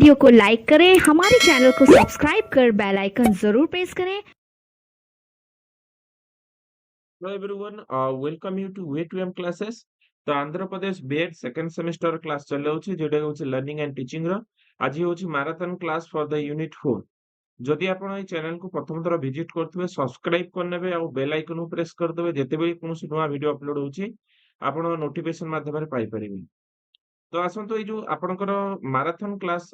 Video को like करें, हमारे चैनल को सब्सक्राइब कर बेल आइकन जरूर प्रेस करें। Hello everyone, welcome you to UNIT-4 classes. तो Andhra Pradesh B.Ed second semester class चलाउछि जेटा होछि लर्निंग एंड टीचिंग रो आज होछि marathon class for the unit 4। जदि आपण ए चैनल को प्रथम थर विजिट करथबे सब्सक्राइब करनेबे आ बेल आइकन को प्रेस कर देबे जेतेबे कोनोसी नवा वीडियो अपलोड होछि आपण नोटिफिकेशन माध्यम रे पाई परिबे। तो आसंतो ये जो आपनकर मैराथन क्लास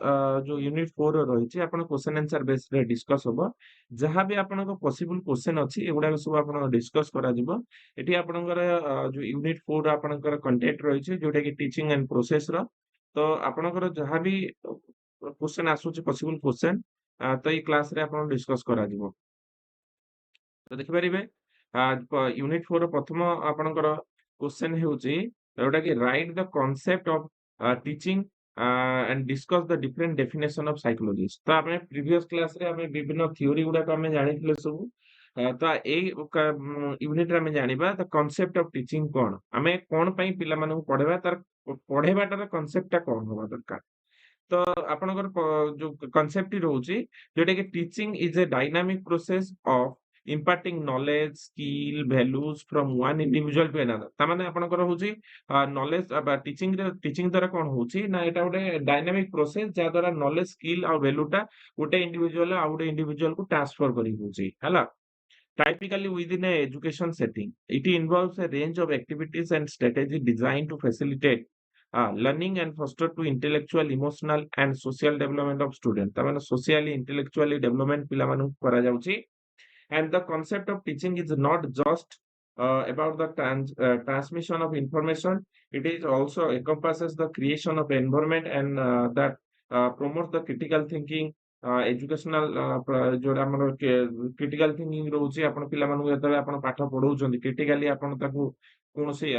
जो यूनिट 4 रही आपण क्वेश्चन आंसर बेस रे डिस्कस होबो जहां भी आपनक पॉसिबल क्वेश्चन अछि एगुडा सब आपण डिस्कस करा जिवो। एठी आपनकर जो यूनिट 4 आपनकर कंटेंट रही छै जोटा कि टीचिंग एंड प्रोसेस रो। तो आपनकर जहां भी क्वेश्चन आसु छै पॉसिबल क्वेश्चन तो ई क्लास रे आपण डिस्कस करा जिवो। तो देखि परिबे यूनिट 4 प्रथम आपनकर क्वेश्चन हेउची जोटा कि right the concept of teaching and discuss the different definition of psychologist. तो आपने प्रीवियस क्लास रे हमें विभिन्न थ्योरी गुडा को हमें जानिथिले सब। तो ए यूनिट रे हमें जानिबा द कांसेप्ट ऑफ टीचिंग कोन हमें कोन पई पिला मानन पढेबा तार पढेबाटार कांसेप्टटा कोन होबा दरकार। तो आपनकर जो कांसेप्ट रहउची जोटा कि teaching is a dynamic process of imparting knowledge skill values from one individual to another। ता माने आपनकर होची नॉलेज टीचिंग द्वारा कोन होची ना एटा गोटे डायनामिक प्रोसेस जा द्वारा नॉलेज स्किल और वैल्यूटा गोटे इंडिविजुअल आ गोटे इंडिविजुअल को ट्रांसफर करी होची हैला। Typically within a education setting, it involves a range of activities and strategy designed to facilitate learning and foster to intellectual, emotional, and social development of students। ता माने socially, intellectually development पिला मानु करा जाउची। And the concept of teaching is not just about the transmission of information. It is also encompasses the creation of environment and that promotes the critical thinking, educational जोड़ा हमर critical thinking रहउची आपण पिला मानु जेतबे आपण पाठ पढौचंदी critically आपण ताकू कोनोसी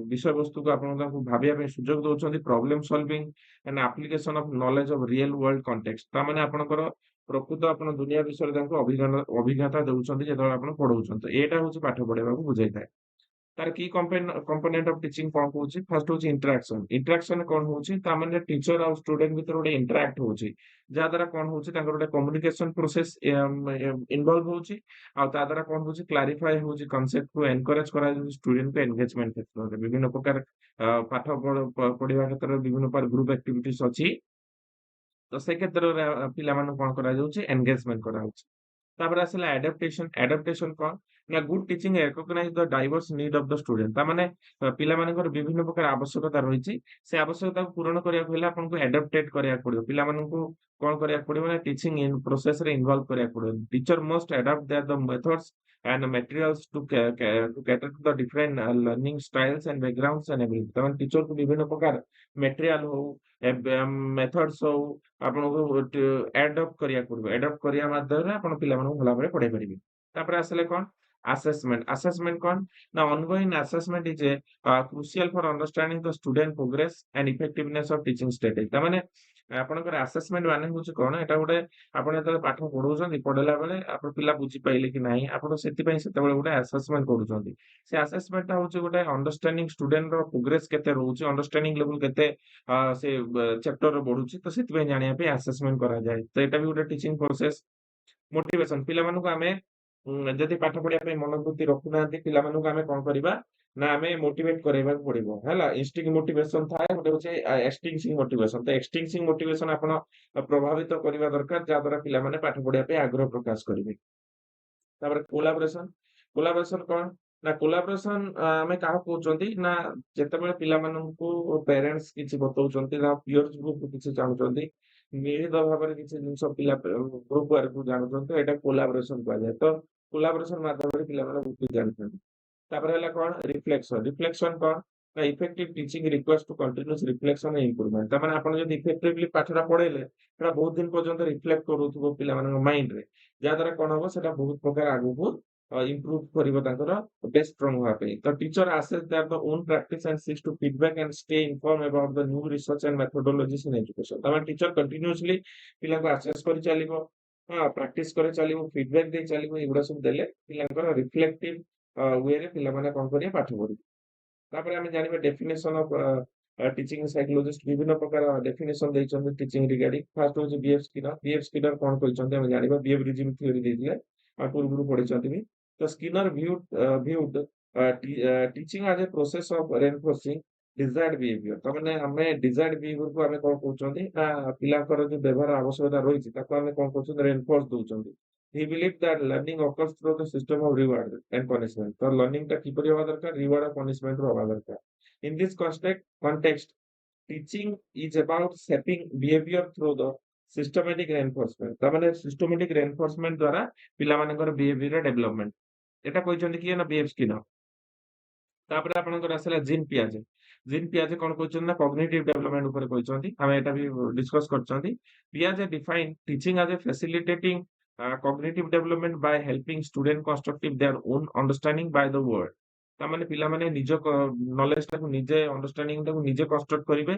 विषय वस्तु को आपण ताकू भाबिया पे सुजोग दोचंदी problem solving and application of knowledge of real world context. ता माने आपणकर प्रकृत आपण दुनिया विषय तांको अभिज्ञता देउचंदी जेतबे आपण पढौचंदी। एटा होची पाठ पढेबा को बुझाइଥାଏ। तार की कंपोनेंट ऑफ टीचिंग कोन होची फर्स्ट होची इंटरेक्शन। इंटरेक्शन कोन होची ता माने टीचर और स्टूडेंट भीतर गोटे इंटरैक्ट होची जा द्वारा कोन होची तांकर गोटे कम्युनिकेशन प्रोसेस इन्वॉल्व होची आ ता द्वारा कोन होची क्लैरिफाई होची कांसेप्ट को एनकरेज करा जाय स्टूडेंट को एंगेजमेंट क्षेत्र में विभिन्न प्रकार पाठ पढिबा क्षेत्र में विभिन्न प्रकार ग्रुप एक्टिविटीज अछि। तो से क्षेत्र रे पिला मानु कोन करा जाउची एंगेजमेंट करा होची। तापर आसला एडाप्टेशन। एडाप्टेशन कोन ना good teaching recognise the diverse need of the student. ता माने पिला मानकर विभिन्न प्रकार आवश्यकता रहिछि से आवश्यकता को पूर्ण करिया हेले आपन को एडाप्टेट करिया पड़ियो। पिला मानन को कोन करिया पड़ियो ना टीचिंग इन प्रोसेस रे इन्वॉल्व करिया पड़ियो। Teacher must adopt the methods and materials to cater to the different learning styles and backgrounds and everything। तमन टीचर को विभिन्न प्रकार मटेरियल हो मेथड्स हो आपन को एडॉप्ट करिया पड़ियो। एडॉप्ट करिया माध्यम रे आपन पिला मानन भला भाबरे पढाई परिबे। तापर आसले कोन assessment। assessment कोन ना ongoing assessment is a crucial for understanding the student progress and effectiveness of teaching strategy। ता माने आपनकर असेसमेंट माने होछ कोन एटा गोटे आपण जेतले पाठ पढौछन पढला बेले आपण पिला बुझी पाइले कि नाही आपण सेति पई सेते बेले गोटे असेसमेंट करूछन। से असेसमेंट ता होछ गोटे अंडरस्टैंडिंग स्टूडेंट रो प्रोग्रेस केते रहउछ अंडरस्टैंडिंग लेवल केते से चैप्टर रो बढ़ुछ तो सेति पई जानिया पे असेसमेंट करा जाय। तो एटा भी गोटे टीचिंग प्रोसेस। मोटिवेशन पिला मानु को हमें जदि पाठ पढिया पे मनोवृत्ति रखु नांती पिला मानु को हमें कोन करिबा ना हमें मोटिवेट करेबा पड़िबो हैला। इंस्टिंक्ट मोटिवेशन थाए गोटे होचे एक्सटिंक्टिंग मोटिवेशन। तो एक्सटिंक्टिंग मोटिवेशन आपण प्रभावित करिबा दरकार जा द्वारा पिला माने पाठ पढिया पे आग्रह प्रकाश करिवे। तापर कोलैबोरेशन। कोलैबोरेशन कोन ना कोलैबोरेशन हमें काहा कहउचंती ना जेतेबेले पिला माननकु पेरेंट्स किछि बतौचंती ना पीयर्स ग्रुप किछि जानुचंती मिलित भाବରେ କିଛି ଜିନିଷ ପିଲା ଗ୍ରୁପ ୱାର୍କ କୁ ଜାଣୁଛନ୍ତି ଏଟା କୋଲାବୋରେସନ କୁହାଯାଏ। ତ କୋଲାବୋରେସନ ମାଧ୍ୟମରେ ପିଲାମାନେ ବହୁତ ଜାଣିଛନ୍ତି। ତାପରେ ହେଲା କଣ ରିଫ୍ଲେକ୍ସନ। ରିଫ୍ଲେକ୍ସନ କଣ ନା effective teaching request to continuous reflection and improvement. ତା ମାନେ ଆପଣ ଯଦି ଇଫେକ୍ଟିଭଲି ପାଠଟା ପଢେଇଲେ ସେଟା ବହୁତ ଦିନ ପର୍ଯ୍ୟନ୍ତ ରିଫ୍ଲେକ୍ଟ କରୁଥିବ ପିଲାମାନଙ୍କ ମାଇଣ୍ଡ ରେ ଯାହା ଦ୍ୱାରା କଣ ହବ ସେଟା ବହୁତ ପ୍ରକାର ଆଗକୁ improve କରିବ ତାଙ୍କର ବେଷ୍ଟ ଷ୍ଟ୍ରଙ୍ଗ ହବା ପାଇଁ। ତ teacher assess their the own practice and seeks to feedback and stay informed about the new research and methodologies in education। तमाम टीचर कंटिन्यूअसली पिला को असेस करि चलिबो प्रैक्टिस करे चलिबो फीडबैक दे चलिबो एगुडा सब देले पिलांकर रिफ्लेक्टिव वे रे पिला माने कोन करिया पाठ पढिबो। तापर हमें जानिबे डेफिनेशन ऑफ टीचिंग साइकोलॉजिस्ट विभिन्न प्रकार डेफिनेशन ଦେଇଛନ୍ତି टीचिंग रिगार्डिंग फास्ट होची बीएफ स्किनर कोन କହିଛନ୍ତି ଆମେ ଜାଣିବା बिहेवियरिज्म थ्योरी ଦେଇଥିଲେ ପୂର୍ବରୁ ପଢିଛନ୍ତି ବି ତ ସ୍କିନର viewed teaching as a process of reinforcing desired behavior ତ ମାନେ ଆମେ desired behavior କୁ ଆମେ କଣ କହୁଛନ୍ତି ନା ପିଲାଙ୍କର ଯୋଉ ବ୍ୟବହାର ଆବଶ୍ୟକତା ରହିଛି ତାକୁ ଆମେ କଣ କରୁଛନ୍ତି reinforce ଦଉଛନ୍ତି he believed that learning occurs through the system of reward and punishment ତ learning ଟା କିପରି ହବା ଦରକାର reward ଆଉ punishment ରୁ ହବା ଦରକାର in this context teaching is about shaping behavior through the systematic reinforcement ତା ମାନେ systematic reinforcement ଦ୍ୱାରା ପିଲାମାନଙ୍କର behavior development এটা କହିଛନ୍ତି କିଏ ନା ବିଏଫ୍ ସ୍କିନର ତାପରେ ଆପଣଙ୍କର ଆସିଲା ଜିନ୍ ପିଆଜେ କଣ କହିଛନ୍ତି ନା କଗ୍ନିଟିଭ ଡେଭଲପମେଣ୍ଟ ଉପରେ କହିଛନ୍ତି ଆମେ ଏଟା ବି ଡିସ୍କସ କରିଛନ୍ତି ପିଆଜେ define teaching as A ଫ୍ୟାସିଲିଟେଟିଂ cognitive development by helping student constructive their own understanding by the word ତାମାନେ ପିଲାମାନେ ନିଜ ନଲେଜ ଟାକୁ ନିଜେ ଅଣ୍ଡରଷ୍ଟାଣ୍ଡିଂ ଟାକୁ ନିଜେ କନଷ୍ଟ୍ରକ୍ଟ କରିବେ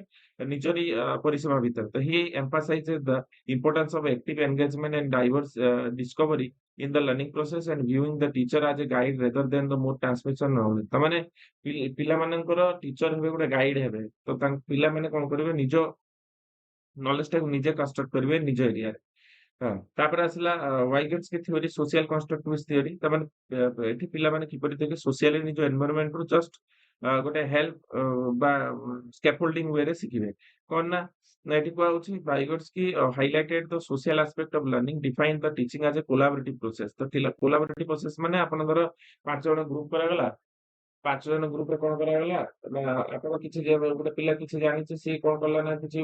ନିଜରି ପରିସୀମା ଭିତରେ ତ ହି emphasizes the importance of active engagement and diverse discovery in the learning process and viewing the teacher as a guide rather than the more transmission knowledge ତାମାନେ ପିଲାମାନଙ୍କର ଟିଚର ହେବେ ଗୋଟେ ଗାଇଡ ହେବେ ତ ପିଲାମାନେ କଣ କରିବେ ନିଜ ନଲେଜ ଟାକୁ ନିଜେ କନଷ୍ଟ୍ରକ୍ଟ କରିବେ ନିଜ ଏରିଆରେ ହଁ ତାପରେ ଆସିଲା ୱାଇଗେଟ୍ସ କି ଥିଓରି ସୋସିଆଲ କନଷ୍ଟ୍ରକ୍ଟିଭିଷ୍ଟ ଥିଓରି ତାମାନେ ଏଠି ପିଲାମାନେ କିପରି ଦେଖେ ସୋସିଆଲି ନିଜ ଏନଭାୟରନମେଣ୍ଟ ରୁ ଜଷ୍ଟ ଗୋଟେ ହେଲ୍ପ ବା ସ୍କାଫୋଲ୍ଡିଂ ୱେରେ ଶିଖିବେ କଣ ନା ଏଠି କୁହାହଉଛି ୱାଇଗେଟ୍ସ କି highlighted the social aspect of learning define the teaching as a କୋଲାବରେଟିଭ process ତ କୋଲାବରେଟିଭ ପ୍ରୋସେସ ମାନେ ଆପଣଙ୍କର 5 ଜଣ ଗ୍ରୁପ କରାଗଲା 5 ଜଣ ଗ୍ରୁପରେ କଣ କରାଗଲା ନା ଆପଣ କିଛି ଗୋଟେ ପିଲା କିଛି ଜାଣିଛି ସିଏ କଣ କଲା ନା କିଛି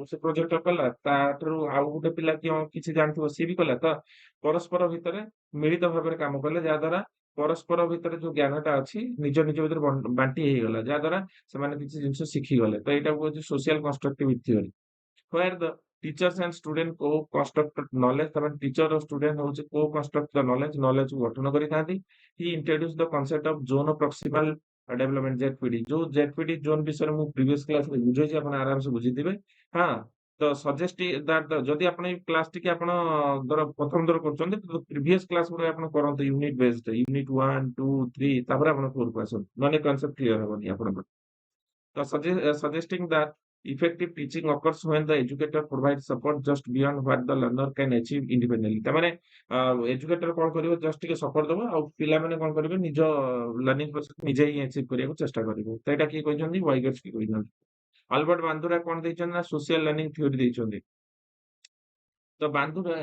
ସେ ପ୍ରୋଜେକ୍ଟ କଲା ତାଠାରୁ ଆଉ ଗୋଟେ ପିଲା କିଛି ଜାଣିଥିବ ସିଏ ବି କଲା ତ ପରସ୍ପର ଭିତରେ ମିଳିତ ଭାବରେ କାମ କଲେ ଯାହା ଦ୍ୱାରା ପରସ୍ପର ଭିତରେ ଯୋଉ ଜ୍ଞାନଟା ଅଛି ନିଜ ନିଜ ଭିତରେ ବାଣ୍ଟି ହେଇଗଲା ଯାହା ଦ୍ୱାରା ସେମାନେ କିଛି ଜିନିଷ ଶିଖିଗଲେ ତ ଏଇଟା ହଉଛି social constructive theory where the teachers and student co-construct knowledge ତାମାନେ ଟିଚର ଆଉ ଷ୍ଟୁଡେଣ୍ଟ ହଉଛି co-construct the knowledge କୁ ଗଠନ କରିଥାନ୍ତି he introduced the concept of zone of proximal development ZPD ଯୋଉ ZPD ଜୋନ୍ ବିଷୟରେ ମୁଁ ପ୍ରିଭିୟସ କ୍ଲାସରେ ବୁଝେଇଛି ଆପଣ ଆରାମସେ ବୁଝିଥିବେ ହଁ ତ ସଜେଷ୍ଟ that ଯଦି ଆପଣ ଏଇ କ୍ଲାସ ଟିକେ ଆପଣ ଧର ପ୍ରଥମ ଥର କରୁଛନ୍ତି ତ ପ୍ରିଭିୟସ କ୍ଲାସ ଗୁଡା ଆପଣ କରନ୍ତୁ ୟୁନିଟ ବେସ୍ଡ ୟୁନିଟ 1 2 3 ତାପରେ ଆପଣ 4 କୁ ଆସନ୍ତୁ ନହେଲେ କନସେପ୍ଟ କ୍ଲିୟର ହବନି ଆପଣଙ୍କର ତ suggesting that effective teaching occurs when the educator provides support just beyond what the learner can achieve independently ତାମାନେ ଏଜୁକେଟର କଣ କରିବ ଜଷ୍ଟ ଟିକେ ସପୋର୍ଟ ଦବ ଆଉ ପିଲାମାନେ କଣ କରିବେ ନିଜ ଲର୍ନିଂ ପ୍ରୋସେସ ନିଜେ ହିଁ ଆଚିଭ୍ କରିବାକୁ ଚେଷ୍ଟା କରିବେ ତ ଏଇଟା କିଏ କହିଛନ୍ତି ୱାଇଗର୍ସ କିଏ କହିଛନ୍ତି ଆଲବର୍ଟ ବାନ୍ଦୁରା କଣ ଦେଇଛନ୍ତି ନା ସୋସିଆଲ ଲର୍ନିଂ ଥିଓରି ଦେଇଛନ୍ତି ତ ବାନ୍ଦୁରା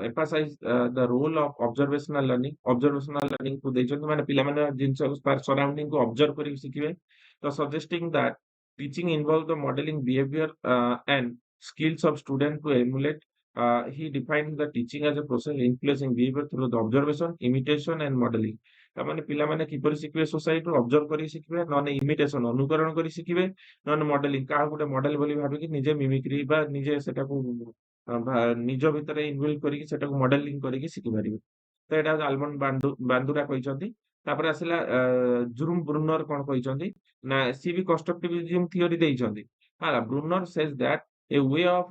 emphasize the role of observational learning କୁ ଦେଇଛନ୍ତି ମାନେ ପିଲାମାନେ ଜିନିଷ ସରାଉଣ୍ଡିଂ କୁ ଅବଜର୍ଭ କରିକି ଶିଖିବେ ତ suggesting that teaching involves the modeling behavior and skills of student to emulate he defined the teaching as a process influencing behavior through the observation imitation and modeling ତାମାନେ ପିଲାମାନେ କିପରି ଶିଖିବେ ସୋସାଇଟିରୁ ଅବଜର୍ଭ କରି ଶିଖିବେ ନହେଲେ ଇମିଟେସନ ଅନୁକରଣ କରି ଶିଖିବେ ନହେଲେ ମଡେଲିଂ କାହାକୁ ଗୋଟେ ମଡେଲ ବୋଲି ଭାବିକି ନିଜେ ମିମିକ୍ରି ବା ନିଜେ ସେଟାକୁ ନିଜ ଭିତରେ ଇନଭଲ୍ଭ କରିକି ସେଟାକୁ ମଡେଲିଂ କରିକି ଶିଖିପାରିବେ ତ ଏଇଟା ଆଲମଣ୍ଡ ବାନ୍ଦୁରା କହିଛନ୍ତି ତାପରେ ଆସିଲା ଜୁରୁମ ବ୍ରୁନର କଣ କହିଛନ୍ତି ନା ସିଏ ବି କନଷ୍ଟ୍ରକ୍ଟିଭିଜମ ଥିଓରି ଦେଇଛନ୍ତି ହେଲା ବ୍ରୁନର says that a way of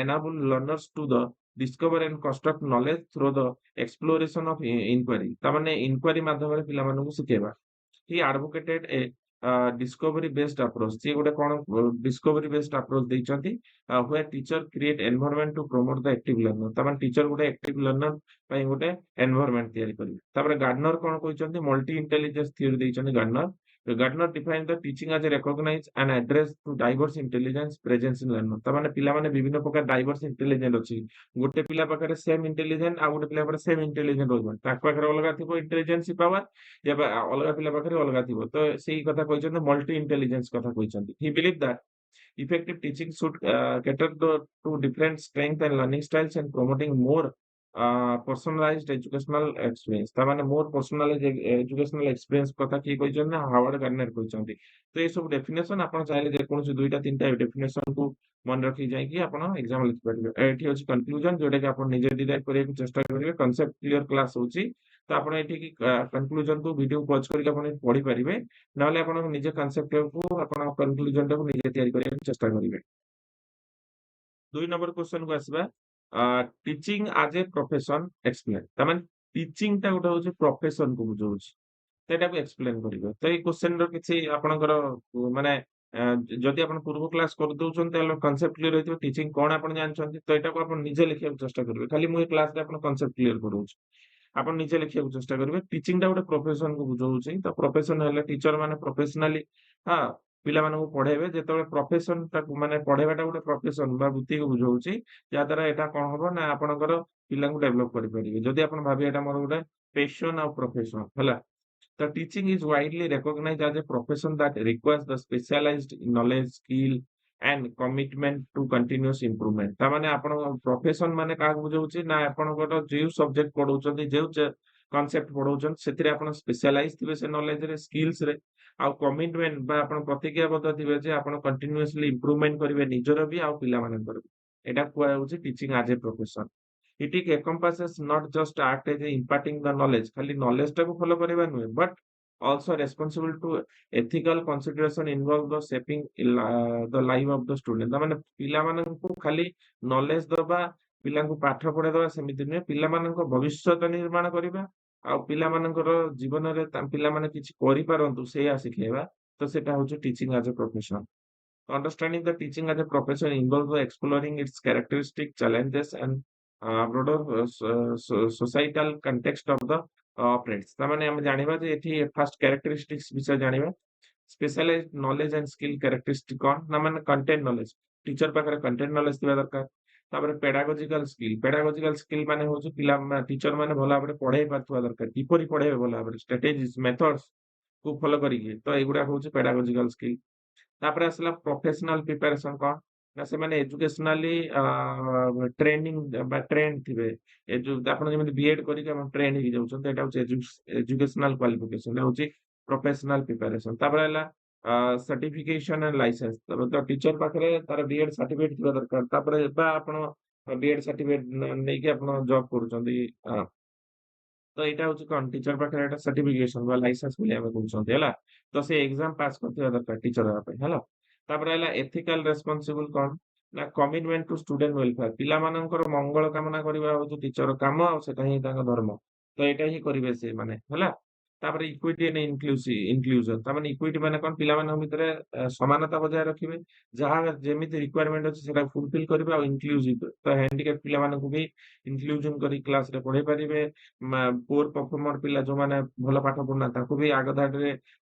enable learners to the discover and construct knowledge through the exploration of inquiry ତାମାନେ ଇନକ୍ୱାରି ମାଧ୍ୟମରେ ପିଲାମାନଙ୍କୁ ଶିଖେଇବା he advocated a discovery based approach ସିଏ ଗୋଟେ କଣ discovery based approach ଦେଇଛନ୍ତି where teacher create environment to promote the active learner ତାମାନେ teacher ଗୋଟେ active learner ପାଇଁ ଗୋଟେ environment ତିଆରି କରିବେ ତାପରେ ଗାର୍ଡନର କଣ କହିଛନ୍ତି multi intelligence theory ଦେଇଛନ୍ତି Gardner define the teaching as a recognize and address to diverse intelligence presence in learner ତାମାନେ ପିଲାମାନେ ବିଭିନ୍ନ ପ୍ରକାର diverse intelligence ଅଛି ଗୋଟେ ପିଲା ପାଖରେ ସେମ୍ ଇଣ୍ଟେଲିଜେଣ୍ଟ ଆଉ ଗୋଟେ ପିଲା ପାଖରେ ସେମ୍ ଇଣ୍ଟେଲିଜେଣ୍ଟ ରହିବନି ତାଙ୍କ ପାଖରେ ଅଲଗା ଥିବ ଇଣ୍ଟେଲିଜେନ୍ସି ପାୱାର ଅଲଗା ପିଲା ପାଖରେ ଅଲଗା ଥିବ ତ ସେଇ କଥା କହିଛନ୍ତି ମଲ୍ଟି ଇଣ୍ଟେଲିଜେନ୍ସ କଥା କହିଛନ୍ତି he believe that effective teaching should cater to different strength and learning styles and promoting more personalized educational experience ତାମାନେ more personalized educational experience କଥା କିଏ କହିଛନ୍ତି ନା ହାୱାର୍ଡ ଗାର୍ଡନର କହିଛନ୍ତି ତ ଏଇ ସବୁ ଡେଫିନେସନ ଆପଣ ଚାହିଁଲେ ଯେକୌଣସି ଦୁଇଟା ତିନିଟା ଡେଫିନେସନ କୁ ମନେ ରଖି ଯାଇକି ଆପଣ ଏକ୍ସାମ ଲେଖିପାରିବେ ଏଠି ଅଛି କନକ୍ଲୁଜନ ଯୋଉଟା କି ଆପଣ ନିଜେ ଡିରାଇଭ୍ କରିବାକୁ ଚେଷ୍ଟା କରିବେ କନସେପ୍ଟ କ୍ଲିୟର କ୍ଲାସ ହଉଛି ତ ଆପଣ ଏଠିକି କନକ୍ଲୁଜନ କୁ ଭିଡିଓ ପଜ କରିକି ଆପଣ ପଢି ପାରିବେ ନହେଲେ ଆପଣ ନିଜ କନସେପ୍ଟକୁ ଆପଣ କନକ୍ଲୁଜନ ଟାକୁ ନିଜେ ତିଆରି କରିବାକୁ ଚେଷ୍ଟା କରିବେ 2 ନମ୍ବର କ୍ୱେଶ୍ଚନ କୁ ଆସିବା ଟିଚିଂ ଆଜ ଏ ପ୍ରଫେସନ ଏକ୍ସପ୍ଲେନ ତାମାନେ ଟିଚିଂ ଟା ଗୋଟେ ହଉଛି ପ୍ରଫେସନ କୁ ବୁଝଉଛି ତ ଏଟାକୁ ଏକ୍ସପ୍ଲେନ କରିବେ। ତ ଏଇ କ୍ୱେଶ୍ଚନ ର କିଛି ଆପଣଙ୍କର ମାନେ ଯଦି ଆପଣ ପୂର୍ବ କ୍ଲାସ୍ କରିଦଉଛନ୍ତି ତାହେଲେ କନସେପ୍ଟ କ୍ଲିୟର ହେଇଥିବ। ଟିଚିଂ କଣ ଆପଣ ଜାଣିଛନ୍ତି। ତ ଏଟାକୁ ଆପଣ ନିଜେ ଲେଖିବାକୁ ଚେଷ୍ଟା କରିବେ। ଖାଲି ମୁଁ ଏଇ କ୍ଲାସରେ ଆପଣ କନସେପ୍ଟ କ୍ଲିୟର କରଉଛି। ଆପଣ ନିଜେ ଲେଖିବାକୁ ଚେଷ୍ଟା କରିବେ। ଟିଚିଂଟା ଗୋଟେ ପ୍ରୋଫେସନକୁ ବୁଝଉଛି। ତ ପ୍ରୋଫେସନ ହେଲେ ଟିଚର ମାନେ ପ୍ରୋଫେସନାଲି ହଁ ପିଲାମାନଙ୍କୁ ପଢେଇବେ। ଯେତେବେଳେ ପ୍ରଫେସନଟାକୁ ମାନେ ପଢେଇବାଟା ଗୋଟେ ପ୍ରୋଫେସନ ବା ବୃତ୍ତିକୁ ବୁଝଉଛି, ଯାହାଦ୍ୱାରା ଏଇଟା କଣ ହବ ନା ଆପଣଙ୍କର ପିଲାଙ୍କୁ ଡେଭଲପ କରିପାରିବେ। ଯଦି ଆପଣ ଭାବିବେ ଏଇଟା ମୋର ଗୋଟେ ପେସନ ଆଉ ପ୍ରଫେସନ ହେଲା। The teaching is widely recognized as a profession that requires the specialized knowledge, skill, and commitment to continuous improvement। ତାମାନେ ଆପଣ profession ମାନେ କାହାକୁ ବୁଝଉଛି ନା ଆପଣଙ୍କର ଯୋଉ ସବଜେକ୍ଟ ପଢଉଛନ୍ତି, ଯୋଉ କନସେପ୍ଟ ପଢଉଛନ୍ତି ସେଥିରେ ଆପଣ ସ୍ପେଶାଲାଇଜ ଥିବେ ସେ ନଲେଜରେ, ସ୍କିଲ୍ସରେ, ଆଉ କମିଟମେଣ୍ଟ ବା ଆପଣ ପ୍ରତିଜ୍ଞାବଦ୍ଧ ଥିବେ ଯେ ଆପଣ କଣ୍ଟିନ୍ୟୁଅସଲି ଇମ୍ପ୍ରୁଭମେଣ୍ଟ କରିବେ ନିଜର ବି ଆଉ ପିଲାମାନଙ୍କର ବି। ଏଇଟା କୁହାଯାଉଛି teaching as A profession. It encompasses not just act as a imparting the knowledge, ଖାଲି knowledge ଟାକୁ ଫଲୋ କରିବା ନୁହେଁ, but also responsible to ethical consideration involve the shaping the life of the student। ତାମାନେ ପିଲାମାନଙ୍କୁ ଖାଲି knowledge ଦବା, ପିଲାଙ୍କୁ ପାଠ ପଢେଇଦବା ସେମିତି ନୁହେଁ, ପିଲାମାନଙ୍କ ଭବିଷ୍ୟତ ନିର୍ମାଣ କରିବା ଆଉ ପିଲାମାନଙ୍କର ଜୀବନରେ ପିଲାମାନେ କିଛି କରିପାରନ୍ତୁ ସେଇଆ ଶିଖେଇବା। ତ ସେଟା ହଉଛି teaching as A profession. Understanding the teaching as a profession involves exploring its characteristic challenges and broader societal context of the operates। ତାମାନେ ଆମେ ଜାଣିବା ଯେ ଏଠି ଫାଷ୍ଟ କ୍ୟାରେକ୍ଟରିଷ୍ଟିକ୍ସ ବିଷୟ ଜାଣିବା। ସ୍ପେଶାଲାଇଜ ନଲେଜ ଆଣ୍ଡ ସ୍କିଲ୍ କ୍ୟାରେକ୍ଟରିଷ୍ଟିକ କଣ ନା ମାନେ କଣ୍ଟେଣ୍ଟ ନଲେଜ। ଟିଚର ପାଖରେ କଣ୍ଟେଣ୍ଟ ନଲେଜ ଥିବା ଦରକାର। ତାପରେ ପେଡାଗୋଜିକାଲ ସ୍କିଲ୍। ପେଡାଗୋଜିକାଲ ସ୍କିଲ୍ ମାନେ ହଉଛି ପିଲା ଟିଚର ମାନେ ଭଲ ଭାବରେ ପଢେଇ ପାରୁଥିବା ଦରକାର। କିପରି ପଢେଇବେ ଭଲ ଭାବରେ, ଷ୍ଟ୍ରାଟେଜିସ୍ ମେଥଡସ୍ କୁ ଫଲୋ କରିକି। ତ ଏଇଗୁଡା ହଉଛି ପେଡାଗୋଜିକାଲ ସ୍କିଲ୍। ତାପରେ ଆସିଲା ପ୍ରୋଫେସନାଲ ପ୍ରିପାରେସନ କଣ ନା ସେମାନେ ଏଜୁକେସନାଲି ଟ୍ରେନିଂ ବା ଟ୍ରେଣ୍ଡ ଥିବେ। ଏ ଯୋଉ ଆପଣ ଯେମିତି ବିଏଡ କରିକି ଆପଣ ଟ୍ରେଣ୍ଡ ହେଇଯାଉଛନ୍ତି, ଏଇଟା ହଉଛି ଏଜୁକେସନାଲ କ୍ୱାଲିଫିକେସନ, ଏଇଟା ହଉଛି ପ୍ରୋଫେସନାଲ ପ୍ରିପାରେସନ। ତାପରେ ହେଲା ସାର୍ଟିଫିକେସନ ଆଣ୍ଡ ଲାଇସେନ୍ସ। ତ ଟିଚର ପାଖରେ ତାର ବିଏଡ ସାର୍ଟିଫିକେଟ ଥିବା ଦରକାର। ତାପରେ ବା ଆପଣ ବିଏଡ ସାର୍ଟିଫିକେଟ ନେଇକି ଆପଣ ଜବ କରୁଛନ୍ତି। ତ ଏଇଟା ହଉଛି କଣ ଟିଚର ପାଖରେ ଏଟା ସାର୍ଟିଫିକେସନ ବା ଲାଇସେନ୍ସ ବୋଲି ଆମେ କହୁଛନ୍ତି ହେଲା। ତ ସେ ଏକ୍ସାମ ପାସ୍ କରିଥିବା ଦରକାର ଟିଚର ହେବା ପାଇଁ ହେଲା। ତାପରେ ହେଲା ଏଥିକାଲ ରେସ୍ପନ୍ସିବୁଲ କଣ ନା କମିଟମେଣ୍ଟ ଟୁ ଷ୍ଟୁଡେଣ୍ଟ ୱେଲଫେୟାର। ପିଲାମାନଙ୍କର ମଙ୍ଗଳ କାମନା କରିବା ହଉଛି ଟିଚର କାମ ଆଉ ସେଟା ହିଁ ତାଙ୍କ ଧର୍ମ। ତ ଏଇଟା ହିଁ କରିବେ ସେ ମାନେ ହେଲା। ତାପରେ ଇକ୍ୱିଟି ଆଣ୍ଡ ଇନକ୍ଲୁଜନ। ତାମାନେ ଇକ୍ୱିଟି ମାନେ କଣ ପିଲାମାନଙ୍କ ଭିତରେ ସମାନତା ବଜାୟ ରଖିବେ। ଯାହା ଯେମିତି ରିକ୍ୱାରମେଣ୍ଟ ଅଛି ସେଟା ଫୁଲଫିଲ କରିବେ ଆଉ ଇନକ୍ଲୁସିଭ। ତ ହ୍ୟାଣ୍ଡିକ୍ୟାପ ପିଲାମାନଙ୍କୁ ବି ଇନକ୍ଲୁଜନ କରି କ୍ଲାସରେ ପଢେଇ ପାରିବେ। ପୁଅର ପରଫର୍ମର ପିଲା ଯୋଉମାନେ ଭଲ ପାଠ ପଢୁନାହାନ୍ତି ତାଙ୍କୁ ବି ଆଗ ଧାଡ଼ିରେ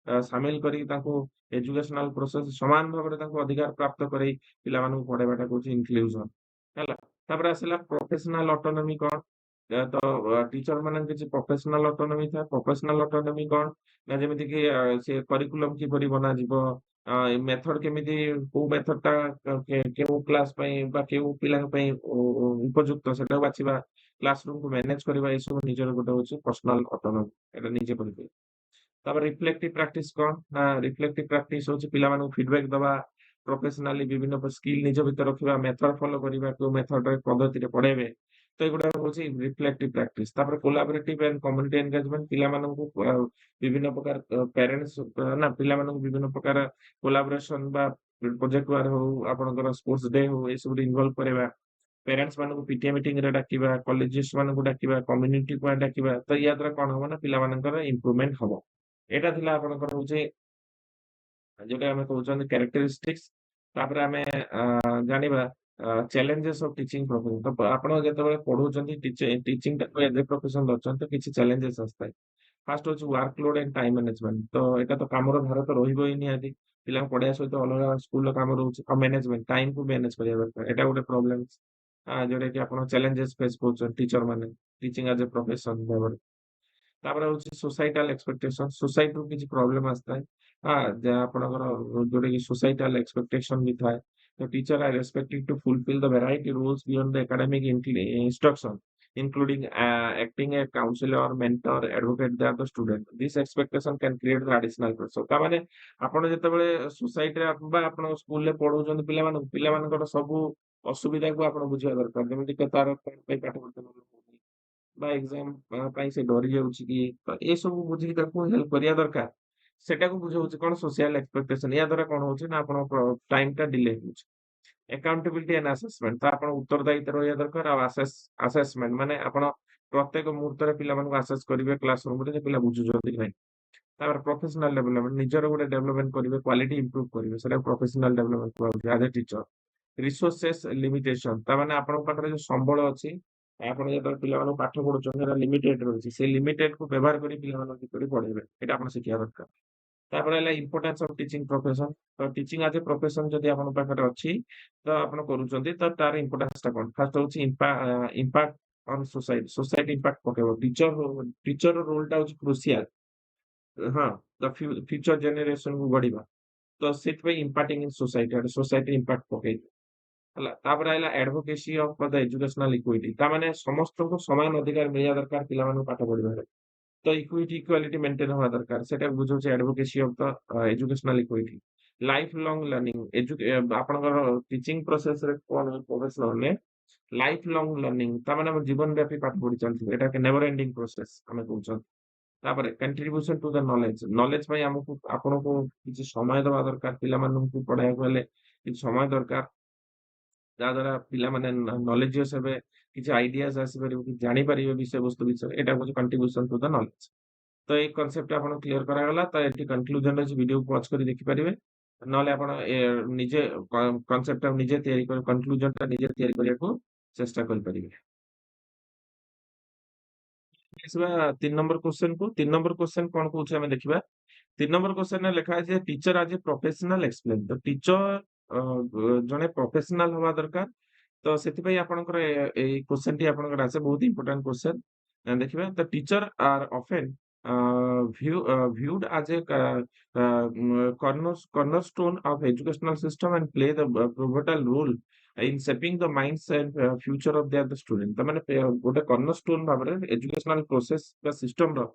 ସାମିଲ କରିକି ତାଙ୍କୁ ଏଜୁକେସନାଲ ପ୍ରୋସେସ ସମାନ ଭାବରେ ତାଙ୍କୁ ଅଧିକାର ପ୍ରାପ୍ତ କରେଇ ପିଲାମାନଙ୍କୁ ପଢେଇବାଟା କହୁଛି ଇନକ୍ଲୁଜନ ହେଲା। ତାପରେ ଆସିଲା ପ୍ରୋଫେସନାଲ ଅଟୋନୋମି କଣ ତ ଟିଚର ମାନଙ୍କ କିଛି ପ୍ରୋଫେସନାଲ ଅଟୋନୋମି ଥାଏ। ପ୍ରୋଫେସନାଲ ଅଟୋନୋମି କଣ ନା ଯେମିତି କି ସେ କରିକୁଲମ କିପରି ବନାଯିବ, ମେଥଡ କେମିତି, କୋଉ ମେଥଡ ଟା କେଉଁ କ୍ଲାସ ପାଇଁ ବା କେଉଁ ପିଲାଙ୍କ ପାଇଁ ଉପଯୁକ୍ତ ସେଟାକୁ ବାଛିବା, କ୍ଲାସରୁମକୁ ମ୍ୟାନେଜ କରିବା, ଏସବୁ ନିଜର ଗୋଟେ ହଉଛି ପର୍ସନାଲ ଅଟୋନୋମି। ଏଟା ନିଜେ କରିପାରିବେ। ତାପରେ ରିଫ୍ଲେକ୍ଟିଭ ପ୍ରାକ୍ଟିସ କଣ ନା ରିଫ୍ଲେକ୍ଟିଭ ପ୍ରାକ୍ଟିସ ହଉଛି ପିଲାମାନଙ୍କୁ ଫିଡବ୍ୟାକ ଦବା, ପ୍ରଫେସନାଲି ବିଭିନ୍ନ ସ୍କିଲ୍ ନିଜ ଭିତରେ ରଖିବା, ମେଥଡ ଫଲୋ କରିବା, କୋଉ ମେଥଡରେ ପଦ୍ଧତିରେ ପଢେଇବେ। ତ ଏଗୁଡା ହଉଛି ରିଫ୍ଲେକ୍ଟିଭ ପ୍ରାକ୍ଟିସ। ତାପରେ କୋଲାବରେଟିଭ ଆଣ୍ଡ କମ୍ୟୁନିଟି ଏନଗେଜମେଣ୍ଟ। ପିଲାମାନଙ୍କୁ ବିଭିନ୍ନ ପ୍ରକାର ପ୍ୟାରେଣ୍ଟସ ନା ପିଲାମାନଙ୍କୁ ବିଭିନ୍ନ ପ୍ରକାର କୋଲାବୋରେସନ ବା ପ୍ରୋଜେକ୍ଟ ୱାର୍କ ହଉ, ଆପଣଙ୍କର ସ୍ପୋର୍ଟସ ଡେ ହଉ, ଏସବୁରେ ଇନଭଲ୍ଭ କରିବା। ପ୍ୟାରେଣ୍ଟସ ମାନଙ୍କୁ ପିଟିଏ ମିଟିଂ ରେ ଡାକିବା, କଲେଜେସ୍ ମାନଙ୍କୁ ଡାକିବା, କମ୍ୟୁନିଟି କୁ ଡାକିବା। ତ ୟା ଦ୍ୱାରା କଣ ହବ ନା ପିଲାମାନଙ୍କର ଇମ୍ପ୍ରୁଭମେଣ୍ଟ ହବ। ଏଇଟା ଥିଲା ଆପଣଙ୍କର ହଉଛି ଯୋଉଟା ଆମେ କହୁଛନ୍ତି କ୍ୟାରେକ୍ଟରିଷ୍ଟିକ୍ସ। ତାପରେ ଆମେ ଜାଣିବା ଚ୍ୟାଲେଞ୍ଜେସ୍ ଅଫ ଟିଚିଂ ପ୍ରଫେସନ। ତ ଆପଣ ଯେତେବେଳେ ପଢଉଛନ୍ତି ଟିଚିଂ ଟାକୁ ଏଜ ଏ ପ୍ରଫେସନ ଧରୁଛନ୍ତି ତ କିଛି ଚ୍ୟାଲେଞ୍ଜେସ୍ ଆସିଥାଏ। ଫାଷ୍ଟ ହଉଛି work load and time management. ତ ଏଇଟା ତ କାମର ଭାର ତ ରହିବ ହିଁ ନିହାତି। ପିଲାଙ୍କୁ ପଢେଇବା ସହିତ ଅଲଗା ସ୍କୁଲର କାମ ରହୁଛି ଆଉ ମ୍ୟାନେଜମେଣ୍ଟ ଟାଇମକୁ ମ୍ୟାନେଜ କରିବା ଦରକାର। ଏଇଟା ଗୋଟେ ପ୍ରୋବ୍ଲେମ ଯୋଉଟା କି ଆପଣ ଚ୍ୟାଲେଞ୍ଜେସ୍ ଫେସ୍ କରୁଛନ୍ତି ଟିଚର ମାନେ ଟିଚିଂ ଆଜ ଏ ପ୍ରଫେସନ ଭାବରେ। ତାପରେ ହଉଛି ସୋସାଇଟାଲ ଏକ୍ସପେକ୍ଟେସନ। ସୋସାଇଟିରୁ କିଛି ପ୍ରୋବ୍ଲେମ ଆସିଥାଏ। ଯାହା ଆପଣଙ୍କର ଯୋଉଟା କି ସୋସାଇଟାଲ ଏକ୍ସପେକ୍ଟେସନ ବି ଥାଏ। ତ teacher R expected two fulfil the variety rolls beyond the academic instruction, including acting a counselor, mentor, advocate that the student. This expectation can create the additional pressure। ତାମାନେ ଆପଣ ଯେତେବେଳେ ସୋସାଇଟିରେ ବା ଆପଣ ସ୍କୁଲରେ ପଢଉଛନ୍ତି ପିଲାମାନଙ୍କୁ, ପିଲାମାନଙ୍କର ସବୁ ଅସୁବିଧାକୁ ଆପଣ ବୁଝିବା ଦରକାର। ଯେମିତି କି ତାର କଣ ପାଇଁ ପାଠ ପଢିତେ ଭଲ ହଉନି ବା ଏକ୍ସାମ ପାଇଁ ସେ ଡରି ଯାଉଛି କି, ତ ଏସବୁ ବୁଝିକି ତାକୁ ହେଲ୍ପ କରିବା ଦରକାର। ସେଟାକୁ ବୁଝଉଛି କଣ ସୋସିଆଲ ଏକ୍ସପେକ୍ଟେସନ। ୟା ଦ୍ୱାରା କଣ ହଉଛି ନା ଆପଣଙ୍କ ଟାଇମ ଟା ଡିଲେ ହଉଛି। Accountability and assessment. ତ ଆପଣ ଉତ୍ତରଦାୟିତ୍ୱ ରହିବା ଦରକାର ଆଉ ଆସେସମେଣ୍ଟ ମାନେ ଆପଣ ପ୍ରତ୍ୟେକ ମୁହୂର୍ତ୍ତରେ ପିଲାମାନଙ୍କୁ ଆସେସ କରିବେ କ୍ଲାସ ରୁମରେ ଯେ ପିଲା ବୁଝୁଛନ୍ତି କି ନାହିଁ। ତାପରେ ପ୍ରୋଫେସନାଲ ଡେଭଲପମେଣ୍ଟ ନିଜର ଗୋଟେ ଡେଭଲପମେଣ୍ଟ କରିବେ କ୍ୱାଲିଟି ଇମ୍ପ୍ରୁଭ କରିବେ ସେଟା ପ୍ରୋଫେସନାଲ ଡେଭଲପମେଣ୍ଟ କୁହାଯାଉଛି ଆଜ ଏ ଟିଚର। ରିସୋର୍ସେସ୍ ଲିମିଟେସନ ତାମାନେ ଆପଣଙ୍କ ପାଖରେ ଯୋଉ ସମ୍ବଳ ଅଛି ଆପଣ ଯେତେବେଳେ ପିଲାମାନଙ୍କୁ ପାଠ ପଢୁଛନ୍ତି ସେଟା ଲିମିଟେଡ ରହୁଛି ସେଇ ଲିମିଟେଡ କୁ ବ୍ୟବହାର କରି ପିଲାମାନଙ୍କୁ କିପରି ପଢେଇବେ ଏଇଟା ଆପଣ ଶିଖିବା ଦରକାର। ତାପରେ ହେଲା ଇମ୍ପୋର୍ଟାନ୍ସ ଅଫ ଟିଚିଂ ପ୍ରଫେସନ ତ ଟିଚିଂ ଆଜ ଏ ପ୍ରଫେସନ ଯଦି ଆପଣଙ୍କ ପାଖରେ ଅଛି ତ ଆପଣ କରୁଛନ୍ତି ତ ତାର ଇମ୍ପୋର୍ଟାନ୍ସ ଟା କଣ ଫାର୍ଷ୍ଟ ହଉଛି impact on society society impact ପକେଇବ ଟିଚର ରୋଲ ଟା ହଉଛି କ୍ରୁସିଆଲ। ହଁ ଦ ଫ୍ୟୁଚର ଜେନେରେସନ କୁ ଗଢିବା ତ ସେଥିପାଇଁ ଇମ୍ପାକ୍ଟିଂ ଇନ୍ ସୋସାଇଟି ସୋସାଇଟି ଇମ୍ପାକ୍ଟ ପକେଇବ ହେଲା। ତାପରେ ହେଲା advocacy of the educational equity ତାମାନେ ସମସ୍ତଙ୍କୁ ସମାନ ଅଧିକାର ମିଳିବା ଦରକାର ପିଲାମାନଙ୍କୁ ପାଠ ପଢିବାରେ ତ ଇକ୍ୱିଟି ଇକ୍ୱାଲିଟି ମେଣ୍ଟେନ ହବା ଦରକାର ସେଟା ବୁଝଉଛି advocacy of the educational equity. Life long learning ଆପଣଙ୍କର ଟିଚିଂ ପ୍ରୋସେସ ରେ କଣ ପ୍ରଫେସନାଲ ଲାଇଫ ଲଙ୍ଗ ଲର୍ଣ୍ଣିଂ ତାମାନେ ଆମ ଜୀବନ ବ୍ୟାପୀ ପାଠ ପଢି ଚାଲିଥିବେ ଏଟା ନେଭର ଏଣ୍ଡିଂ ପ୍ରୋସେସ ଆମେ କହୁଛନ୍ତି। ତାପରେ contribution to the knowledge knowledge ପାଇଁ ଆମକୁ ଆପଣଙ୍କୁ କିଛି ସମୟ ଦେବା ଦରକାର ପିଲାମାନଙ୍କୁ ପଢାଇବାକୁ ହେଲେ କିଛି ସମୟ ଦରକାର ଯାହା ଦ୍ୱାରା ପିଲାମାନେ ନଲେଜିୟସ୍ ହେବେ କିଛି ଆଇଡିଆସ ଆସିପାରିବ କିଛି ଜାଣିପାରିବେ ବିଷୟବସ୍ତୁ ବିଷୟରେ ଏଇଟା ହଉଛି କଣ୍ଟ୍ରିବ୍ୟୁସନ ଟୁ ଦ ନଲେଜ। ତ ଏଇ କନସେପ୍ଟ ଆପଣ କ୍ଲିୟର କରାଗଲା ତ ଏଠି କନକ୍ଲୁଜନ ଅଛି ଭିଡିଓକୁ ୱାଚ୍ କରି ଦେଖିପାରିବେ ନହେଲେ ଆପଣ ନିଜେ କନସେପ୍ଟ ନିଜେ ତିଆରି କରି କନକ୍ଲୁଜନ ଟା ନିଜେ ତିଆରି କରିବାକୁ ଚେଷ୍ଟା କରିପାରିବେ। ଦେଖିବା 3 ନମ୍ବର क्वेश्चन को 3 नंबर क्वेश्चन कौन कौन ଆମେ ଦେଖିବା 3 नंबर क्वेश्चन ରେ ଲେଖା ଅଛି teacher as a professional explain ତ टीचर ଜଣେ ପ୍ରୋଫେସନାଲ ହବା ଦରକାର ତ ସେଥିପାଇଁ ଆପଣଙ୍କର ଏଇ क्वेश्चन ଟି ଆପଣଙ୍କର ଆସେ ବହୁତ ଇମ୍ପୋର୍ଟାଣ୍ଟ क्वेश्चन ଦେଖିବା the teacher are often viewed as a cornerstone of educational system and play the pivotal role in shaping the minds and future of the student ତାମାନେ ଗୋଟେ cornerstone ଭାବରେ educational process ବା system ର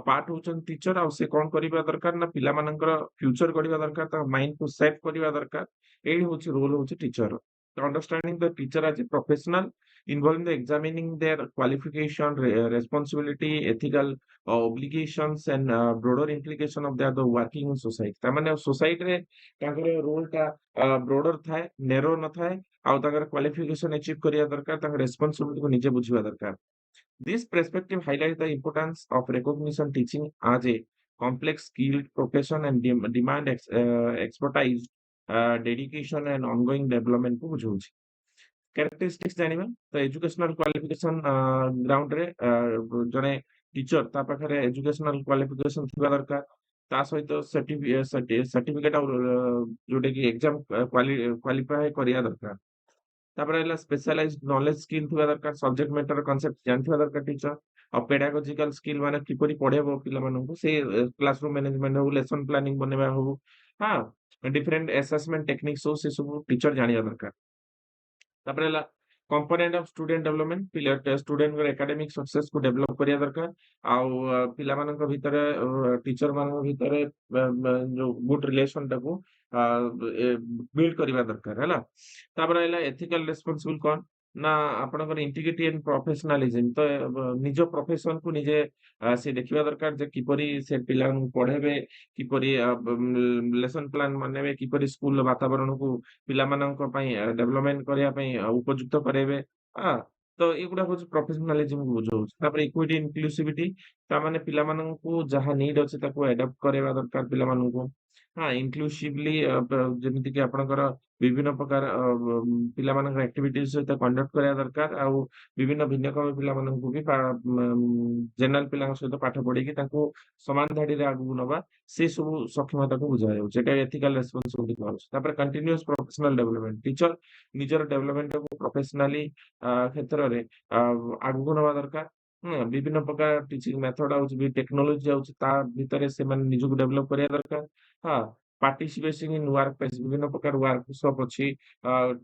part ହଉଛନ୍ତି teacher ଆଉ ସେ କଣ କରିବା ଦରକାର ନା ପିଲାମାନଙ୍କର ଫ୍ୟୁଚର ଗଢିବା ଦରକାର ତାଙ୍କ ମାଇଣ୍ଡ କୁ ସେଟ୍ କରିବା ଦରକାର ଏଇ ହଉଛି ରୋଲ ହଉଛି ଟିଚର। ତ ଅଣ୍ଡରଷ୍ଟାଣ୍ଡିଂ ଦ ଟିଚର ଆଜ ଏ professional involving the examining their qualification, responsibility, ethical obligations and broader implication of their the working in society ତାମାନେ society ରେ ତାଙ୍କର ରୋଲ ଟା ବ୍ରୋଡର ଥାଏ ନେରୋ ନଥାଏ ଆଉ ତାଙ୍କର କ୍ୱାଲିଫିକେସନ ଆଚିଭ୍ କରିବା ଦରକାର ତାଙ୍କ ରେସ୍ପନ୍ସିବିଲିଟି କୁ ନିଜେ ବୁଝିବା ଦରକାର। This perspective highlights the importance of recognition teaching as a complex skilled profession and demand expertise, dedication and ongoing development को बुझाଉଛି। କ୍ୟାରେକ୍ଟରିଷ୍ଟିକ୍ସ ଜାଣିବା ତ ଏଜୁକେଶନାଲ କ୍ୱାଲିଫିକେସନ ଗ୍ରାଉଣ୍ଡ ରେ ଜଣେ ଟିଚର ତା ପାଖରେ ଏଜୁକେଶନାଲ କ୍ୱାଲିଫିକେସନ ଥିବା ଦରକାର ତା ସହିତ ସାର୍ଟିଫିକେଟ ଆଉ ଯୋଉଟା କି ଏକ୍ସାମ କ୍ୱାଲିଫାଏ କରିବା ଦରକାର। ତାପରେ ହେଲା ସ୍ପେଶାଲାଇଜ ନଲେଜ ସ୍କିଲ୍ ଥିବା ଦରକାର ସବଜେକ୍ଟ ମ୍ୟାଟର କନସେପ୍ଟ ଜାଣିଥିବା ଦରକାର ଟିଚର ଆଉ ପେଡାଗୋଜିକାଲ ସ୍କିଲ୍ ମାନେ କିପରି ପଢେଇବ ପିଲାମାନଙ୍କୁ ସେ କ୍ଲାସରୁମ ମ୍ୟାନେଜମେଣ୍ଟ ହଉ ଲେସନ ପ୍ଲାନିଂ ବନେଇବା ହଉ ହଁ ଡିଫରେଣ୍ଟ ଆସେସମେଣ୍ଟ ଟେକ୍ନିକ୍ସ ହଉ ସେ ସବୁ ଟିଚର ଜାଣିବା ଦରକାର। ତାପରେ ହେଲା କମ୍ପୋନେଣ୍ଟ ଅଫ ଷ୍ଟୁଡେଣ୍ଟ ଡେଭଲପମେଣ୍ଟ ପିଲା ଷ୍ଟୁଡେଣ୍ଟଙ୍କର ଏକାଡେମିକ ସକ୍ସେସ କୁ ଡେଭଲପ କରିବା ଦରକାର ଆଉ ପିଲାମାନଙ୍କ ଭିତରେ ଟିଚର ମାନଙ୍କ ଭିତରେ ଯୋଉ ଗୁଡ ରିଲେସନ ଟାକୁ ବିଲ୍ଡ କରିବା ଦରକାର ହେଲା। ତାପରେ ହେଲା ଏଥିକାଲ ରେସ୍ପନ୍ସିବୁଲ କଣ ନା ଆପଣଙ୍କର ଇଣ୍ଟିଗ୍ରିଟି ଆଣ୍ଡ ପ୍ରଫେସନାଲିଜିମ ତ ନିଜ ପ୍ରଫେସନ କୁ ନିଜେ ସେ ଦେଖିବା ଦରକାର ଯେ କିପରି ସେ ପିଲାମାନଙ୍କୁ ପଢେଇବେ କିପରି ଲେସନ ପ୍ଲାନ ବନେଇବେ କିପରି ସ୍କୁଲ ବାତାବରଣକୁ ପିଲାମାନଙ୍କ ପାଇଁ ଡେଭଲପମେଣ୍ଟ କରିବା ପାଇଁ ଉପଯୁକ୍ତ କରାଇବେ ତ ଏଗୁଡା ହଉଛି ପ୍ରଫେସନାଲିଜିମ ବୁଝାଉଛି। ତାପରେ ଇକ୍ୱିଟି ଇନକ୍ଲୁସିଭିଟି ତାମାନେ ପିଲାମାନଙ୍କୁ ଯାହା ନିଡ୍ ଅଛି ତାକୁ ଆଡାପ୍ଟ କରାଇବା ଦରକାର ପିଲାମାନଙ୍କୁ ହଁ ଇନକ୍ଲୁସିଭଲି ଯେମିତି କି ଆପଣଙ୍କର ବିଭିନ୍ନ ପ୍ରକାର ପିଲାମାନଙ୍କ ଆକ୍ଟିଭିଟି ସହିତ କଣ୍ଡକ୍ଟ କରିବା ଦରକାର ଆଉ ବିଭିନ୍ନ ଭିନ୍ନକ୍ଷମ ପିଲାମାନଙ୍କୁ ବି ଜେନେରାଲ ପିଲାଙ୍କ ସହିତ ପାଠ ପଢେଇକି ତାଙ୍କୁ ସମାନ ଧାଡିରେ ଆଗକୁ ନବା ସେ ସବୁ ସକ୍ଷମତାକୁ ବୁଝାଯାଉଛି ଏଟା ଏଥିକାଲ ରେସ୍ପନ୍ସିବିଲିଟି କୁହାଯାଉଛି। ତାପରେ କଣ୍ଟିନ୍ୟୁଅସ ପ୍ରଫେସନାଲ ଡେଭଲପମେଣ୍ଟ ଟିଚର ନିଜର ଡେଭଲପମେଣ୍ଟକୁ ପ୍ରଫେସନାଲି କ୍ଷେତ୍ରରେ ଆଗକୁ ନବା ଦରକାର। ବିଭିନ୍ନ ପ୍ରକାର ଟିଚିଂ ମେଥଡ ଆଉଛି ଟେକ୍ନୋଲୋଜି ଆଉଛି ତା ଭିତରେ ସେମାନେ ନିଜକୁ ଡେଭଲପ କରିବା ଦରକାର। ହଁ ପାର୍ଟିସିପେସନ ଇନ ୱାର୍କ ପ୍ଲେସ ବିଭିନ୍ନ ପ୍ରକାର ୱାର୍କସପ ଅଛି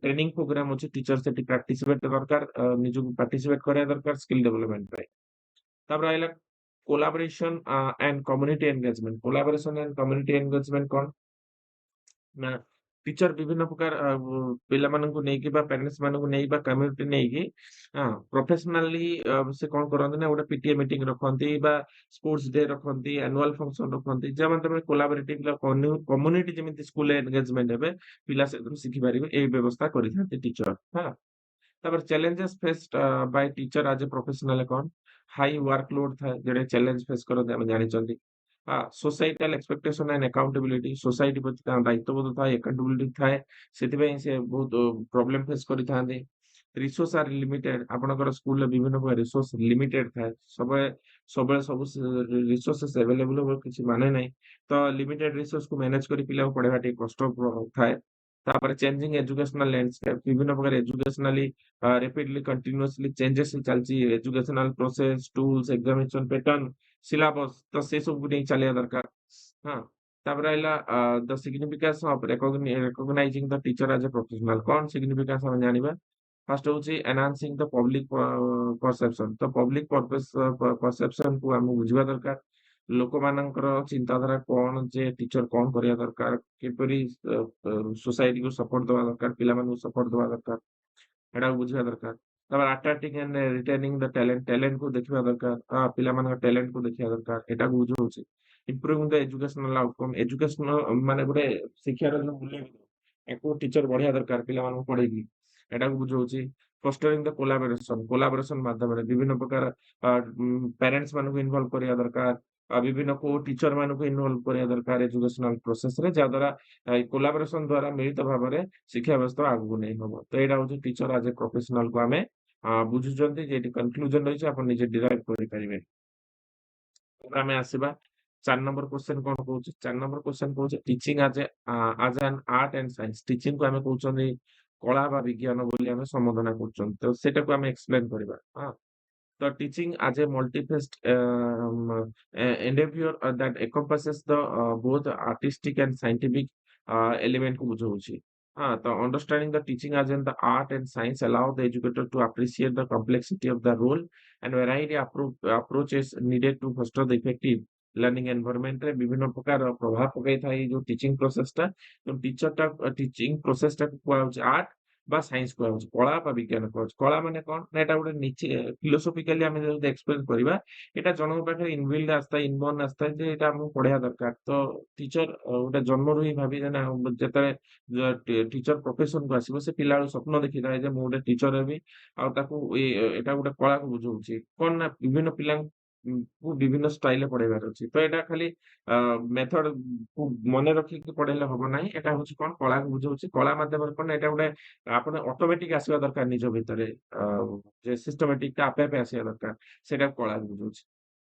ଟ୍ରେନିଂ ପ୍ରୋଗ୍ରାମ ଅଛି ଟିଚର ସେଠି ପାର୍ଟିସିପେଟ ଦରକାର ନିଜକୁ ପାର୍ଟିସିପେଟ କରିବା ଦରକାର ସ୍କିଲ ଡେଭଲପମେଣ୍ଟ ପାଇଁ। ତାପରେ ରହିଲା collaboration and community engagement collaboration and community engagement କଣ ନା ଟିଚର ବିଭିନ୍ନ ପ୍ରକାର ପିଲାମାନଙ୍କୁ ନେଇକି ବା ପ୍ୟାରେଣ୍ଟସ ମାନଙ୍କୁ ନେଇକି ବା କମ୍ୟୁନିଟି ନେଇକି ପ୍ରଫେସନାଲି ସେ କଣ କରନ୍ତି ନା ଗୋଟେ ପିଟିଏ ମିଟିଂ ରଖନ୍ତି ବା ସ୍ପୋର୍ଟସ ଡେ ରଖନ୍ତି ଆନୁଆଲ ଫଙ୍କସନ ରଖନ୍ତି ଯାହା ମାଧ୍ୟମରେ କୋଲାବୋରେଟିଭ କମ୍ୟୁନିଟି ଯେମିତି ସ୍କୁଲରେ ଏନଗେଜମେଣ୍ଟ ହେବେ ପିଲା ସେଥିରୁ ଶିଖିପାରିବେ ଏଇ ବ୍ୟବସ୍ଥା କରିଥାନ୍ତି ଟିଚର ହଁ। ତାପରେ ଚ୍ୟାଲେଞ୍ଜେସ୍ ଫେସ୍ଡ ବାଇ ଟିଚର ଆଜ ଏ ପ୍ରୋଫେସନାଲ କଣ ହାଇ ୱାର୍କ ଲୋଡ ଥାଏ ଯୋଉଟା ଚ୍ୟାଲେଞ୍ଜ ଫେସ୍ କରନ୍ତି ଆମେ ଜାଣିଛନ୍ତି सोसाइटाल एक्सपेक्टेशन एंड अकाउंटेबिलिटी सोसाइटी प्रति दायित्वबोध थाए अकाउंटेबिलिटी थाए सेथिबे से बहुत प्रॉब्लम फेस करि थांदे रिसोर्स आर लिमिटेड आपनकर स्कूल विभिन्न प्रकार रिसोर्स लिमिटेड थाए सब सब सब रिसोर्सेस अवेलेबल हो किसी माने नहीं तो लिमिटेड रिसोर्स को मैनेज करी पिला पढ़ावा टे कष्ट थाए तापर चेंजिंग एजुकेशनल लैंडस्केप विभिन्न प्रकार एजुकेशनली रैपिडली कंटीन्यूअसली चेंजेस चलची educational process tools examination pattern syllabus तो से सब नहीं चलिया दरकार हाँ तापर आइला the significance of recognising the teacher as a professional कौन सिग्निफिकेंस हम जानिबा फर्स्ट होची एनहांसिंग द पब्लिक परसेप्शन तो पब्लिक पर्पस परसेप्शन को हम बुझिबा दरकार ଲୋକମାନଙ୍କର ଚିନ୍ତାଧାରା କଣ ଯେ ଟିଚର କଣ କରିବା ଦରକାର କିପରି सोसाइटी को सपोर्ट दବା दरकार ପିଲାମାନଙ୍କୁ सपोर्ट दବା दरकार ଏଟାକୁ ବୁଝିବା ଦରକାର ତାପରେ ଆଟ୍ରାକ୍ଟିଂ ଏଣ୍ଡ ରିଟେନିଂ ଦ ଟ୍ୟାଲେଣ୍ଟ କୁ ଦେଖିବା ଦରକାର ପିଲାମାନଙ୍କ ଟ୍ୟାଲେଣ୍ଟ କୁ ଦେଖିବା ଦରକାର ଏଟାକୁ ବୁଝଉଛି ଇମ୍ପ୍ରୁଭିଂ ଦ ଏଜୁକେଶନାଲ ଆଉଟକମ୍ ଏଜୁକେଶନ ମାନେ ଗୋଟେ ଶିକ୍ଷାର ଯୋଉ ମୂଲ୍ୟ ୟାକୁ ଟିଚର ବଢିଆ ଦରକାର ପିଲାମାନଙ୍କୁ ପଢେଇକି ଏଟାକୁ ବୁଝଉଛି ଫଷ୍ଟରିଂ ଦ କୋଲାବୋରେସନ ମାଧ୍ୟମରେ ବିଭିନ୍ନ ପ୍ରକାର ପ୍ୟାରେଣ୍ଟସ ମାନଙ୍କୁ ଇନଭଲ୍ଭ କରିବା ଦରକାର ବିଭିନ୍ନ କୋ टीचर ମାନଙ୍କୁ ଇନଭଲ୍ଭ କରିବା ଦରକାର ଏଜୁକେଶନାଲ ପ୍ରୋସେସ ରେ ଯାହା ଦ୍ୱାରା କୋଲାବୋରେସନ ଦ୍ୱାରା ମିଳିତ ଭାବରେ ଶିକ୍ଷା ବ୍ୟବସ୍ଥା ଆଗକୁ ନେଇ ହବ ତ ଏଇଟା ହଉଛି टीचर ଆଜ ଏ ପ୍ରୋଫେସନାଲ କୁ ଆମେ ବୁଝୁଛନ୍ତି ଯେ ଏଠି କନକ୍ଲୁଜନ ରହିଛି ଆପଣ ନିଜେ ଡିରାଇଭ କରିପାରିବେ ଆମେ ଆସିବା 4 नंबर क्वेश्चन कोन कहूची 4 नंबर क्वेश्चन कहूची teaching as an art and science teaching को हमें कहउछनी कला बा विज्ञान बोली हमें संबोधन करछन तो सेटा को हमें एक्सप्लेन करबा हां the teaching as a multifaceted endeavor that encompasses the both artistic and scientific element को बुझाउछि हाँ तो understanding the teaching as in the art and science allow the educator to appreciate the complexity of the role and variety approaches needed to foster the effective learning environment रे विभिन्न प्रकार प्रभाव पकाई Thai जो teaching process टा तो teacher टा teaching process टा को आर्ट बा साइंस को कला बा विज्ञान को कला माने कोन ना एटा गोटे निचे फिलोसॉफिकली हम जब एक्सप्लेन करबा एटा जनक पाखे इनबिल्ड आस्ता इनबोर्न आस्ता जे एटा हम पढ़िया दरकार तो टीचर गोटे जन्म रु ही भाबी ना जतरे टीचर प्रोफेशन को आसीबो से पिला स्वप्न देखि थाए जे मु गोटे टीचर हेबी आ ताकू एटा गोटे कला को बुझौछि कोन ना विभिन्न पिला को विभिन्न स्टाइल पढ़ेबार अछि तो एटा खाली मेथड को मने रखि के पढ़ेले हबो नाही एटा होछि कोन कला को बुझौछि कला माध्यम कोन एटा गोटे आपण ऑटोमेटिक आसीबा दरकार निज भितरे जे सिस्टमैटिक टा आपे आपे आसीबा दरकार सेटा कला को बुझौछि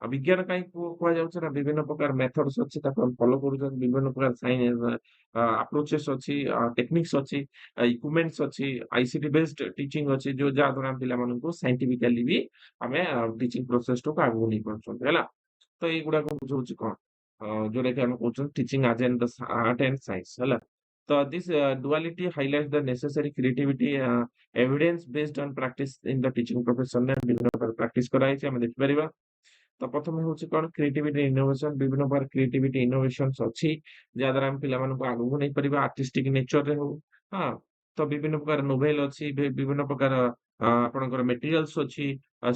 विज्ञान कहीं कुआ जाउछ ना विभिन्न प्रकार मेथड्स अछि ताको हम फॉलो करू विभिन्न प्रकार साइंस अप्रोचेस अछि टेक्निक्स अछि इक्विपमेंट्स अछि आईसीटी बेस्ड टीचिंग अछि जो जा द्वारा पिला मानन को साइंटिफिकली भी हमें टीचिंग प्रोसेस को आगु नहीं करछन हैला तो ए गुडा को बुझौछि कोन जोरे के हम कहछन teaching as an the art and science हैला तो this duality highlights the necessary creativity evidence based on practice in the teaching profession ने विभिन्न प्रकार प्रैक्टिस कराई छै हम देखि परिबा तो प्रथम होछि कोन क्रिएटिविटी इनोवेशन विभिन्न प्रकार क्रिएटिविटी इनोवेशंस अछि जा द्वारा हम पिला मानन को आगु नहीं परिबा आर्टिस्टिक नेचर रे हो हां तो विभिन्न प्रकार नोवेल अछि विभिन्न प्रकार आपनकर मटेरियल्स अछि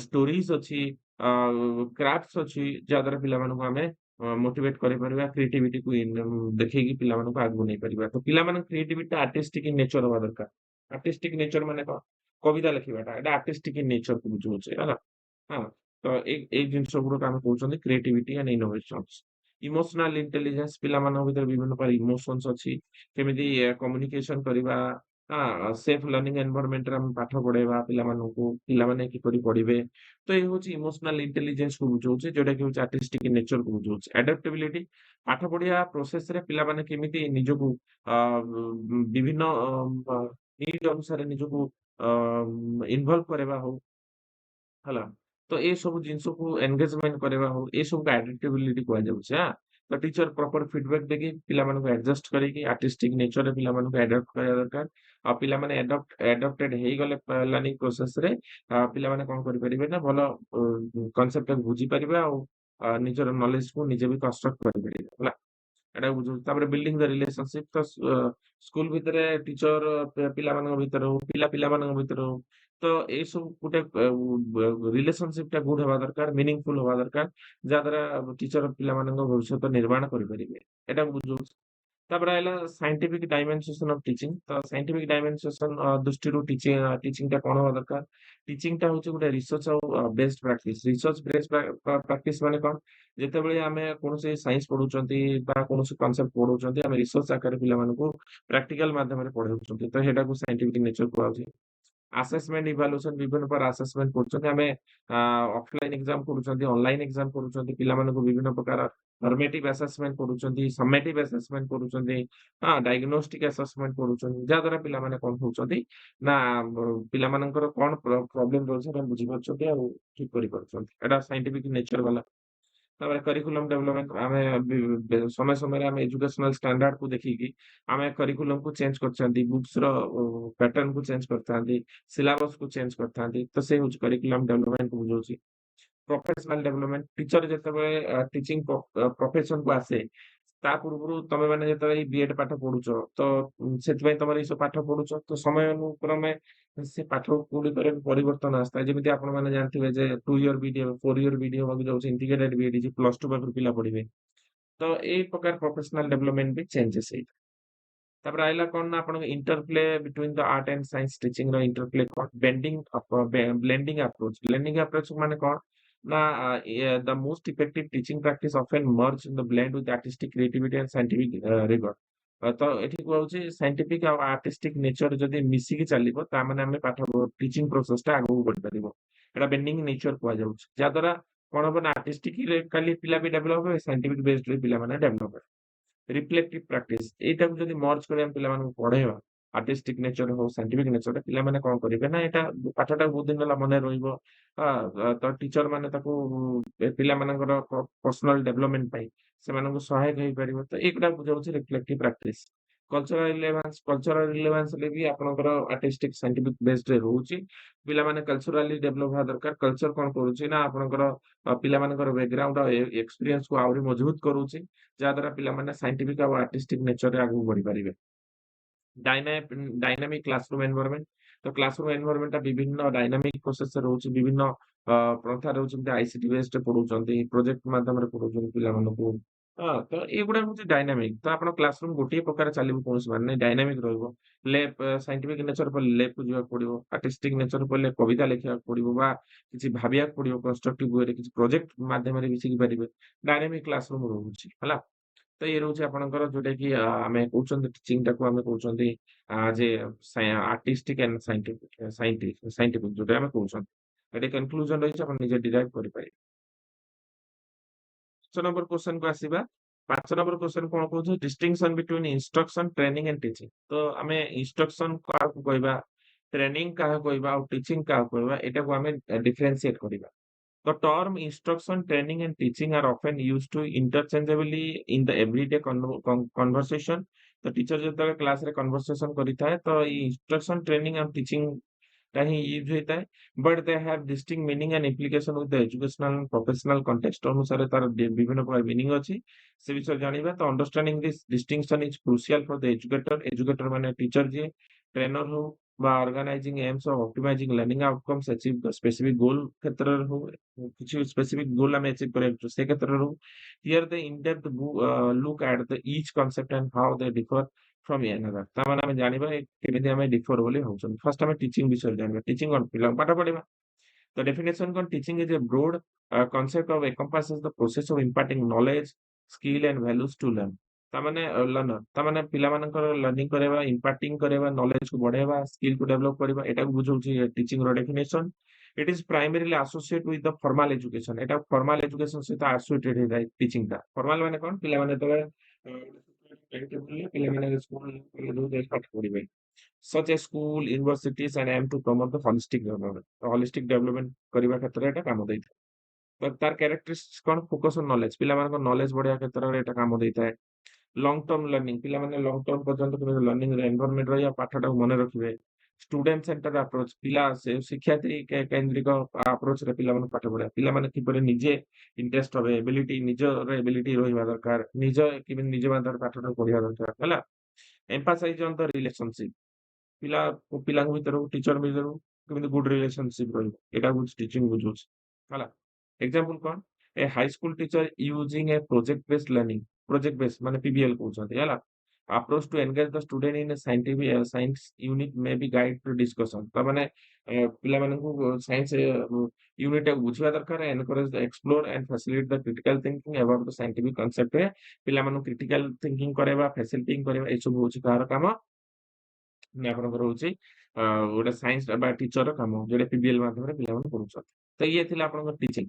स्टोरीज अछि क्राफ्ट्स अछि जा द्वारा पिला मानन को हमें मोटिवेट करि परिबा क्रिएटिविटी को देखैकी पिला मानन को आगु नहीं परिबा तो पिला मानन क्रिएटिविटी आर्टिस्टिक इन नेचर होबा दरकार आर्टिस्टिक नेचर माने कविता लिखिबाटा एटा आर्टिस्टिक इन नेचर को बुझौछे ହେଲା हाँ तो एक जिनस गुड़क आम कहते creativity and innovations emotional intelligence पिला भीतर विभिन्न प्रकार इमोशंस अच्छी केमिति कम्युनिकेशन करबा सेफ लर्निंग एनवायरनमेंट रे हम पाठ पढ़ेबा पिला को पिला माने किपरि पढ़िबे तो ये होची इमोशनल इंटेलिजेंस को बुझौचे जोटा कि होची आर्टिस्टिक नेचर को बुझौचे एडेप्टेबिलिटी पाठ पढ़िया प्रोसेस रे पिला माने केमिति निजको विभिन्न नीड अनुसार निजको इन्वॉल्व करबा हो ହେଲା ତ ଏ ସବୁ ଜିନିଷକୁ ଏନଗେଜମେଣ୍ଟ କରିବା ହଉ ଏ ସବୁ ଆଡାପ୍ଟେବିଲିଟି କୁହାଯାଉଛି ହାଁ ତ ଟିଚର ପ୍ରପର ଫିଡବ୍ୟାକ୍ ଦେଇକି ପିଲାମାନଙ୍କୁ ଆଡଜଷ୍ଟ କରିକି ଆର୍ଟିଷ୍ଟିକ ନେଚରରେ ପିଲାମାନଙ୍କୁ ଆଡପ୍ଟ କରିବା ଦରକାର ଆଉ ପିଲାମାନେ ଆଡପ୍ଟେଡ ହେଇଗଲେ ଲର୍ନିଂ ପ୍ରୋସେସରେ ପିଲାମାନେ କଣ କରିପାରିବେ ନା ଭଲ କନସେପ୍ଟକୁ ବୁଝିପାରିବେ ଆଉ ନିଜର ନଲେଜକୁ ନିଜେ ବି କନଷ୍ଟ୍ରକ୍ଟ କରିପାରିବେ ହେଲା ଏଟା ବୁଝୁ ତାପରେ ବିଲ୍ଡିଂ ଦ ରିଲେସନशिप ତ ସ୍କୁଲ ଭିତରେ ଟିଚର ପିଲାମାନଙ୍କ ଭିତରେ ହଉ ପିଲା ପିଲାମାନଙ୍କ ଭିତରେ ହଉ ତ ଏ ସବୁ ଗୋଟେ ରିଲେସନशिप ଟା ଗୁଡ ହେବା ଦରକାର ମିନିଂଫୁଲ ହେବା ଦରକାର ଯାହା ଦ୍ୱାରା ଟିଚର ପିଲାମାନଙ୍କ ଭବିଷ୍ୟତ ନିର୍ମାଣ କରିପାରିବେ ଏଟା ବୁଝୁ ତାପରେ ଆଇଲା ସାଇଣ୍ଟିଫିକ୍ ଡାଇମେନସେସନ ଅଫ ଟିଚିଂ। ତ ସାଇଣ୍ଟିଫିକ୍ ଡାଇମେନସେସନ ଦୃଷ୍ଟିରୁ ଟିଚିଂଟା କଣ ହବା ଦରକାର? ଟିଚିଂଟା ହଉଛି ଗୋଟେ ରିସର୍ଚ୍ଚ ଆଉ based practice. Research based practice ମାନେ କଣ? ଯେତେବେଳେ ଆମେ କୌଣସି ସାଇନ୍ସ ପଢଉଛନ୍ତି ବା କୌଣସି କନସେପ୍ଟ ପଢଉଛନ୍ତି, ଆମେ ରିସର୍ଚ୍ଚ ଆକାରରେ ପିଲାମାନଙ୍କୁ ପ୍ରାକ୍ଟିକାଲ ମାଧ୍ୟମରେ ପଢଉଛନ୍ତି। ତ ସେଇଟାକୁ ସାଇଣ୍ଟିଫିକ୍ ନେଚର କୁହାଯାଉଛି। ଆସେସମେଣ୍ଟ ଇଭାଲୁଏସନ ବିଭିନ୍ନ ପ୍ରକାର ଆସେସମେଣ୍ଟ କରୁଛନ୍ତି। ଆମେ ଅଫଲାଇନ ଏକ୍ସାମ କରୁଛନ୍ତି, ଅନଲାଇନ ଏକ୍ସାମ କରୁଛନ୍ତି। ପିଲାମାନଙ୍କୁ ବିଭିନ୍ନ ପ୍ରକାର ଫର୍ମେଟିଭ ଆସେସମେଣ୍ଟ କରୁଛନ୍ତି, ସमेଟିଭ ଆସେସମେଣ୍ଟ କରୁଛନ୍ତି, ଡାୟଗ୍ନୋଷ୍ଟିକ ଆସେସମେଣ୍ଟ କରୁଛନ୍ତି। ଯାହାଦ୍ୱାରା ପିଲାମାନେ କଣ ହଉଛନ୍ତି ନା ପିଲାମାନଙ୍କର କଣ ପ୍ରୋବ୍ଲେମ ରହୁଛି ସେମାନେ ବୁଝିପାରୁଛନ୍ତି ଆଉ ଠିକ କରିପାରୁଛନ୍ତି। ଏଟା ସାଇଣ୍ଟିଫିକ ନେଚର ବାଲା। ତାପରେ କରିକୁଲମ ଡେଭଲପମେଣ୍ଟ ଆମେ ସମୟ ସମୟରେ ଆମେ ଏଜୁକେସନାଲ ଷ୍ଟାଣ୍ଡାର୍ଡ କୁ ଦେଖିକି ଆମେ କରିକୁଲମ କୁ ଚେଞ୍ଜ କରିଛନ୍ତି, ବୁକ୍ସ ର ପ୍ୟାଟର୍ନ କୁ ଚେଞ୍ଜ କରିଥାନ୍ତି, ସିଲାବସ କୁ ଚେଞ୍ଜ କରିଥାନ୍ତି। ତ ସେ ହଉଛି କରିକୁଲମ ଡେଭଲପମେଣ୍ଟ ବୁଝାଉଛି। ପ୍ରଫେସନାଲ ଡେଭଲପମେଣ୍ଟ ଟିଚର ଯେତେବେଳେ ଟିଚିଂ ପ୍ରଫେସନ କୁ ଆସେ ତା ପୂର୍ବରୁ ତମେ ମାନେ ଯେତେବେଳେ ଏଇ ବିଏଡ ପାଠ ପଢୁଛ ତ ସେଥିପାଇଁ ତମର ଏଇ ସବୁ ପାଠ ପଢୁଛ ତ ସମୟ ଅନୁକ୍ରମେ ସେ ପାଠ ଗୁଡିକରେ ପରିବର୍ତ୍ତନ ଆସିଥାଏ। ଯେମିତି ଆପଣ ମାନେ ଜାଣିଥିବେ ଯେ 2 ଇୟର ବିଡି 4 ଇୟର ବିଡି ହବାକୁ ଯାଉଛି, ଇଣ୍ଟିଗ୍ରେଟେଡ ବିଡି ପ୍ଲସ ଟୁ ପାଖରୁ ପିଲା ପଢିବେ। ତ ଏଇ ପ୍ରକାର ପ୍ରଫେସନାଲ ଡେଭଲପମେଣ୍ଟ ବି ଚେଞ୍ଜେସ୍ ହେଇଥାଏ। ତାପରେ ଆଇଲା କଣ ନା ଆପଣଙ୍କ interplay between the art and science teaching ର ଇଣ୍ଟରପ୍ଲେ କଣ? ବ୍ଲେଣ୍ଡିଂ ଆପ୍ରୋଚ ମାନେ କଣ ନା the most effective teaching practice often merge in the blend with artistic creativity and scientific rigour. ତ ଏଠି କୁହାଉଛି ସାଇଣ୍ଟିଫିକ ଆଉ ଆର୍ଟିଷ୍ଟିକ ନେଚର ଯଦି ମିଶିକି ଚାଲିବ ତାମାନେ ଆମେ ପାଠ ଟିଚିଂ ପ୍ରୋସେସ ଟା ଆଗକୁ ବଢିପାରିବ। ଏଟା ବେଣ୍ଡିଂ ନେଚର କୁହାଯାଉଛି। ଯାହାଦ୍ୱାରା କଣ ହବ ନା ଆର୍ଟିଷ୍ଟିକ କାଲି ପିଲା ବି ଡେଭଲପ ହେବେ, ସାଇଣ୍ଟିଫିକ ବେସଡ ପିଲାମାନେ ଡେଭଲପ ହେବେ। ରିଫ୍ଲେକ୍ଟିଭ ପ୍ରାକ୍ଟିସ ଏଇଟାକୁ ଯଦି ମର୍ଜ କରି ଆମେ ପିଲାମାନଙ୍କୁ ପଢେଇବା, ଆର୍ଟିଷ୍ଟିକ ନେଚର ହଉ ସାଇଣ୍ଟିଫିକ ନେଚର, ପିଲାମାନେ କଣ କରିବେ ନା ଏଟା ପାଠଟା ବହୁତ ଦିନ ହେଲା ମନେ ରହିବ। ତ ଟିଚର ମାନେ ତାକୁ ପିଲାମାନଙ୍କର ପର୍ସନାଲ ଡେଭଲପମେଣ୍ଟ ପାଇଁ ସେମାନଙ୍କୁ ସହାୟକ ହେଇପାରିବ। ତ ଏଇଗୁଡା ବୁଝାଉଛି ରିଫ୍ଲେକ୍ଟିଭ ପ୍ରାକ୍ଟିସ। କଲଚରାଲ ରିଲେଭାନ୍ସ ରେ ବି ଆପଣଙ୍କର ଆର୍ଟିଷ୍ଟିକ ସାଇଣ୍ଟିଫିକ ବେସଡ ରହୁଛି। ପିଲାମାନେ କଲଚରାଲି ଡେଭଲପ ହବା ଦରକାର। କଲଚର କଣ କରୁଛି ନା ଆପଣଙ୍କର ପିଲାମାନଙ୍କର ବ୍ୟାକଗ୍ରାଉଣ୍ଡ ଆଉ ଏକ୍ସପିରିଏନ୍ସକୁ ଆହୁରି ମଜବୁତ କରୁଛି। ଯାହାଦ୍ୱାରା ପିଲାମାନେ ସାଇଣ୍ଟିଫିକ ଆଉ ଆର୍ଟିଷ୍ଟିକ ନେଚରରେ ଆଗକୁ ବଢିପାରିବେ। Dynamic classroom environment. तो क्लासरूम एनवायरनमेंट ବିଭିନ୍ନ ଡାଇନାମିକ ପ୍ରୋସେସ ରହୁଛି। ବିଭିନ୍ନ ପ୍ରଥା ରହୁଛି। ଯେମିତି ଆଇସିଟି ବେସଡ ପଢଉଛନ୍ତି, ପ୍ରୋଜେକ୍ଟ ମାଧ୍ୟମରେ ପଢଉଛନ୍ତି ପିଲାମାନଙ୍କୁ। ତ ଏଇଗୁଡା ହଉଛି ଡାଇନାମିକ। ତ ଆପଣ କ୍ଲାସରୁମ ଗୋଟିଏ ପ୍ରକାର ଚାଲିବ କୌଣସି ମାନେ ନାହିଁ, ଡାଇନାମିକ ରହିବ। ସାଇଣ୍ଟିଫିକ ନେଚର ପଡିଲେ ଲେବକୁ ଯିବାକୁ ପଡିବ, ଆର୍ଟିଷ୍ଟିକ ନେଚର ପଡିଲେ କବିତା ଲେଖିବାକୁ ପଡିବ ବା କିଛି ଭାବିବାକୁ ପଡିବ କନଷ୍ଟ୍ରକ୍ଟିଭ ୱେରେ, କିଛି ପ୍ରୋଜେକ୍ଟ ମାଧ୍ୟମରେ ବି ଶିଖିପାରିବେ। ଡାଇନାମିକ କ୍ଲାସରୁମ ରହୁଛି ହେଲା। ତ ଇଏ ରହୁଛି ଆପଣଙ୍କର ଯୋଉଟା କି ଆମେ କହୁଛନ୍ତି ଟିଚିଂ ଟାକୁ ଆମେ କହୁଛନ୍ତି ଯେ ଆର୍ଟିଷ୍ଟିକ ଆଣ୍ଡ ସାଇଣ୍ଟିଫିକ ଯୋଉଟା ଆମେ କହୁଛନ୍ତି। ଏଠି କନକ୍ଲୁଜନ ରହିଛି, ଆପଣ ନିଜେ ଡିରାଇଭ୍ କରିପାରିବେ। 5 ନମ୍ବର କ୍ୱେଶ୍ଚନ କୁ ଆସିବା। 5 ନମ୍ବର କ୍ୱେଶ୍ଚନ କଣ କହୁଛି? Distinction between instruction, training and teaching. ତ ଆମେ ଇନଷ୍ଟ୍ରକ୍ସନ କାହାକୁ କହିବା, ଟ୍ରେନିଂ କାହାକୁ କହିବା ଆଉ ଟିଚିଂ କାହାକୁ କହିବା, ଏଟାକୁ ଆମେ ଡିଫରେନ୍ସିଏଟ କରିବା। The term instruction, training, and teaching are often used to interchangeably in the everyday conversation. तो टीचर ଯେତେବେଳେ କ୍ଲାସରେ କନଭରସେସନ କରିଥାଏ ତ ଏଇ ଇନଷ୍ଟ୍ରକ୍ସନ ଟ୍ରେନିଂ ଆଉ ଟିଚିଂ ଟା ହିଁ ୟୁଜ ହେଇଥାଏ। But they have distinct meaning and implication with the educational and professional context ଅନୁସାରେ ତାର ବିଭିନ୍ନ ପ୍ରକାର ମିନିଂ ଅଛି। ସେ ବିଷୟରେ ଜାଣିବା। ତ understanding this distinction is crucial for the educator. Educator ମାନେ ଟିଚର ଯିଏ, ଟ୍ରେନର ହଉ বা organising aims of optimising learning outcomes achieve the specific goal କ୍ଷେତ୍ରରେ ହଉ, କିଛି ସ୍ପେସିଫିକ ଗୋଲ ଆମେ ଆଚିଭ କରିବାକୁ ସେ କ୍ଷେତ୍ରରେ ହଉ। Here the in depth look at the each concept and how they differ from another. ତାମାନେ ଆମେ ଜାଣିବା କେମିତି ଆମେ ଡିଫର ବୋଲି ହଉଛନ୍ତି। ଫାର୍ଷ୍ଟ ଆମେ ଟିଚିଂ ବିଷୟରେ ଜାଣିବା। ଟିଚିଂ କଣ? ପିଲାଙ୍କୁ ପାଠ ପଢିବା। The definition on teaching is a broad concept of encompasses the process of imparting knowledge, skill and values to learn. ତାମାନେ ଲର୍ନର ତାମାନେ ପିଲାମାନଙ୍କର ଲର୍ନିଂ କରିବା, ଇମ୍ପାର୍ଟିଂ କରିବା, ନଲେଜ କୁ ବଢେଇବା, ସ୍କିଲ କୁ ଡେଭଲପ କରିବା, ଏଟାକୁ ବୁଝଉଛି ଟିଚିଂ ର definition. Eat is primarily associate with the formal education. ଏଟା ଫର୍ମାଲ ଏଜୁକେସନ ସହିତ ଆସୋସିଏଟେଡ ହେଇଥାଏ ଟିଚିଂ ଟା। ଫର୍ମାଲ ମାନେ କଣ? ପିଲାମାନେ ଯେତେବେଳେ ପିଲାମାନେ ସ୍କୁଲ କଲେଜକୁ ଯାଇ ପାଠ ପଢିବେ। such as school, universities and aim to promote the holistic development. ତ holistic development କରିବା କ୍ଷେତ୍ରରେ ଏଟା କାମ ଦେଇଥାଏ। ତ ତାର କ୍ୟାରେକ୍ଟରିଷ୍ଟିକ୍ସ କଣ? Focus on knowledge. ପିଲାମାନଙ୍କ ନଲେଜ ବଢିବା କ୍ଷେତ୍ରରେ ଏଟା କାମ ଦେଇଥାଏ। Long term learning. ପିଲାମାନେ ଲଙ୍ଗ ଟର୍ମ ପର୍ଯ୍ୟନ୍ତ କେମିତି ଲର୍ନିଂ ଏନଭାରନମେଣ୍ଟ ରହିବା, ପାଠଟାକୁ ମନେ ରଖିବେ। Student centre approach. ପିଲା ଶିକ୍ଷାର୍ଥୀ କେନ୍ଦ୍ରିକ ଆପ୍ରୋଚ ରେ ପିଲାମାନଙ୍କୁ ପାଠ ପଢିବା। ପିଲାମାନେ କିପରି ନିଜେ ଇଣ୍ଟରେଷ୍ଟ ହେବେ, ଏବିଲିଟି ନିଜର ଏବିଲିଟି ରହିବା ଦରକାର। କେମିତି ନିଜ ମାଧ୍ୟମରେ ପାଠଟାକୁ ପଢିବା ଦରକାର ହେଲା। Emphasise on the relationship. ପିଲା ପିଲାଙ୍କ ଭିତରୁ ଟିଚର ଭିତରୁ କେମିତି ଗୁଡ ରିଲେସନସିପ ରହିବ, ଏଟା ହଉଛି ଟିଚିଂ ବୁଝଉଛି ହେଲା। ଏକ୍ସାମ୍ପଲ କଣ? ଏ ହାଇ ସ୍କୁଲ ଟିଚର ୟୁଜିଂ ଏ ପ୍ରୋଜେକ୍ଟ ବେସ୍ଡ ଲର୍ନିଂ। ପ୍ରୋଜେକ୍ଟ ବେସ୍ ମାନେ ପିବିଏଲ କହୁଛନ୍ତି ହେଲା। approach to engage the student in a scientific science unit may be guide to discussion ତା ମାନେ ପିଲାମାନଙ୍କୁ ସାଇନ୍ସ ୟୁନିଟ୍ ଟାକୁ ବୁଝିବା ଦରକାର encourage the explore and facilitate the critical thinking about the scientific concept ରେ ପିଲାମାନଙ୍କୁ critical thinking କରେଇବା facilitating କରିବା ଏସବୁ ହଉଛି କାହାର କାମ ନା ଆପଣଙ୍କର ହଉଛି ଗୋଟେ ସାଇନ୍ସ ବା ଟିଚର ର କାମ ଯୋଉଟା ପିବିଏଲ ମାଧ୍ୟମରେ ପିଲାମାନେ ପଢୁଛନ୍ତି ତ ଇଏ ଥିଲା ଆପଣଙ୍କର ଟିଚିଂ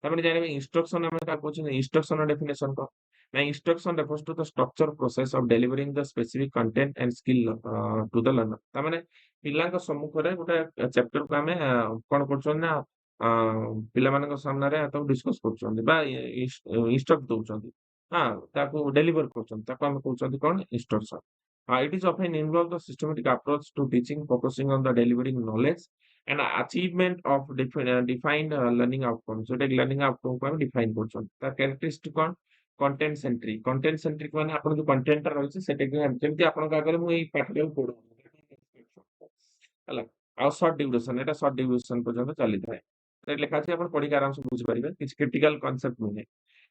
ତାପରେ ଜାଣିବେ ଇନଷ୍ଟ୍ରକ୍ସନ ଆମେ କାହା କହୁଛନ୍ତି ଇନଷ୍ଟ୍ରକ୍ସନ ଡେଫିନେସନ କଣ ନା instruction refers to the structure process of delivering the specific content and skill to the learner ତା ମାନେ ପିଲାଙ୍କ ସମ୍ମୁଖରେ ଗୋଟେ ଚାପ୍ଟର କୁ ଆମେ କଣ କରୁଛନ୍ତି ନା ପିଲାମାନଙ୍କ ସାମ୍ନାରେ ତାକୁ ଡିସ୍କସ କରୁଛନ୍ତି ବା ଇନଷ୍ଟ୍ରକ୍ଟ ଦଉଛନ୍ତି ହଁ ତାକୁ ଡେଲିଭର କରୁଛନ୍ତି ତାକୁ ଆମେ କହୁଛନ୍ତି କଣ instruction it is often involve the systematic approach to teaching focusing on the delivering knowledge and achievement of defined learning outcomes so that learning outcome को हम define କରୁଛନ୍ତି ତା characteristic କଣ content centric ମାନେ ଆପଣ ଯୋଉ content ଟା ରହିଛି ସେଟାକୁ ଯେମିତି ଆପଣଙ୍କ ଆଗରେ ମୁଁ ଏଇ ପାଠଟାକୁ ପଢଉଛି ହେଲା ଆଉ ସର୍ଟ ଡ୍ୟୁରେସନ ପର୍ଯ୍ୟନ୍ତ ଚାଲିଥାଏ ସେଠି ଲେଖା ଅଛି ଆପଣ ପଢିକି ଆରାମସେ ବୁଝିପାରିବେ କିଛି କ୍ରିଟିକାଲ କନସେପ୍ଟ ନୁହେଁ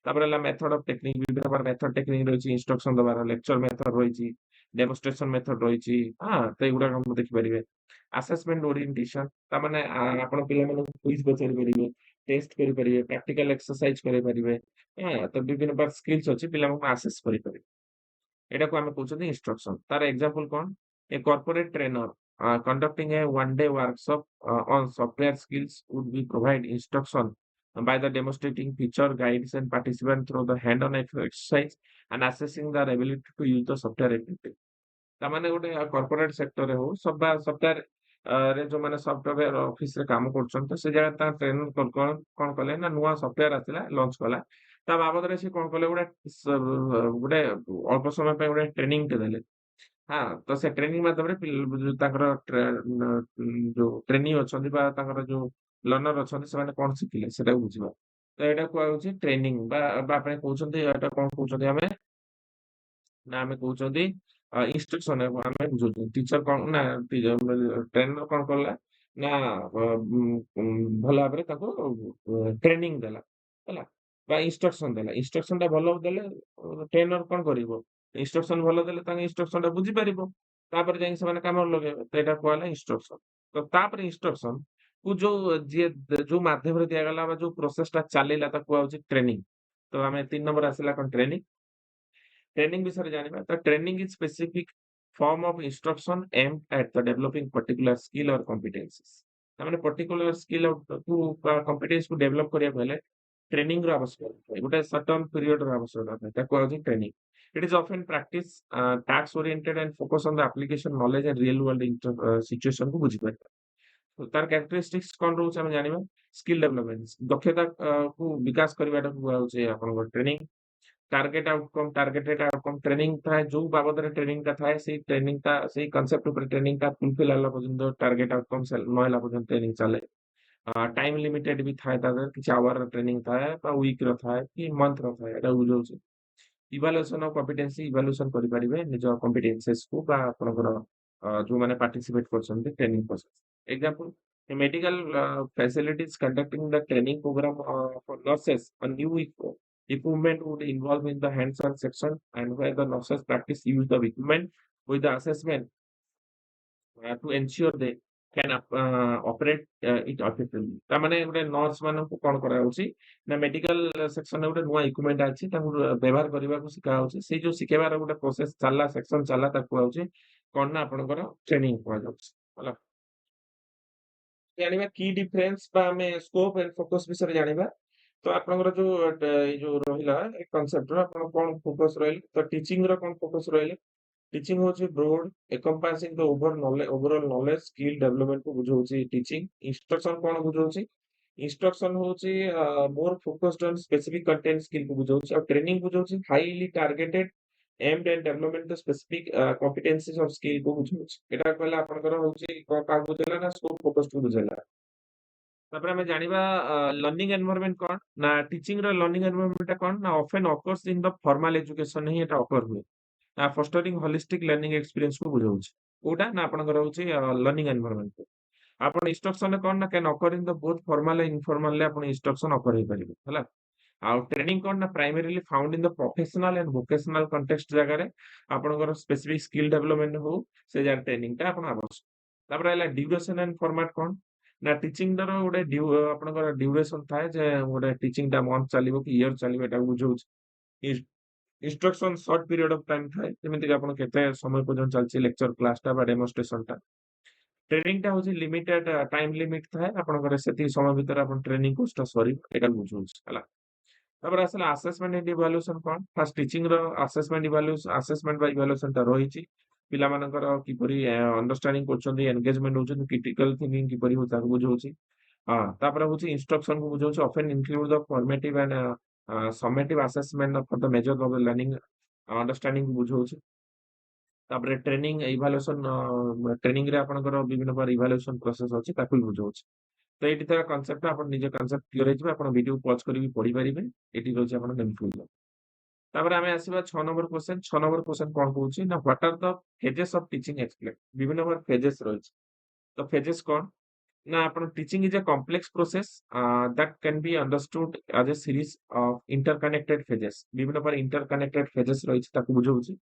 ତାପରେ ହେଲା ମେଥଡ ଅଫ ଟେକ୍ନିକ ବିଭିନ୍ନ ପ୍ରକାର ମେଥଡ ଟେକ୍ନିକ ରହିଛି ଇନଷ୍ଟ୍ରକ୍ସନ ଦବାର ଲେକ୍ଚର ମେଥଡ ରହିଛି ଡେମୋନଷ୍ଟ୍ରେସନ ମେଥଡ ରହିଛି ହଁ ତ ଏଗୁଡାକ ଆପଣ ଦେଖିପାରିବେ ଆସେସମେଣ୍ଟ ଓରିଏଣ୍ଟେସନ ତାମାନେ ଆପଣ ପିଲାମାନଙ୍କୁ କୁଇଜ ପଚାରି ପାରିବେ ଟେଷ୍ଟ କରିପାରିବେ ପ୍ରାକ୍ଟିକାଲ ଏକ୍ସରସାଇଜ କରିପାରିବେ ହଁ ତ ବିଭିନ୍ନ ପ୍ରକାର ସ୍କିଲ୍ସ ଅଛି ପିଲାମାନଙ୍କୁ ଆସେସ କରିପାରିବେ ଏଟାକୁ ଆମେ କହୁଛନ୍ତି ଇନଷ୍ଟ୍ରକ୍ସନ ତାର ଏକ୍ସାମ୍ପଲ କଣ ଏ କର୍ପୋରେଟ ଟ୍ରେନର conducting a one-day workshop on software skills would be provide instruction by the demonstrating feature guides and participant through the hand-on exercise and assessing their ability to use the software effectively. ତାମାନେ ଗୋଟେ corporate ସେକ୍ଟରରେ ହଉ software ରେ ଯୋଉମାନେ software office ରେ କାମ କରୁଛନ୍ତି ତ ସେ ଜାଗାରେ ତା ଟ୍ରେନର କଣ କଲେ ନା ନୂଆ ସଫ୍ଟୱେର ଆସିଲା ଲଞ୍ଚ କଲା ତା ବାବଦରେ ସେ କଣ କଲେ ଗୋଟେ ଅଳ୍ପ ସମୟ ପାଇଁ ଗୋଟେ ଟ୍ରେନିଂ ଟେ ଦେଲେ ହଁ ତ ସେ ଟ୍ରେନିଂ ମାଧ୍ୟମରେ ତାଙ୍କର ଯୋଉ ଟ୍ରେନିଂ ଅଛନ୍ତି ବା ତାଙ୍କର ଯୋଉ ଲର୍ଣ୍ଣର ଅଛନ୍ତି ସେମାନେ କଣ ଶିଖିଲେ ସେଟାକୁ ବୁଝିବା ତ ଏଇଟା କୁହାଯାଉଛି ଟ୍ରେନିଂ ବା ଆପଣ କହୁଛନ୍ତି ଏଇଟା କଣ କହୁଛନ୍ତି ଆମେ ନା ଆମେ କହୁଛନ୍ତି ଇନଷ୍ଟ୍ରକ୍ସନ ଆମେ ବୁଝଉଛୁ ଟିଚର କଣ ନା ଟ୍ରେନର କଣ କଲା ନା ଭଲ ଭାବରେ ତାକୁ ଟ୍ରେନିଂ ଦେଲା ହେଲା ବା ଇନଷ୍ଟ୍ରକ୍ସନ ଟା ଭଲ ଦେଲେ ଟ୍ରେନର କଣ କରିବ ଇନଷ୍ଟ୍ରକ୍ସନ ଭଲ ଦେଲେ ତାଙ୍କ ଇନଷ୍ଟ୍ରକ୍ସନ ଟା ବୁଝିପାରିବ ତାପରେ ଯାଇକି ସେମାନେ କାମରେ ଲଗେଇବେ ତ ଏଇଟା କୁହାହେଲା ଇନଷ୍ଟ୍ରକ୍ସନ ତ ତାପରେ ଇନଷ୍ଟ୍ରକ୍ସନ କୁ ଯୋଉ ମାଧ୍ୟମରେ ଦିଆଗଲା ବା ଯୋଉ ପ୍ରୋସେସ ଟା ଚାଲିଲା ତାକୁ କୁହାଯାଉଛି ଟ୍ରେନିଂ ତ ଆମେ 3 ନମ୍ବର ଆସିଲା କଣ ट्रेनिंग विषय जानिबा तो training is specific form of instruction aimed at the developing particular skill और कॉम्पिटेंसीज तामाने पर्टिकुलर स्किल को कॉम्पिटेंस को डेवलप करिया पहले ट्रेनिंग रो आवश्यकता है गोटे सर्टेन पीरियड रो आवश्यकता है ताको आछि training it is often practice task oriented and focus on the application knowledge and real world situation को बुझी पारे तो तार कैरेक्टरिस्टिक्स कोन रहउछ हम जानिबा स्किल डेवलपमेंट दक्षता को विकास करबाटा को होउछ आपन ट्रेनिंग टार्गेटेड आउटकम ट्रेनिंग था जो बाबद ट्रेनिंग का था से ट्रेनिंग का से कांसेप्ट ऊपर ट्रेनिंग का फुलफिल होला पर्यंत टार्गेट आउटकम से न होला पर्यंत ट्रेनिंग चले टाइम लिमिटेड भी था किसी आवर ट्रेनिंग था वीक रो था कि मंथ रो था एटा बुझौछ इवैल्यूएशन ऑफ कॉम्पिटेंसी इवैल्यूएशन करि परिबे निज कॉम्पिटेंसीज को बा आपनकर जो माने पार्टिसिपेट करछन्ते training process example a medical facilities conducting the training program for nurses a new equipment would involve in the hands-on section and where the nurses practice use the equipment with the assessment to ensure they can operate it effectively ତା ମାନେ ଗୋଟେ nurse ମାନଙ୍କୁ କଣ କରାଯାଉଛି ନା medical ସେକ୍ସନରେ ଗୋଟେ ନୂଆ equipment ଅଛି ତାଙ୍କୁ ବ୍ୟବହାର କରିବାକୁ ଶିଖାଯାଉଛି ସେଇ ଯୋଉ ଶିଖେଇବାର ଗୋଟେ ପ୍ରୋସେସ ଚାଲିଲା ସେକ୍ସନ ଚାଲିଲା ତାକୁ କୁହାଯାଉଛି କଣ ନା ଆପଣଙ୍କର ଟ୍ରେନିଂ କୁହାଯାଉଛି ହେଲା ଜାଣିବା କି ଡିଫରେନ୍ସ ବା ଆମେ ସ୍କୋପ ଏଣ୍ଡ ଫୋକସ ବିଷୟରେ ଜାଣିବା ତ ଆପଣଙ୍କର ଯୋଉ ଏଇ ଯୋଉ ରହିଲା ଏ କନସେପ୍ଟ ର ଆପଣ କଣ ଫୋକସ ରହିଲେ ତ ଟିଚିଂ ର କଣ ଫୋକସ ରହିଲେ टीचिंग होची broad encompassing the overall knowledge skill development को बुझौची टीचिंग इंस्ट्रक्शन कोन बुझौची इंस्ट्रक्शन होची more focused on specific content skill को बुझौची और ट्रेनिंग बुझौची highly targeted aimed and development the specific competencies of skill को बुझौची एटा कहला आपनकर होची का बुझेला ना स्कोप फोकस्ड को बुझेला तापर हमें जानिबा लर्निंग एनवायरनमेंट कोन ना टीचिंग रो लर्निंग एनवायरनमेंट कोन ना often occurs in the formal education ही एटा ऑकर हुए फॉस्टरिंग होलिस्टिक लर्निंग एक्सपीरियंस को बुझाउछ कोटा ना आपन रहउछ लर्निंग एनवायरनमेंट को आपन इंस्ट्रक्शन कोन ना can occur in the both formal and informal ले आपन इंस्ट्रक्शन ऑकर हे परिबे हला ट्रेनिंग कौन ना primarily found in the professional and vocational context जगह आपंकर स्पेसिफिक स्किल डेवलपमेंट हो से जगह ट्रेनिंग टा आपण आवश्यक तापर आला ड्यूरेशन एंड फॉर्मेट कौन ना टीचिंग दर गोटे आपंकर ड्यूरेशन थाए जे गोटे टीचिंग टा मंथ चलिबो कि ईयर चलिबो एटा बुझौछ instruction short period of time थाए जेमिति कि आपण केते समय पर्यंत चलछि लेक्चर क्लास टा बा डेमोन्स्ट्रेशन टा ट्रेनिंग टा होछि लिमिटेड टाइम लिमिट थाए आपंकर सेति समय भीतर आपण ट्रेनिंग कोर्स टा सरी एटा बुझौछ हला तापर आसला असेसमेंट एंड इवैल्यूएशन कोन फास्ट टीचिंग रो असेसमेंट बाय इवैल्यूएशन ता रहिछि पिला मानकर किपरि अंडरस्टैंडिंग करछन्ती एंगेजमेंट होछन्ती क्रिटिकल थिंकिंग किपरि हो ताको बुझौछि हां तापर होछि इंस्ट्रक्शन को बुझौछि often include the formative and summative assessment for the measure of learning understanding को बुझौछि तापर ट्रेनिंग इवैल्यूएशन ट्रेनिंग रे आपनकर विभिन्न प्रकार इवैल्यूएशन प्रोसेस अछि ताको बुझौछि तो ये कनसेप्ट आप निज कनसेप्ट क्लियर हो आप वीडियो पॉज कर पढ़ी पारे ये रोचे आप कन्फ्यूजन तापर आम आसवा 6 नंबर क्वेश्चन 6 नंबर क्वेश्चन कौन कहूँ ना what are the phases of teaching explain विभिन्न प्रकार फेजेस रही तो फेजेस कौन ना आपण teaching is a complex process that can be understood as a series of interconnected phases विभिन्न प्रकार इंटरकनेक्टेड फेजेस रही ताको बुझाउछि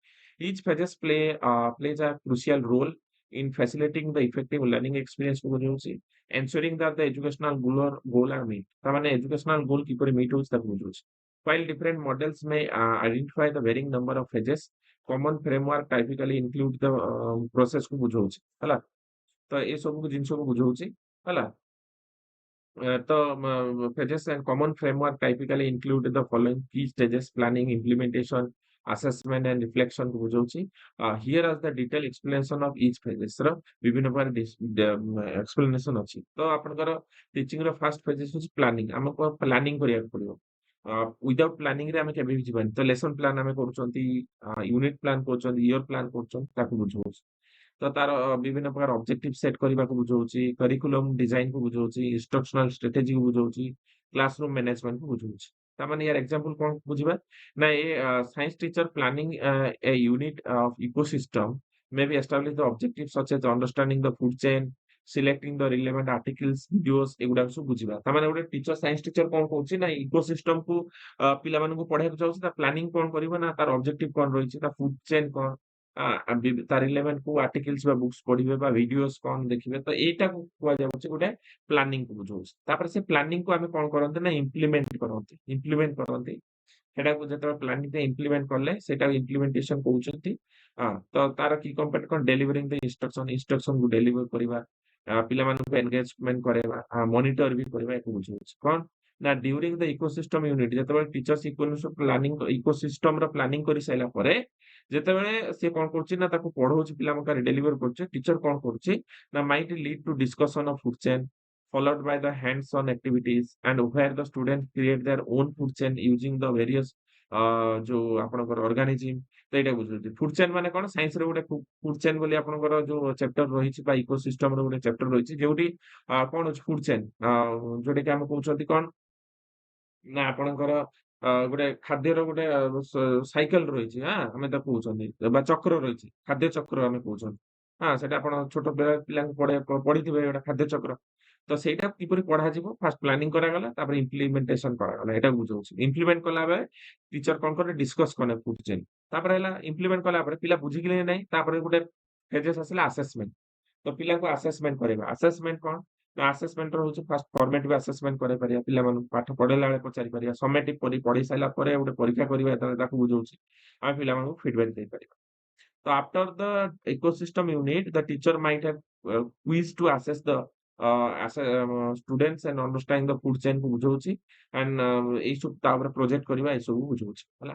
each phases plays a crucial role in facilitating the effective learning experience को बुझाउछि ensuring that the educational goal are met तामाने educational goal किपरि meet होछि ताको बुझाउछि while different models may identify the varying number of phases common framework typically include the process को बुझाउछि हला तो ए सब जिनस को बुझाउछि हला तो phases and common framework typically include the following key stages planning implementation assessment and reflection को बुझाउछि here is the detailed explanation of each phases ର विभिन्न प्रकार explanation अछि तो आपनकर टीचिंग रो फर्स्ट फेजेस होछि प्लानिंग हमको प्लानिंग करिया पड़ियो विदाउट प्लानिंग रे हमें केबे भी जीवन तो लेसन प्लान हमें करूछंती यूनिट प्लान करूछंती ईयर प्लान करूछंती ताको बुझाउछि तो तार विभिन्न प्रकार ऑब्जेक्टिव सेट करने को बुझाउछि करिकुलम डिजाइन को बुझाउछि इंस्ट्रक्शनल स्ट्रेटेजी को बुझाउछि क्लासरूम मैनेजमेंट को बुझाउछि तामाने यार एग्जांपल कोन बुझिबा ना ये science teacher planning a unit of ecosystem may be establish the objective such as understanding the food chain selecting the relevant articles videos एगुडा सब बुझिबा तामाने गोटे टीचर साइंस टीचर कोन कहउछि ना इकोसिस्टम को पिला मानन को पढाय चाहउछि ता प्लानिंग कोन करबो ना तार ऑब्जेक्टिव कोन रहिछि ता फूड चेन कोन तार रिलेवेंट को आर्टिकल्स बा बुक्स पढ़िबे बा वीडियोस कोन देखिबे तो एटा को कुआ जाउछि गोटे प्लानिंग को बुझाउछि तापर से प्लानिंग को हमें कोन करन्ते ना इम्प्लीमेंट करन्ते सेटा को जतरा प्लानिंग ते इम्प्लीमेंट करले सेटा इम्प्लीमेंटेशन कहउछंती तो तार की कंपेट कोन डिलीवरिंग द इंस्ट्रक्शन को डिलीवर करबा पिला मानन को एंगेजमेंट करेबा मॉनिटर भी करबा एको बुझाउछि कोन ना ड्यूरिंग द इकोसिस्टम यूनिट जतबे टीचर्स इकोसिस्टम रो प्लानिंग करि साइला परे ଯେତେବେଳେ ସେ କଣ କରୁଛି ନା ତାକୁ ପଢଉଛି ପିଲାଙ୍କ କାରେ ଡେଲିଭର କରୁଛି ଟିଚର କଣ କରୁଛି ନା might lead two discussion of food chain followed by the hands-on activities and where the students create their own food chain using the various जो आपनकर ऑर्गेनिज्म तो एटा बुझुची फूड चेन माने कोन साइंस रे गोटे फूड चेन बोली आपनकर जो चैप्टर रहिछि बा इकोसिस्टम रे गोटे चैप्टर रहिछि जेउटी कोन अछि फूड चेन जोटे कि हम कहउछथि कोन ना आपणकर गोटे खाद्यर गोटे साइकेल रही आम कहते बा चक्र रही खाद्य चक्र आम कहते हाँ से छोट पिला पढ़े पढ़ी गोटे खाद्य चक्र तो सहीटा किपरि पढ़ा जिवो फास्ट प्लानिंग करागला तापर इम्प्लीमेंटेशन करागला एटा बुझाउछि इम्प्लीमेंट कला बेले टीचर कोन करे डिस्कस कने फूड चेन तापर हला इम्प्लीमेंट कला पर पिला बुझि गेले नै तापर गोटे फेजेस आसला असेसमेंट तो पिला को असेसमेंट करेबा असेसमेंट कोन ना असेसमेंट रो होछि फास्ट फॉर्मेटिव असेसमेंट करे परिया पिला मानु पाठ पढेला बेले पचारि परिया समेटिव पढी साइला परे गोटे परीक्षा करिबा ताकू बुझाउछि आ पिला मानु फीडबैक दे परिबा so after the ecosystem unit, the teacher might have quiz to assess the students and understand the food chain को बुझाउछि and एई सब तापर प्रोजेक्ट करिबा ए सब बुझाउछि हला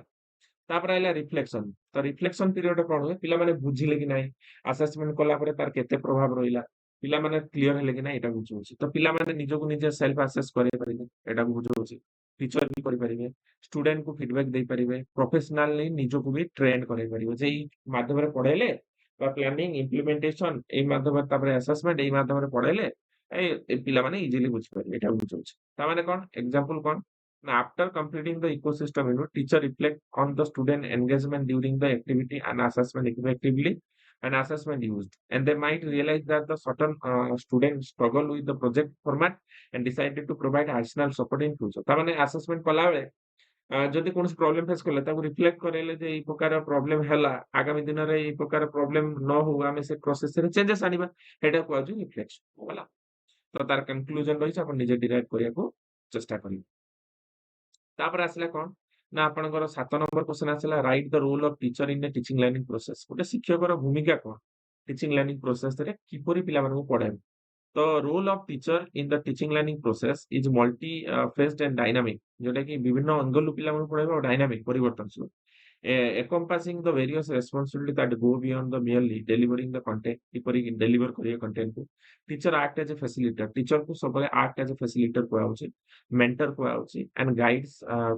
तापर आइला रिफ्लेक्शन तो रिफ्लेक्शन पीरियड कोन होय पिला माने बुझिले कि नाही असेसमेंट कला परे तार केते प्रभाव रहिला पिला माने क्लियर हेले कि नाही एटा बुझाउछि तो पिला माने निजो को निजे सेल्फ असेस करे परिबे एटा बुझाउछि टीचर भी करि परिबे स्टूडेंट को फीडबैक दे परिबे प्रोफेशनली निजो को भी ट्रेन करे परिबे जे ई माध्यम रे पढाइले बा प्लानिंग इम्प्लीमेंटेशन एई माध्यम रे तापर असेसमेंट एई माध्यम रे पढाइले ए पिला माने इजीली बुझि परिबे एटा बुझाउछि ता माने कोन example cone now, after completing the ecosystem unit, teacher reflect on the student engagement during the activity and assessment effectively and assessment used. And they might realize that the certain students struggle with the project format and decided to provide additional support in future. तार माने assessment कला बेले ଯଦି କୌଣସି problem face କଲେ ତାକୁ reflect କରାଇଲେ ଯେ ଏଇ ପ୍ରକାର ପ୍ରୋବ୍ଲେମ୍ ହେଲା, ଆଗାମୀ ଦିନରେ ଏଇ ପ୍ରକାର ପ୍ରୋବ୍ଲେମ୍ ନ ହଉ ଆମେ ସେ ପ୍ରୋସେସରେ ଚେଞ୍ଜେସ୍ ଆଣିବା। ସେଇଟାକୁ କୁହାଯାଉଛି ରିଫ୍ଲେକ୍ସନ ହେଲା। ତ ତାର କନକ୍ଲୁଜନ ରହିଛି ଆପଣ ନିଜେ ଡିରାଇଭ୍ କରିବାକୁ ଚେଷ୍ଟା କରିବେ। ତାପରେ ଆସିଲା କଣ? ନା ଆପଣଙ୍କର 7 ନମ୍ବର କ୍ୱେଶ୍ଚନ୍ ଆସିଲା write the role of teacher in a teaching learning process. ଗୋଟେ ଶିକ୍ଷକର ଭୂମିକା କଣ? ଟିଚିଂ ଲର୍ନିଂ ପ୍ରୋସେସରେ କିପରି ପିଲାମାନଙ୍କୁ ପଢ଼ାଇବେ? The role of teacher in the teaching learning process is multi phased and dynamic जोटा कि विभिन्न अंगलु पिलाମାନଙ୍କୁ ପଢାଇବା ଆଉ ଡାଇନାମିକ ପରିବର୍ତ୍ତନଶୀଳ encompassing the various responsibility that go beyond the merely delivering the content କିପରି ଡେଲିଭର କରିବେ content କୁ teacher act as a facilitator teacher କୁ ସବୁବେଳେ act as a facilitator କୁହାଯାଉଛି mentor କୁହାଯାଉଛି and guides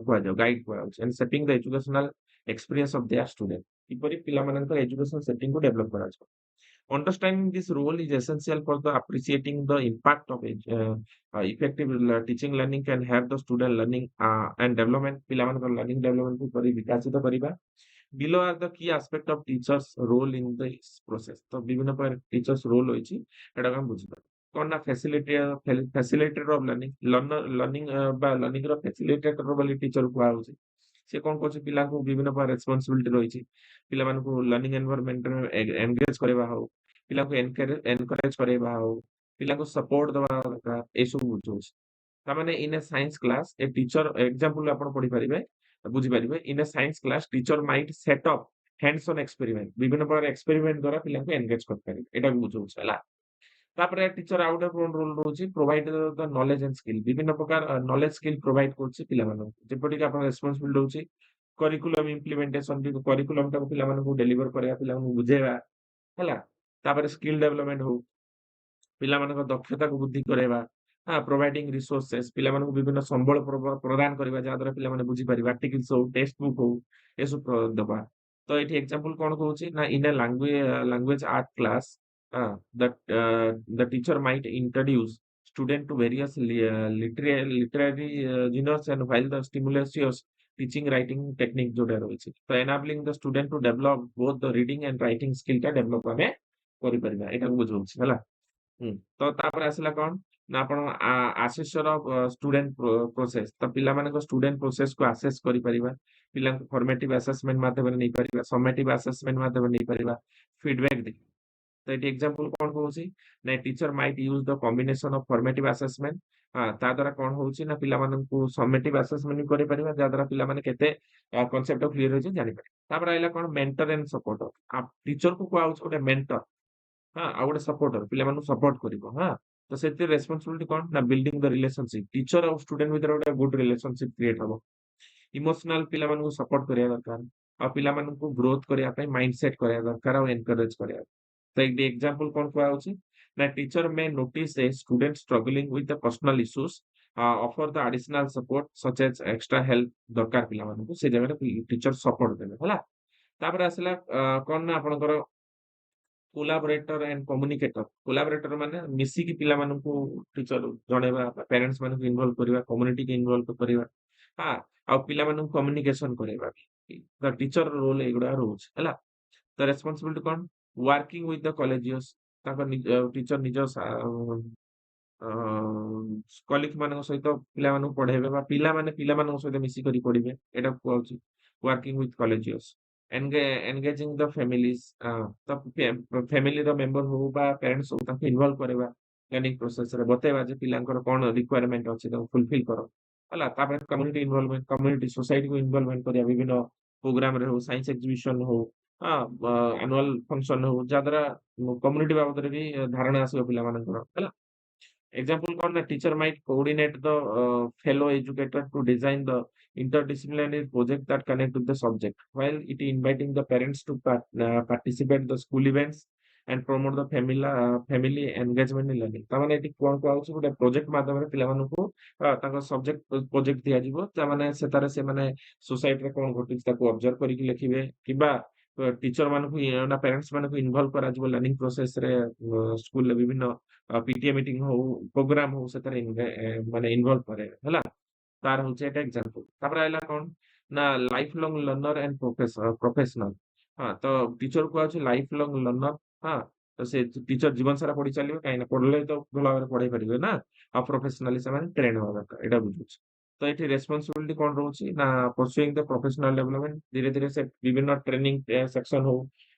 କୁହାଯାଉ guide କୁହାଯାଉଛି and shaping the educational experience of their student କିପରି ପିଲାମାନଙ୍କର education setting କୁ develop କରାଯିବ understanding this role is essential for the appreciating the impact of effective teaching learning can have the student learning and development ପିଲାମାନଙ୍କର learning development କୁ କରି ବିକାଶିତ କରିବା below are the key aspect of teachers role in this process ତ ବିଭିନ୍ନ ପ୍ରକାର teachers role ରହିଛି ଏଟାକୁ ଆମେ ବୁଝିବା କଣ ନା facilitator of learning learning ବା learning ର facilitator ବୋଲି teacher କୁହାଯାଉଛି ସେ କଣ କରୁଛି ପିଲାଙ୍କୁ ବିଭିନ୍ନ ପ୍ରକାର ରେସ୍ପନ୍ସିବିଲିଟି ରହିଛି ପିଲାମାନଙ୍କୁ ଲର୍ନିଂ ଏନଭାୟରନମେଣ୍ଟରେ ଏନଗେଜ କରିବା ହଉ ପିଲାଙ୍କୁ ଏନକରେଜ କରିବା ହଉ ପିଲାଙ୍କୁ ସପୋର୍ଟ ଦେବା ଦରକାର ଏସବୁ ବୁଝଉଛି ତାମାନେ in a science class A teacher example ଆପଣ ପଢିପାରିବେ ବୁଝିପାରିବେ in a science class teacher might set up hands on experiment ବିଭିନ୍ନ ପ୍ରକାର ଏକ୍ସପେରିମେଣ୍ଟ ଦ୍ୱାରା ପିଲାଙ୍କୁ ଏନଗେଜ କରିପାରିବେ ଏଟାକୁ ବୁଝଉଛି ହେଲା ତାପରେ ଟିଚର ଆଉ ଗୋଟେ କଣ ରୋଲ ରହୁଛି provide the knowledge and skill ବିଭିନ୍ନ ପ୍ରକାର ନଲେଜ ସ୍କିଲ୍ ପ୍ରୋଭାଇଡ କରୁଛି ପିଲାମାନଙ୍କୁ ଯେପରିକି ଆପଣ ରେସ୍ପନ୍ସିବିଲିଟି ରହୁଛି କରିକୁଲମ ଇମ୍ପ୍ଲିମେଣ୍ଟେସନ କରିକୁଲମ ଟାକୁ ପିଲାମାନଙ୍କୁ ଡେଲିଭର କରିବା ପିଲାମାନଙ୍କୁ ବୁଝେଇବା ହେଲା ତାପରେ ସ୍କିଲ୍ ଡେଭଲପମେଣ୍ଟ ହଉ ପିଲାମାନଙ୍କ ଦକ୍ଷତାକୁ ବୃଦ୍ଧି କରାଇବା ପ୍ରୋଭାଇଡିଂ ରିସୋର୍ସେସ୍ ପିଲାମାନଙ୍କୁ ବିଭିନ୍ନ ସମ୍ବଳ ପ୍ରଦାନ କରିବା ଯାହାଦ୍ୱାରା ପିଲାମାନେ ବୁଝିପାରିବେ ଆର୍ଟିକିଲ୍ସ ହଉ ଟେକ୍ସଟ ବୁକ୍ ହଉ ଏସବୁ ଦେବା ତ ଏଠି ଏକ୍ସାମ୍ପଲ କଣ କହୁଛି ନା in a language art class the teacher might introduce student to various literary genres and while the stimulus teaching writing technique जोड़ा रही तो enabling the student to develop both the reading and writing skill टा develop हमें करी परिबा एटा बुझौछि हला तो तापर आसिला कोन ना आपण आसेसर ऑफ स्टूडेंट प्रोसेस तो पिला मानको स्टूडेंट प्रोसेस को असेस करि परिबा पिला फॉर्मेटिव असेसमेंट माध्यम नै परिबा समेटिव असेसमेंट माध्यम नै परिबा फीडबैक दे तो ये एग्जांपल कौन होउची ना teacher might use the combination of formative assessment ता द्वारा कौन होउची ना पिला मानन को समेटिव असेसमेंट करे परिबा जा द्वारा पिला माने केते कांसेप्ट क्लियर होई जानि पारे तापर आइला कोन मेंटर एंड सपोर्टर आप टीचर को कोआउच ओटे मेंटर आ गोटे सपोर्टर पिला मानु सपोर्ट करिवो तो सेति रेस्पोंसिबिलिटी कोन ना बिल्डिंग द रिलेशनशिप टीचर और स्टूडेंट भितर गोटे गुड रिलेशनशिप क्रिएट हबो इमोशनल पिला मानू सपोर्ट करिया दरकार आ पिला मानू ग्रोथ करिया पई माइंडसेट करिया दरकार और एनकरेज करिया तो एक एग्जांपल कौन कुआ होची ना teacher may notice a student struggling with the personal issues offer the additional support such as extra help दरकार पिला मानू से जगह टीचर सपोर्ट देबे हला तापर आसला कोन ना आपनकर कोलाबोरेटर एंड कम्युनिकेटर कोलाबोरेटर माने मिसी की पिला मानू टीचर जणेबा पेरेंट्स मानू इन्वॉल्व करबा कम्युनिटी के इन्वॉल्व करबा हां आ पिला मानू कम्युनिकेशन करबा द टीचर रोल एगुडा रोज हला द रेस्पॉन्सिबिलिटी कोन working with the colleagues teacher निज कलिग ମାନଙ୍କ ସହିତ ପିଲାମାନଙ୍କୁ ପଢେଇବେ ବା ପିଲାମାନେ ପିଲାମାନଙ୍କ ସହିତ ମିଶିକରି ପଢିବେ ଏଟା କୁହାଉଛି working with collegians engaging the families ତ ଫ୍ୟାମିଲିର ମେମ୍ବର ହଉ ବା ପ୍ୟାରେଣ୍ଟସ୍ ହଉ ତାଙ୍କୁ ଇନଭଲ୍ଭ କରିବା ଲର୍ନିଂ ପ୍ରୋସେସରେ ବତେଇବା ଯେ ପିଲାଙ୍କର କଣ ରିକ୍ୱାରମେଣ୍ଟ ଅଛି ତାକୁ ଫୁଲଫିଲ୍ କର ହେଲା ତାପରେ କମ୍ୟୁନିଟି ଇନଭଲ୍ଭମେଣ୍ଟ କମ୍ୟୁନିଟି सोसाइटीକୁ ଇନଭଲ୍ଭମେଣ୍ଟ କରିବା ବିଭିନ୍ନ ପ୍ରୋଗ୍ରାମରେ ହଉ ସାଇନ୍ସ ଏକ୍ଜିବିସନ ହଉ ଆନୁଆଲ ଫଙ୍କସନ ହଉ ଯାଦ୍ୱାରା କମ୍ୟୁନିଟି ବାବଦରେ ବି ଧାରଣା ଆସିବ ପିଲାମାନଙ୍କର ହେଲା example कौन ना teacher might coordinate the fellow educator to design the interdisciplinary project that connect with the subject while it inviting the parents to participate the school events and promote the family engagement in learning तामाने एटी कोन को आउछ गोटे project माध्यम रे पिला मानको ताको सब्जेक्ट प्रोजेक्ट दिया जिवो तामाने सेतारे से माने सोसाइटी रे कोन घटिछ ताको ऑब्जर्व करिक लिखिबे किबा टीचर मानकु ना पेरेंट्स मानकु इन्वॉल्व करा जिवो लर्निंग प्रोसेस रे स्कूल ले विभिन्न पीटीए मीटिंग हो प्रोग्राम हो सेतारे माने इन्वॉल्व करे हला तार होचे एटा एग्जांपल तापर आइला कोन ना life long learner and professional हां तो टीचर को आछे लाइफ लॉन्ग लर्नर हां तो से टीचर जीवन सारा पढ़ी चलिबे काई ना पढ़ले तो भला भाबरे पढ़ाई परिबे ना आ प्रोफेशनली से माने ट्रेन होबा दरकार एटा बुझुछ तो एठी रेस्पॉन्सिबिलिटी कौन रोचे ना परसुइंग द प्रोफेशनल डेवलपमेंट धीरे धीरे से विभिन्न ट्रेनिंग सेक्शन हो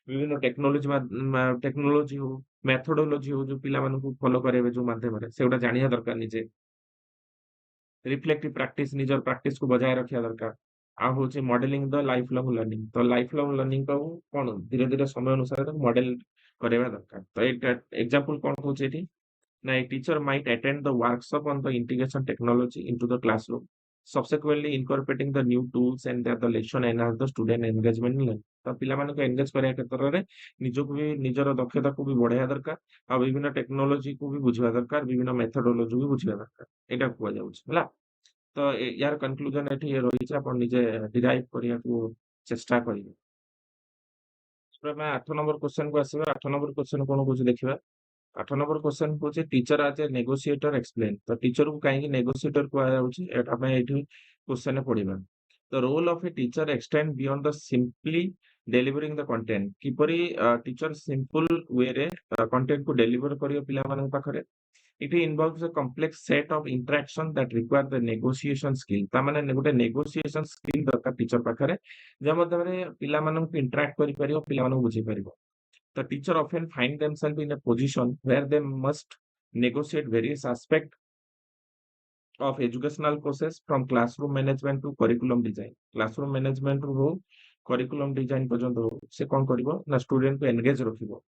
विभिन्न टेक्नोलॉजी हो मेथोडोलॉजी हो जो पिला मानकु फॉलो करेबे जो माध्यम रे सेउडा जानिया दरकार निजे रिफ्लेक्टिव प्रैक्टिस निजर प्रैक्टिस को बजाय रखिया दरकार आ होचे modelling the life long learning तो लाइफ लॉन्ग लर्निंग को कौन धीरे धीरे समय अनुसार मॉडल करेबा दरकार तो एटा एग्जांपल कौन होचे एठी now, a teacher might attend the workshop on the integration technology into the classroom, subsequently incorporating the new tools and the lesson enhance the student engagement in learning. ତ ପିଲାମାନଙ୍କୁ ଏନଗେଜ କରିବା କ୍ଷେତ୍ରରେ ନିଜକୁ ବି ନିଜର ଦକ୍ଷତାକୁ ବି ବଢେଇବା ଦରକାର ଆଉ ବିଭିନ୍ନ ଟେକ୍ନୋଲୋଜିକୁ ବି ବୁଝିବା ଦରକାର ବିଭିନ୍ନ ମେଥଡୋଲୋଜି ବି ବୁଝିବା ଦରକାର ଏଇଟା କୁହାଯାଉଛି ହେଲା ତ ୟାର କନକ୍ଲୁଜନ ଏଠି ରହିଛି ଆପଣ ନିଜେ ଡିରାଇଭ କରିବାକୁ ଚେଷ୍ଟା କରିବେ ଆମେ 8 ନମ୍ବର କ୍ୱେଶ୍ଚନ କୁ ଆସିବା 8 ନମ୍ବର କ୍ୱେଶ୍ଚନ କଣ କହୁଛି ଦେଖିବା 8 नंबर क्वेश्चन पूछे teacher as a negotiator explain तो टीचर को कहीं नेगोशिएटर कुआଯାଉଛି एटा ଆମେ ଏଠି क्वेश्चन पढिबा the role of a teacher extend beyond the simply delivering the content किपरि टीचर सिंपल वे रे कंटेंट को डेलिवर करियो पिला मानन पाखरे it involves a complex set of interaction that require the negotiation skill ता माने गोटे नेगोशिएशन स्किल दरकार टीचर पाखरे जे माध्यम रे पिला मानन को इंटरैक्ट करि परियो पिला मानन बुझी परियो the teacher often find themselves in a position where they must negotiate various aspects of educational process from classroom management to curriculum design. Classroom management ରୁ ହଉ curriculum design ପର୍ଯ୍ୟନ୍ତ ହଉ ସେ କଣ କରିବ ନା student କୁ engage ରଖିବ.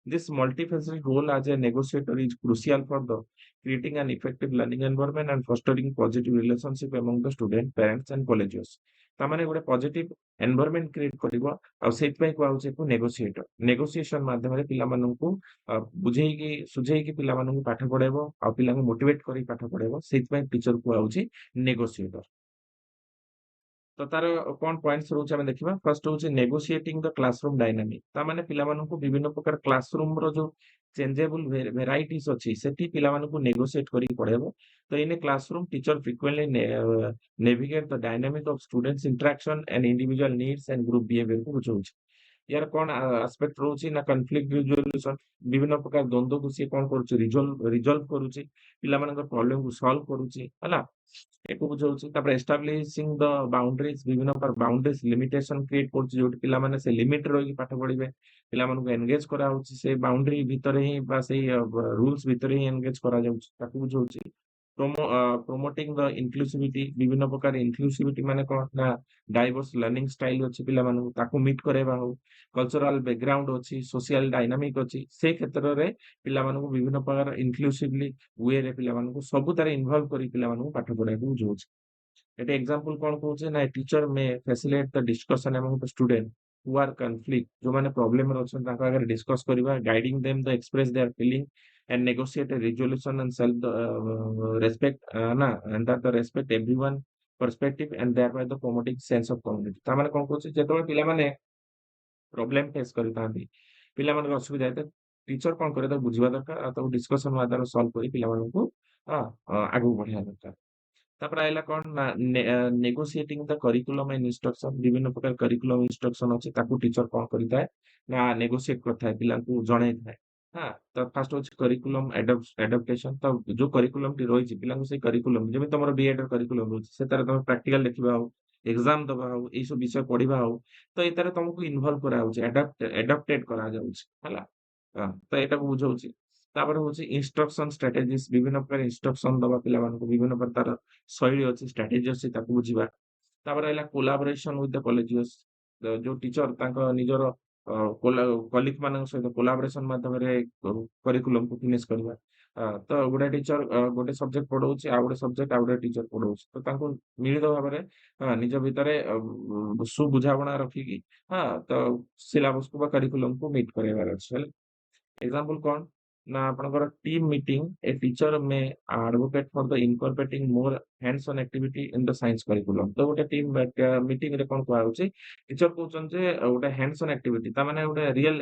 This multifaceted role as a negotiator is crucial for the creating an effective learning environment and fostering positive relationship among the student, parents and collegians. ତାମାନେ ଗୋଟେ ପଜିଟିଭ ଏନଭାରମେଣ୍ଟ କ୍ରିଏଟ କରିବ ଆଉ ସେଇଥିପାଇଁ କୁହାହଉଛି ଏକୁ ନେଗୋସିଏଟର ନେଗୋସିଏସନ ମାଧ୍ୟମରେ ପିଲାମାନଙ୍କୁ ବୁଝେଇକି ସୁଝେଇକି ପିଲାମାନଙ୍କୁ ପାଠ ପଢେଇବ ଆଉ ପିଲାଙ୍କୁ ମୋଟିଭେଟ କରି ପାଠ ପଢେଇବ ସେଇଥିପାଇଁ ଟିଚର କୁହାହଉଛି ନେଗୋସିଏଟର ତ ତାର କଣ ପଏଣ୍ଟସ ରହୁଛି ଆମେ ଦେଖିବା ଫାର୍ଷ୍ଟ ହଉଛି ନେଗୋସିଏଟିଂ ଦ କ୍ଲାସରୁମ ଡାଇନାମିକ ତା ମାନେ ପିଲାମାନଙ୍କୁ ବିଭିନ୍ନ ପ୍ରକାର କ୍ଲାସରୁମ ର ଯୋଉ ଚେଞ୍ଜେବଲ ଭେରାଇଟିଜ ଅଛି ସେଠି ପିଲାମାନଙ୍କୁ ନେଗୋସିଏଟ କରିକି ପଢେଇବ ତ in a classroom teacher frequently navigate the dynamic of students interaction and individual needs and group behavior को बुझाଉଛି यार कौन एस्पेक्ट रोची ना कॉन्फ्लिक्ट रिजोल्यूशन विभिन्न प्रकार द्वंद्व को सी कौन करूची रिजॉल्व करूची पिला मानकर प्रॉब्लम को सॉल्व करूची हला एको बुझाଉଛି तापर एस्टैब्लिशिंग द बाउंड्रीज विभिन्न प्रकार बाउंड्रीज लिमिटेशन क्रिएट करूची जोटी पिला माने से लिमिट रही पाठ पढिबे पिला मानको एंगेज करा होची से बाउंड्री भीतर ही बा से रूल्स भीतर ही एंगेज करा जाଉଛି ताकू बुझाଉଛି promoting the inclusivity विभिन्न प्रकार inclusivity माने कौन ना डाइवर्स लर्निंग स्टाइल अछि पिला मानू ताकू मीट करेबा हो कल्चरल बैकग्राउंड अछि सोशल डायनामिक अछि से क्षेत्र रे पिला मानू विभिन्न प्रकार inclusively वे रे पिला मानू सब तारे इन्वॉल्व करी पिला मानू पाठ पढाय को जोछ एटा एग्जांपल कोन कहूचे ना teacher may facilitate the discussion among the student who are conflict जो माने प्रॉब्लम रे अछन ताका अगर डिस्कस करबा guiding them the express their feeling and negotiate a resolution and self respect na and that the respect everyone perspective and thereby the promoting sense of community ता माने कोन कहूचे जेतबे पिला माने प्रॉब्लम फेस करतांती पिला मानक असुविधा है टीचर कोन करे तो बुझिबा दरकार आ तो डिस्कशन माध्यम सॉल्व करी पिला मानकू आगु बढ़िया दरकार तापर आइला कौन ना negotiating the curriculum and instruction विभिन्न प्रकार करिकुलम इंस्ट्रक्शन अछि ताकू टीचर कोन करिताय ना नेगोशिएट करथाय पिलांकू जणाइथाय हां तो फर्स्ट होछि करिकुलम एडप्टेशन तो जो करिकुलम टी रहिछि पिलांकू से करिकुलम जेमि तमरो बीएड र करिकुलम रहिछि से तारे तम प्रैक्टिकल देखिबा हो एग्जाम दबा हो ए सब विषय पढिबा हो तो एतारे तुमको इन्वॉल्व करा होछि एडप्टेड करा जाउछि हला तो एटा को बुझाउछि तापर होछि इंस्ट्रक्शन स्ट्रेटजीज विभिन्न प्रकार इंस्ट्रक्शन दबा पिला मानकू विभिन्न प्रकार शैली अछि स्ट्रेटजी अछि ताकू बुझिबा तापर आइला कोलैबोरेशन विथ द कॉलेजियस जो टीचर तांको निजर कलिग मानक सहित कोलैबोरेशन माध्यम रे करिकुलम को फिनिश करबा तो गोटे टीचर गोटे सब्जेक्ट पढौछि आ गोटे सब्जेक्ट आ गोटे टीचर पढौछि तो तांको मिलित भाव रे निज भितरे सुबुझावना रखिकी तो सिलेबस को बा करिकुलम को मीट करैबार अछि एग्जांपल कौन ना आपनकर टीम मीटिंग ए टीचर में advocate for the incorporating more hands on activity in the science curriculum तो गोटे टीम मीटिंग रे कोन कहै होछि टीचर कहउछन जे गोटे हैंड्स ऑन एक्टिविटी ता माने गोटे रियल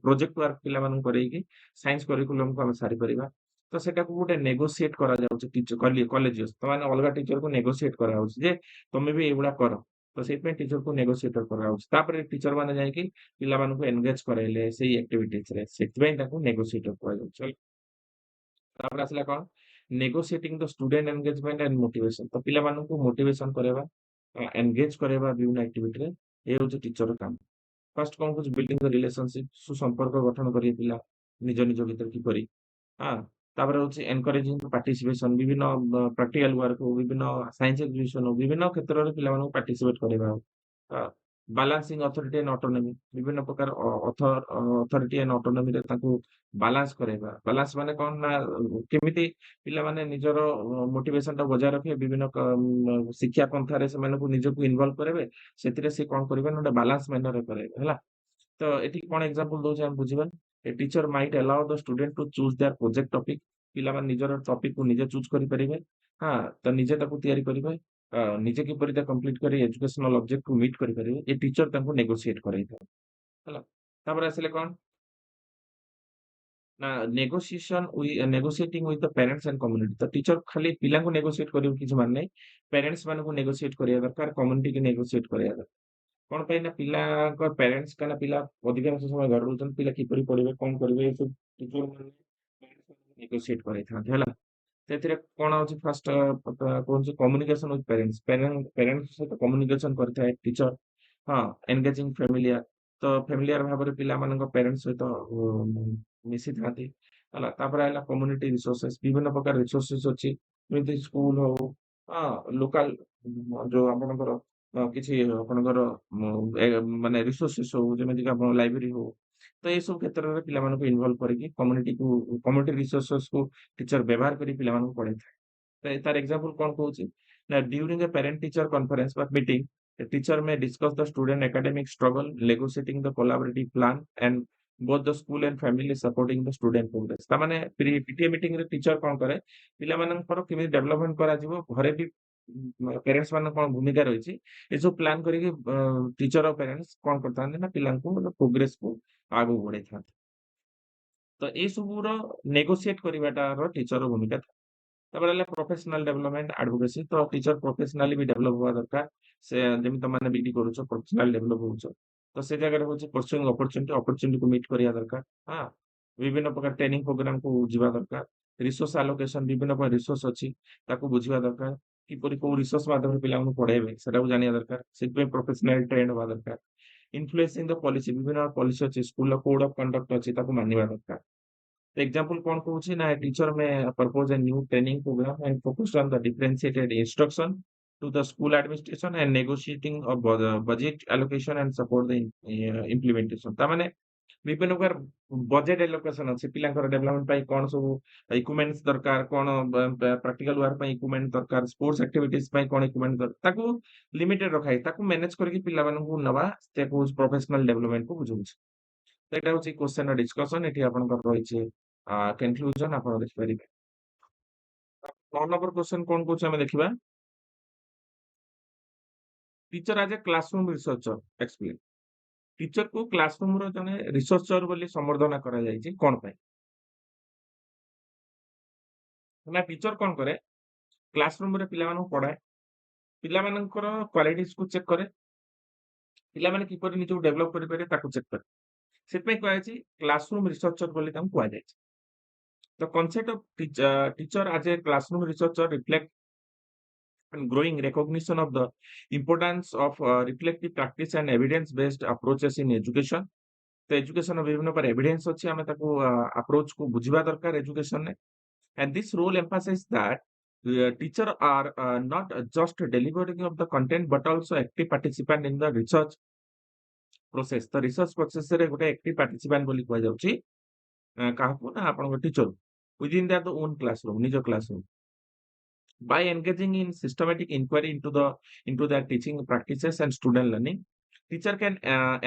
प्रोजेक्ट वर्क पिला मानन करैकी साइंस करिकुलम को हम सारी परिबा तो सेटा को गोटे नेगोशिएट करा जाउछि टीचर कॉलेजेस तो माने अलगा टीचर को नेगोशिएट करा होछि जे तमे भी एगुडा करो तो सेट टीचर को नेगोशिएटर करा होछि तापर टीचर माने जाय कि पिला मानन को एंगेज कराइले सेही एक्टिविटीज रे सेटबे ताको नेगोशिएटर कहै छै तापर आसला कोन negotiating the student engagement and motivation. ତ ପିଲାମାନଙ୍କୁ ମୋଟିଭେସନ କରେଇବା, ଏନଗେଜ କରେଇବା ବିଭିନ୍ନ ଆକ୍ଟିଭିଟିରେ, ଏ ହଉଛି ଟିଚର କାମ। ଫାର୍ଷ୍ଟ କଣ କହୁଛି, ବିଲ୍ଡିଂ ଦ ରିଲେସନସିପ, ସୁସମ୍ପର୍କ ଗଠନ କରିବେ ପିଲା ନିଜ ନିଜ ଭିତରେ କିପରି। ହଁ, ତାପରେ ହଉଛି ଏନକରେଜିଂ ପାର୍ଟିସିପେସନ, ବିଭିନ୍ନ ପ୍ରାକ୍ଟିକାଲ ୱାର୍କ ହଉ, ବିଭିନ୍ନ ସାଇନ୍ସ ଏକ୍ଜିବିସନ ହଉ, ବିଭିନ୍ନ କ୍ଷେତ୍ରରେ ପିଲାମାନଙ୍କୁ ପାର୍ଟିସିପେଟ କରାଇବା ହଉ। ବାଲାନ୍ସିଂ ଅଥରିଟି ଆଣ୍ଡ ଅଟୋନୋମି, ବିଭିନ୍ନ ପ୍ରକାର ଅଥରିଟି ଆଣ୍ଡ ଅଟୋନୋମିରେ ତାଙ୍କୁ ବାଲାନ୍ସ କରାଇବା। ବାଲାନ୍ସ ମାନେ କଣ ନା, କେମିତି ପିଲାମାନେ ନିଜର ମୋଟିଭେସନ ଟା ବଜାୟ ରଖିବେ, ବିଭିନ୍ନ ଶିକ୍ଷା ପନ୍ଥାରେ ସେମାନଙ୍କୁ ନିଜକୁ ଇନଭଲ୍ଭ କରାଇବେ, ସେଥିରେ ସେ କଣ କରିବେ ନା ଗୋଟେ ବାଲାନ୍ସ ମ୍ୟାନରରେ କରାଇବେ ହେଲା। ତ ଏଠି କଣ ଏକ୍ସାମ୍ପଲ ଦଉଛି ଆମେ ବୁଝିବା। A teacher might allow the student to choose their project topic, ପିଲାମାନେ ନିଜର ଟପିକ କୁ ନିଜେ ଚୁଜ କରିପାରିବେ। ହଁ, ତ ନିଜେ ତାକୁ ତିଆରି କରିବେ, ନିଜେ କିପରି ତା କମ୍ପ୍ଲିଟ କରି ଏଜୁକେଶନାଲ ଅବଜେକ୍ଟ କୁ ମିଟ୍ କରିପାରିବେ, ଏ ଟିଚର ତାଙ୍କୁ ନେଗୋସିଏଟ କରାଇଥାଏ ହେଲା। ତାପରେ ଆସିଲେ କଣ ନା, negotiating with the parents and community. ତ ଟିଚର ଖାଲି ପିଲାଙ୍କୁ ନେଗୋସିଏଟ କରିବ କିଛି ମାନେ ନାହିଁ, ପ୍ୟାରେଣ୍ଟସ ମାନଙ୍କୁ ନେଗୋସିଏଟ କରିବା ଦରକାର, କମ୍ୟୁନିଟି କି ନେଗୋସିଏଟ କରିବା ଦରକାର। କଣ ପାଇଁ ନା, ପିଲାଙ୍କ ପ୍ୟାରେଣ୍ଟସ, କାହିଁକିନା ପିଲା ଅଧିକାଂଶ ସମୟ ଘରେ ରହୁଛନ୍ତି, ପିଲା କିପରି ପଢିବେ କଣ କରିବେ ଏସବୁ ଟିଚର ମାନେ ନେଗୋସିଏଟ କରାଇଥାନ୍ତି ହେଲା। ସେଥିରେ କଣ ହଉଛି, ଫାର୍ଷ୍ଟ କହୁଛି କମ୍ୟୁନିକେସନ ୱିଥ ପ୍ୟାରେଣ୍ଟସ, ପ୍ୟାରେଣ୍ଟସ ସହିତ କମ୍ୟୁନିକେସନ କରିଥାଏ ଟିଚର। ହଁ, ଏନଗେଜିଂ ଫ୍ୟାମିଲିଆର, ତ ଫ୍ୟାମିଲିଆର ଭାବରେ ପିଲାମାନଙ୍କ ପ୍ୟାରେଣ୍ଟସ ସହିତ ମିଶିଥାନ୍ତି ହେଲା। ତାପରେ ହେଲା କମ୍ୟୁନିଟି ରିସୋର୍ସେସ, ବିଭିନ୍ନ ପ୍ରକାର ରିସୋର୍ସେସ ଅଛି, ଯେମିତି ସ୍କୁଲ ହଉ, ଲୋକାଲ ଯୋଉ ଆପଣଙ୍କର କିଛି ଆପଣଙ୍କର ମାନେ ରିସୋର୍ସେସ ହଉ, ଯେମିତିକି ଆପଣ ଲାଇବ୍ରେରୀ ହଉ। ତ ଏସବୁ କ୍ଷେତ୍ରରେ ପିଲାମାନଙ୍କୁ ଇନଭଲ୍ଭ କରିକି କମ୍ୟୁନିଟି ରିସୋର୍ସେସକୁ ଟିଚର ବ୍ୟବହାର କରି ପିଲାମାନଙ୍କୁ ପଢେଇଥାଏ। ତାର ଏକ୍ସାମ୍ପଲ କଣ କହୁଛି ନା, during a parent teacher conference or meeting, a teacher may discuss the student academic struggle, negotiating the collaborative plan, and both the school and family supporting the student progress। ତା ମାନେ ପିଟିଏ meeting ରେ teacher କଣ କରେ, ପିଲାମାନଙ୍କର କେମିତି development କରାଯିବ, ଘରେ ବି parents ମାନଙ୍କ କଣ ଭୂମିକା ରହିଛି, ଏସବୁ ପ୍ଲାନ୍ କରିକି ଟିଚର ଆଉ ପ୍ୟାରେଣ୍ଟସ କଣ କରିଥାନ୍ତି ନା, ପିଲାଙ୍କୁ ପ୍ରୋଗ୍ରେସକୁ ଆଗକୁ ବଢେଇଥାନ୍ତି। ତ ଏଇ ସବୁର ନେଗୋସିଏଟ କରିବାଟାର ଟିଚର ଭୂମିକା ଥାଏ। ତାପରେ ହେଲା ପ୍ରୋଫେସନାଲ ଡେଭଲପମେଣ୍ଟ ଆଡଭୋକେସି। ତ ଟିଚର ପ୍ରୋଫେସନାଲି ବି ଡେଭଲପ ହବା ଦରକାର। ସେ ଯେମିତି ତମମାନେ ବିଡି କରୁଛ, ପ୍ରୋଫେସନାଲ ଡେଭଲପ ହଉଛ, ତ ସେ ଜାଗାରେ ହଉଛି ପରସୁଇଂ ଅପରଚୁନିଟିକୁ ମିଟ୍ କରିବା ଦରକାର। ହଁ, ବିଭିନ୍ନ ପ୍ରକାର ଟ୍ରେନିଂ ପ୍ରୋଗ୍ରାମକୁ ଯିବା ଦରକାର। ରିସୋର୍ସ ଆଲୋକେସନ, ବିଭିନ୍ନ ପ୍ରକାର ରିସୋର୍ସ ଅଛି, ତାକୁ ବୁଝିବା ଦରକାର। କିପରି କୋଉ ରିସୋର୍ସ ମାଧ୍ୟମରେ ପିଲାମାନଙ୍କୁ ପଢେଇବେ ସେଟାକୁ ଜାଣିବା ଦରକାର। ସେଥିପାଇଁ ପ୍ରଫେସନାଲ ଟ୍ରେଣ୍ଡ ହବା ଦରକାର। ଇନଫ୍ଲୁଏନ୍ସିଂ ଦ ପଲିସି, ବିଭିନ୍ନ ପଲିସି ଅଛି, ସ୍କୁଲର କୋଡ ଅଫ କଣ୍ଡକ୍ଟ ଅଛି, ତାକୁ ମାନିବା ଦରକାର। Example କଣ କହୁଛି ନା, teacher may propose a new training program and focus on the differentiated instruction to the school administration and negotiating of budget allocation and support the implementation। ତା ମାନେ ବିଭିନ୍ନ ପ୍ରକାର ବଜେଟ ଆଲୋକେସନ ଅଛି, ପିଲାଙ୍କର ଡେଭଲପମେଣ୍ଟ ପାଇଁ କଣ ସବୁ ଇକ୍ୱିପମେଣ୍ଟସ ଦରକାର, କଣ ପ୍ରାକ୍ଟିକାଲ ୱାର୍କ ପାଇଁ ଇକ୍ୱିପମେଣ୍ଟ ଦରକାର, ସ୍ପୋର୍ଟସ ଆକ୍ଟିଭିଟିଜ ପାଇଁ କଣ ଇକ୍ୱିପମେଣ୍ଟ ଦରକାର, ତାକୁ ଲିମିଟେଡ ରଖାଇ ତାକୁ ମ୍ୟାନେଜ କରିକି ପିଲାମାନଙ୍କୁ ନବା, ତାକୁ ପ୍ରଫେସନାଲ ଡେଭଲପମେଣ୍ଟକୁ ବୁଝଉଛି। ତ ଏଇଟା ହଉଛି କ୍ୱେଶ୍ଚନ ଡିସ୍କସନ। ଏଠି ଆପଣଙ୍କର ରହିଛି କନକ୍ଲୁଜନ, ଆପଣ ଦେଖିପାରିବେ। 9 ନମ୍ବର କ୍ୱେଶ୍ଚନ କଣ କହୁଛି ଆମେ ଦେଖିବା। ଟିଚର ଆଜ ଏ କ୍ଲାସରୁମ ରିସର୍ଚ୍ଚର ଏକ୍ସପ୍ଲେନ। ଟିଚରକୁ କ୍ଲାସରୁମର ଜଣେ ରିସର୍ଚ୍ଚର ବୋଲି ସମ୍ବୋଧନା କରାଯାଇଛି, କଣ ପାଇଁ ନା, ଟିଚର କଣ କରେ, କ୍ଲାସରୁମରେ ପିଲାମାନଙ୍କୁ ପଢାଏ, ପିଲାମାନଙ୍କର କ୍ୱାଲିଟିଜକୁ ଚେକ୍ କରେ, ପିଲାମାନେ କିପରି ନିଜକୁ ଡେଭଲପ କରିପାରିବେ ତାକୁ ଚେକ୍ କରେ। ସେଥିପାଇଁ କୁହାଯାଇଛି କ୍ଲାସରୁମ ରିସର୍ଚ୍ଚର ବୋଲି ତାଙ୍କୁ କୁହାଯାଇଛି। The concept of teacher as a classroom researcher reflect and growing recognition of the importance of reflective practice and evidence-based approaches in education। तो education ବିଭିନ୍ନ ପ୍ରକାର evidence ଅଛି, ଆମେ ତାକୁ approach କୁ ବୁଝିବା ଦରକାର education ରେ। And this role emphasizes that teacher are not just delivering of the content but also active participant in the research process। ତ research process ରେ ଗୋଟେ active participant ବୋଲି କୁହାଯାଉଛି କାହାକୁ ନା, ଆପଣଙ୍କ teacher within their own classroom, ନିଜ classroom। By engaging in systematic inquiry into their teaching practices and student learning, teacher can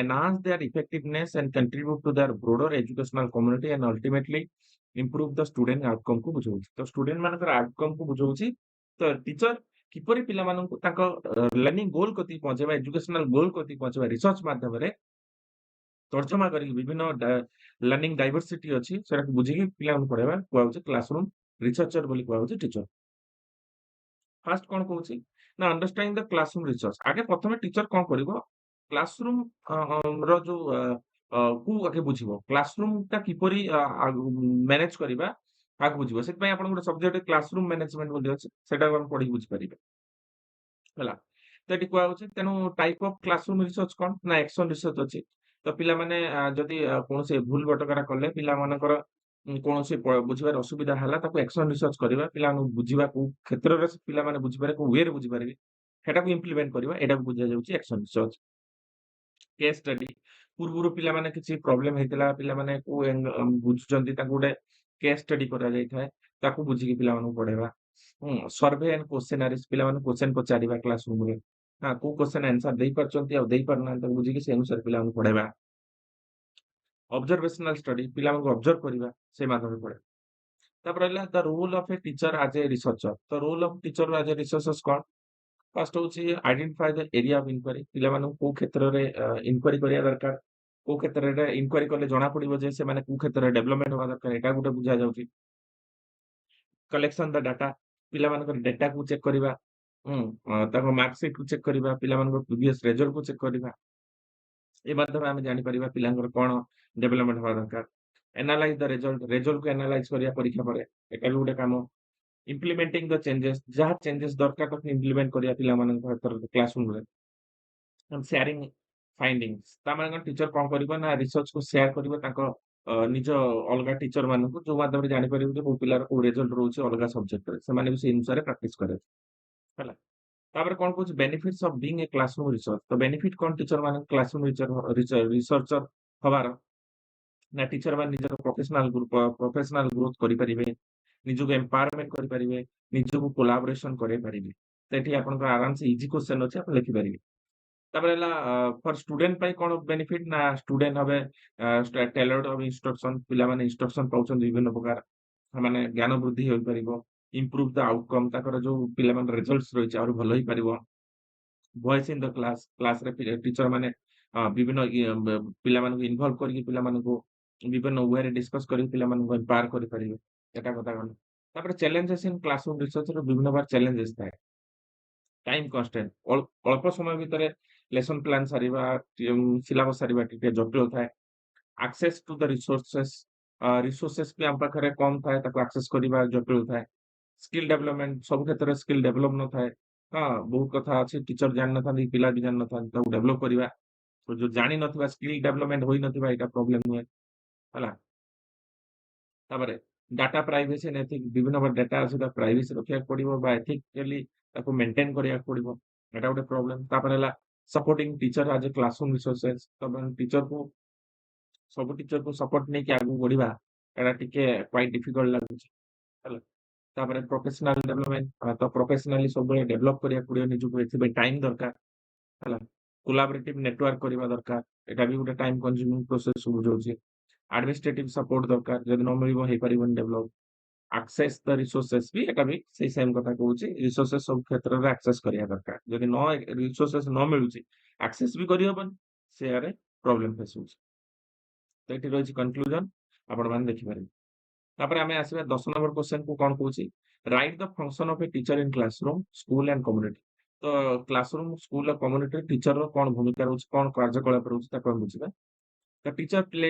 enhance their effectiveness and contribute to their broader educational community and ultimately improve the student outcome କୁ ବୁଝଉଛି। ତ student ମାନଙ୍କର outcome କୁ ବୁଝଉଛି। ତ teacher କିପରି ପିଲାମାନଙ୍କୁ ତାଙ୍କ learning ଗୋଲ କତିକି ପହଞ୍ଚେଇବା, educational ଗୋଲ କତିକି ପହଞ୍ଚେଇବା, ରିସର୍ଚ୍ଚ ମାଧ୍ୟମରେ ତର୍ଜମା କରିକି ବିଭିନ୍ନ ଲର୍ଣ୍ଣିଂ ଡାଇଭରସିଟି ଅଛି ସେଟାକୁ ବୁଝିକି ପିଲାମାନଙ୍କୁ ପଢେଇବା କୁହାଯାଉଛି କ୍ଲାସରୁମ ରିସର୍ଚ୍ଚର ବୋଲି କୁହାଯାଉଛି ଟିଚର। ଫାର୍ଷ୍ଟ କଣ କହୁଛି ନା, ଅଣ୍ଡରଷ୍ଟାଣ୍ଡିଂ ଦ କ୍ଲାସରୁମ ରିସର୍ଚ୍ଚ। ଆଗେ ପ୍ରଥମେ ଟିଚର କଣ କରିବ, କ୍ଲାସରୁମ ର ଯୋଉ କୁ ଆଗେ ବୁଝିବ, କ୍ଲାସରୁମ ଟା କିପରି ମ୍ୟାନେଜ କରିବା, ଆଗକୁ ବୁଝିବ। ସେଥିପାଇଁ ଆପଣ ଗୋଟେ ସବଜେକ୍ଟ କ୍ଲାସରୁମ୍ ମ୍ୟାନେଜମେଣ୍ଟ ବୋଲି ଅଛି, ସେଟାକୁ ଆମେ ପଢିକି ବୁଝିପାରିବେ। ହେଲା। ତ ଏଠି କୁହାହଉଛି ତେଣୁ ଟାଇପ୍ ଅଫ୍ କ୍ଲାସରୁମ୍ ରିସର୍ଚ୍ଚ କଣ? ନା ଆକ୍ସନ ରିସର୍ଚ୍ଚ ଅଛି। ତ ପିଲାମାନେ ଯଦି କୌଣସି ଭୁଲ ଭଟକାରା କଲେ ପିଲାମାନଙ୍କର କୌଣସି ବୁଝିବାରେ ଅସୁବିଧା ହେଲା ତାକୁ ଆକ୍ସନ ରିସର୍ଚ୍ଚ କରିବା। ପିଲାମାନଙ୍କୁ ବୁଝିବା କୋଉ କ୍ଷେତ୍ରରେ ପିଲାମାନେ ବୁଝିପାରିବେ, କୋଉ ୱେରେ ବୁଝିପାରିବେ, ସେଟାକୁ ଇମ୍ପ୍ଲିମେଣ୍ଟ କରିବା। ଏଟାକୁ ବୁଝାଯାଉଛି ଆକ୍ସନ ରିସର୍ଚ୍ଚ। କେସ୍ ଷ୍ଟଡି ପୂର୍ବରୁ ପିଲାମାନେ କିଛି ପ୍ରୋବ୍ଲେମ ହେଇଥିଲା, ପିଲାମାନେ କୋଉ ବୁଝୁଛନ୍ତି ତାଙ୍କୁ ଗୋଟେ କେସ୍ ଷ୍ଟଡି କରାଯାଇଥାଏ, ତାକୁ ବୁଝିକି ପିଲାମାନଙ୍କୁ ପଢେଇବା। ସର୍ଭେ ଆଣ୍ଡ କ୍ୱେଶ୍ଚନାରିଜ୍ ପିଲାମାନଙ୍କୁ କ୍ୱେଶ୍ଚନ ପଚାରିବା କ୍ଲାସରୁମରେ। କୋଉ କ୍ୱେଶ୍ଚନ ଆନ୍ସର ଦେଇପାରୁଛନ୍ତି ଆଉ ଦେଇପାରୁନାହାନ୍ତି ତାକୁ ବୁଝିକି ସେ ଅନୁସାରେ ପିଲାମାନଙ୍କୁ ପଢେଇବା। ଅବଜରଭେସନାଲ ଷ୍ଟଡି ପିଲାମାନଙ୍କୁ ଅବଜର୍ଭ କରିବା, ସେ ମାଧ୍ୟମରେ ପଢେଇବା। ତାପରେ ରହିଲା ଦ ରୋଲ ଅଫ ଏ ଟିଚର ଆଜ ଏ ରିସର୍ଚ୍ଚର। ତ ରୋଲ ଅଫ ଟିଚର ଆଜ ଏ ରିସର୍ଚ୍ଚର କଣ? ଫାର୍ଷ୍ଟ ହଉଛି identify the area of inquiry. ପିଲାମାନଙ୍କୁ କୋଉ କ୍ଷେତ୍ରରେ ଇନକ୍ୱାରି କରିବା ଦରକାର, କୋଉ କ୍ଷେତ୍ରରେ ଇନକ୍ୱାରି କଲେ ଜଣା ପଡିବ ଯେ ସେମାନେ କୋଉ କ୍ଷେତ୍ରରେ ଡେଭଲପମେଣ୍ଟ ହବା ଦରକାର, ଏଟା ଗୋଟେ ବୁଝାଯାଉଛି। କଲେକ୍ସନ ଦ ଡାଟା ପିଲାମାନଙ୍କର ଡାଟାକୁ ଚେକ୍ କରିବା, ତାଙ୍କ ମାର୍କସିଟକୁ ଚେକ୍ କରିବା, ପିଲାମାନଙ୍କର ପ୍ରିଭିୟସ ରେଜଲ୍ଟକୁ ଚେକ୍ କରିବା। ଏ ମାଧ୍ୟମରେ ଆମେ ଜାଣିପାରିବା ପିଲାଙ୍କର କଣ ଡେଭଲପମେଣ୍ଟ ହବା ଦରକାର। ଏନାଲାଇଜ ଦ ରେଜଲ୍ଟକୁ ଏନାଲାଇଜ କରିବା ପରୀକ୍ଷା ପରେ, ଏଟା ବି ଗୋଟେ କାମ। ଇମ୍ପ୍ଲିମେଣ୍ଟିଂ ଦ ଚେଞ୍ଜେସ୍ ଯାହା ଚେଞ୍ଜେସ୍ ଦରକାର ତାକୁ ଇମ୍ପ୍ଲିମେଣ୍ଟ କରିବା ପିଲାମାନଙ୍କ କ୍ଲାସରୁମରେ। ସେୟାରିଂ ଫାଇଣ୍ଡିଙ୍ଗସ୍ ତା ମାନେ କଣ ଟିଚର କଣ କରିବ ନା ରିସର୍ଚ୍ଚକୁ ସେୟାର କରିବ ତାଙ୍କ ନିଜ ଅଲଗା ଟିଚର ମାନଙ୍କୁ, ଯୋଉ ମାଧ୍ୟମରେ ଜାଣିପାରିବ ଯେ କୋଉ ପିଲାର କୋଉ ରେଜଲ୍ଟ ରହୁଛି ଅଲଗା ସବଜେକ୍ଟରେ, ସେମାନେ ବି ସେଇ ଅନୁସାରେ ପ୍ରାକ୍ଟିସ କରିବେ। ହେଲା। ତାପରେ କଣ କହୁଛି benefits of being A classroom research. ତ ବେନିଫିଟ କଣ ଟିଚର ମାନଙ୍କ କ୍ଲାସରୁମ ରିସର୍ଚ୍ଚର ହବାର? ନା ଟିଚର ମାନେ ନିଜର ପ୍ରଫେସନାଲ ଗ୍ରୋଥ କରିପାରିବେ, ନିଜକୁ ଏମ୍ପାୱାରମେଣ୍ଟ କରିପାରିବେ, ନିଜକୁ କୋଲାବୋରେସନ କରେଇ ପାରିବେ। ତ ଏଠି ଆପଣଙ୍କର ଆରାମସେ ଇଜି କ୍ୱେଶ୍ଚନ ଅଛି, ଆପଣ ଲେଖିପାରିବେ। ତାପରେ ହେଲା ଫର ଷ୍ଟୁଡେଣ୍ଟ ପାଇଁ କଣ ବେନିଫିଟ? ନା ଷ୍ଟୁଡେଣ୍ଟ ହବେ ଟେଲର୍ଡ ଅଫ ଇନଷ୍ଟ୍ରକ୍ସନ, ପିଲାମାନେ ଇନଷ୍ଟ୍ରକ୍ସନ ପାଉଛନ୍ତି ବିଭିନ୍ନ ପ୍ରକାର, ସେମାନେ ଜ୍ଞାନ ବୃଦ୍ଧି ହୋଇପାରିବ। ଇମ୍ପ୍ରୁଭ ଦ ଆଉଟକମ୍ ତାଙ୍କର ଯୋଉ ପିଲାମାନଙ୍କ ରେଜଲ୍ଟ ରହିଛି ଆହୁରି ଭଲ ହେଇପାରିବ। ଭଏସ ଇନ ଦ କ୍ଲାସରେ ଟିଚର ମାନେ ବିଭିନ୍ନ ପିଲାମାନଙ୍କୁ ଇନଭଲ୍ଭ କରିକି ପିଲାମାନଙ୍କୁ ବିଭିନ୍ନ ୱେରେ ଡିସ୍କସ କରିକି ପିଲାମାନଙ୍କୁ ଏମ୍ପାୱାର କରିପାରିବେ। ଏଟା କଥା ଗଲା। ତାପରେ ଚ୍ୟାଲେଞ୍ଜେସ୍ ଇନ କ୍ଲାସରୁମ ରିସର୍ଚ୍ଚର ବିଭିନ୍ନ ପ୍ରକାର ଚ୍ୟାଲେଞ୍ଜେସ୍ ଥାଏ। ଟାଇମ କନଷ୍ଟ୍ରେଣ୍ଟ ଅଳ୍ପ ସମୟ ଭିତରେ ଲେସନ ପ୍ଲାନ ସାରିବା, ସିଲାବସ ସାରିବା ଟିକେ ଜଟିଳ ଥାଏ। ଆକ୍ସେସ୍ ଟୁ ଦ ରିସୋର୍ସେସ୍ ବି ଆମ ପାଖରେ କମ ଥାଏ, ତାକୁ ଆକ୍ସେସ୍ କରିବା ଜଟିଳ ଥାଏ। ସ୍କିଲ୍ ଡେଭଲପମେଣ୍ଟ ସବୁ କ୍ଷେତ୍ରରେ ସ୍କିଲ୍ ଡେଭଲପ ନଥାଏ। ବହୁତ କଥା ଅଛି ଟିଚର ଜାଣିନଥାନ୍ତି, ପିଲା ବି ଜାଣିନଥାନ୍ତି, ତାକୁ ଡେଭଲପ କରିବା। ଯୋଉ ଜାଣିନଥିବା ସ୍କିଲ୍ ଡେଭଲପମେଣ୍ଟ ହୋଇନଥିବା ଏଇଟା ପ୍ରୋବ୍ଲେମ ନୁହେଁ। ହେଲା। ତାପରେ ଡାଟା ପ୍ରାଇଭେସି ଆଣ୍ଡ ଏଥିକ୍ ବିଭିନ୍ନ ପ୍ରକାର ଡାଟା ଅଛି ତାକୁ ପ୍ରାଇଭେସି ରଖିବାକୁ ପଡିବ ବା ଏଥିକାଲି ତାକୁ ମେଣ୍ଟେନ କରିବାକୁ ପଡିବ। ଏଟା ଗୋଟେ ପ୍ରୋବ୍ଲେମ। ତାପରେ ହେଲା ସପୋର୍ଟିଂ ଟିଚର ଆଜ ଏ କ୍ଲାସରୁମ ରିସୋର୍ସେସ୍। ସବୁ ଟିଚରକୁ ସପୋର୍ଟ ନେଇକି ଆଗକୁ ବଢିବା ଏଟା ଟିକେ କ୍ୱାଇଟ ଡିଫିକଲ୍ଟ ଲାଗୁଛି। ହେଲା। ତାପରେ ପ୍ରଫେସନାଲ ଡେଭଲପମେଣ୍ଟ, ତ ପ୍ରଫେସନାଲି ସବୁବେଳେ ଡେଭଲପ କରିବାକୁ ପଡିବ ନିଜକୁ, ଏଥିପାଇଁ ଟାଇମ ଦରକାର। ହେଲା। କୋଲାବରେଟିଭ ନେଟୱାର୍କ କରିବା ଦରକାର, ଏଟା ବି ଗୋଟେ ଟାଇମ କନଜ୍ୟୁମିଂ ପ୍ରୋସେସ ବୁଝାଉଛି। ଆଡମିନିଷ୍ଟ୍ରେଟିଭ ସପୋର୍ଟ ଦରକାର, ଯଦି ନ ମିଳିବ ହେଇପାରିବନି ଡେଭଲପ। ଆକ୍ସେସ୍ ଦ ରିସୋର୍ସେସ୍ ବି ଏଟା ବି ସେଇ ସେମ୍ କଥା କହୁଛି, ରିସୋର୍ସେସ୍ ସବୁ କ୍ଷେତ୍ରରେ ଆକ୍ସେସ୍ କରିବା ଦରକାର। ଯଦି ରିସୋର୍ସେସ୍ ନ ମିଳୁଛି ଆକ୍ସେସ୍ ବି କରିହବନି, ସେୟାରେ ପ୍ରୋବ୍ଲେମ ଫେସ୍ ହଉଛି। ତ ଏଠି ରହିଛି କନକ୍ଲୁଜନ, ଆପଣମାନେ ଦେଖିପାରିବେ। ତାପରେ ଆମେ ଆସିବା 10 ନମ୍ବର କ୍ୱେଶ୍ଚନ କୁ କଣ କହୁଛି? Right the function of a teacher in classroom, school and community. ତ କ୍ଲାସରୁମ, ସ୍କୁଲ ଆଉ କମ୍ୟୁନିଟିରେ ଟିଚରର କଣ ଭୂମିକା ରହୁଛି, କଣ କାର୍ଯ୍ୟକଳାପ ରହୁଛି ତାକୁ ଆମେ ବୁଝିବା। The teacher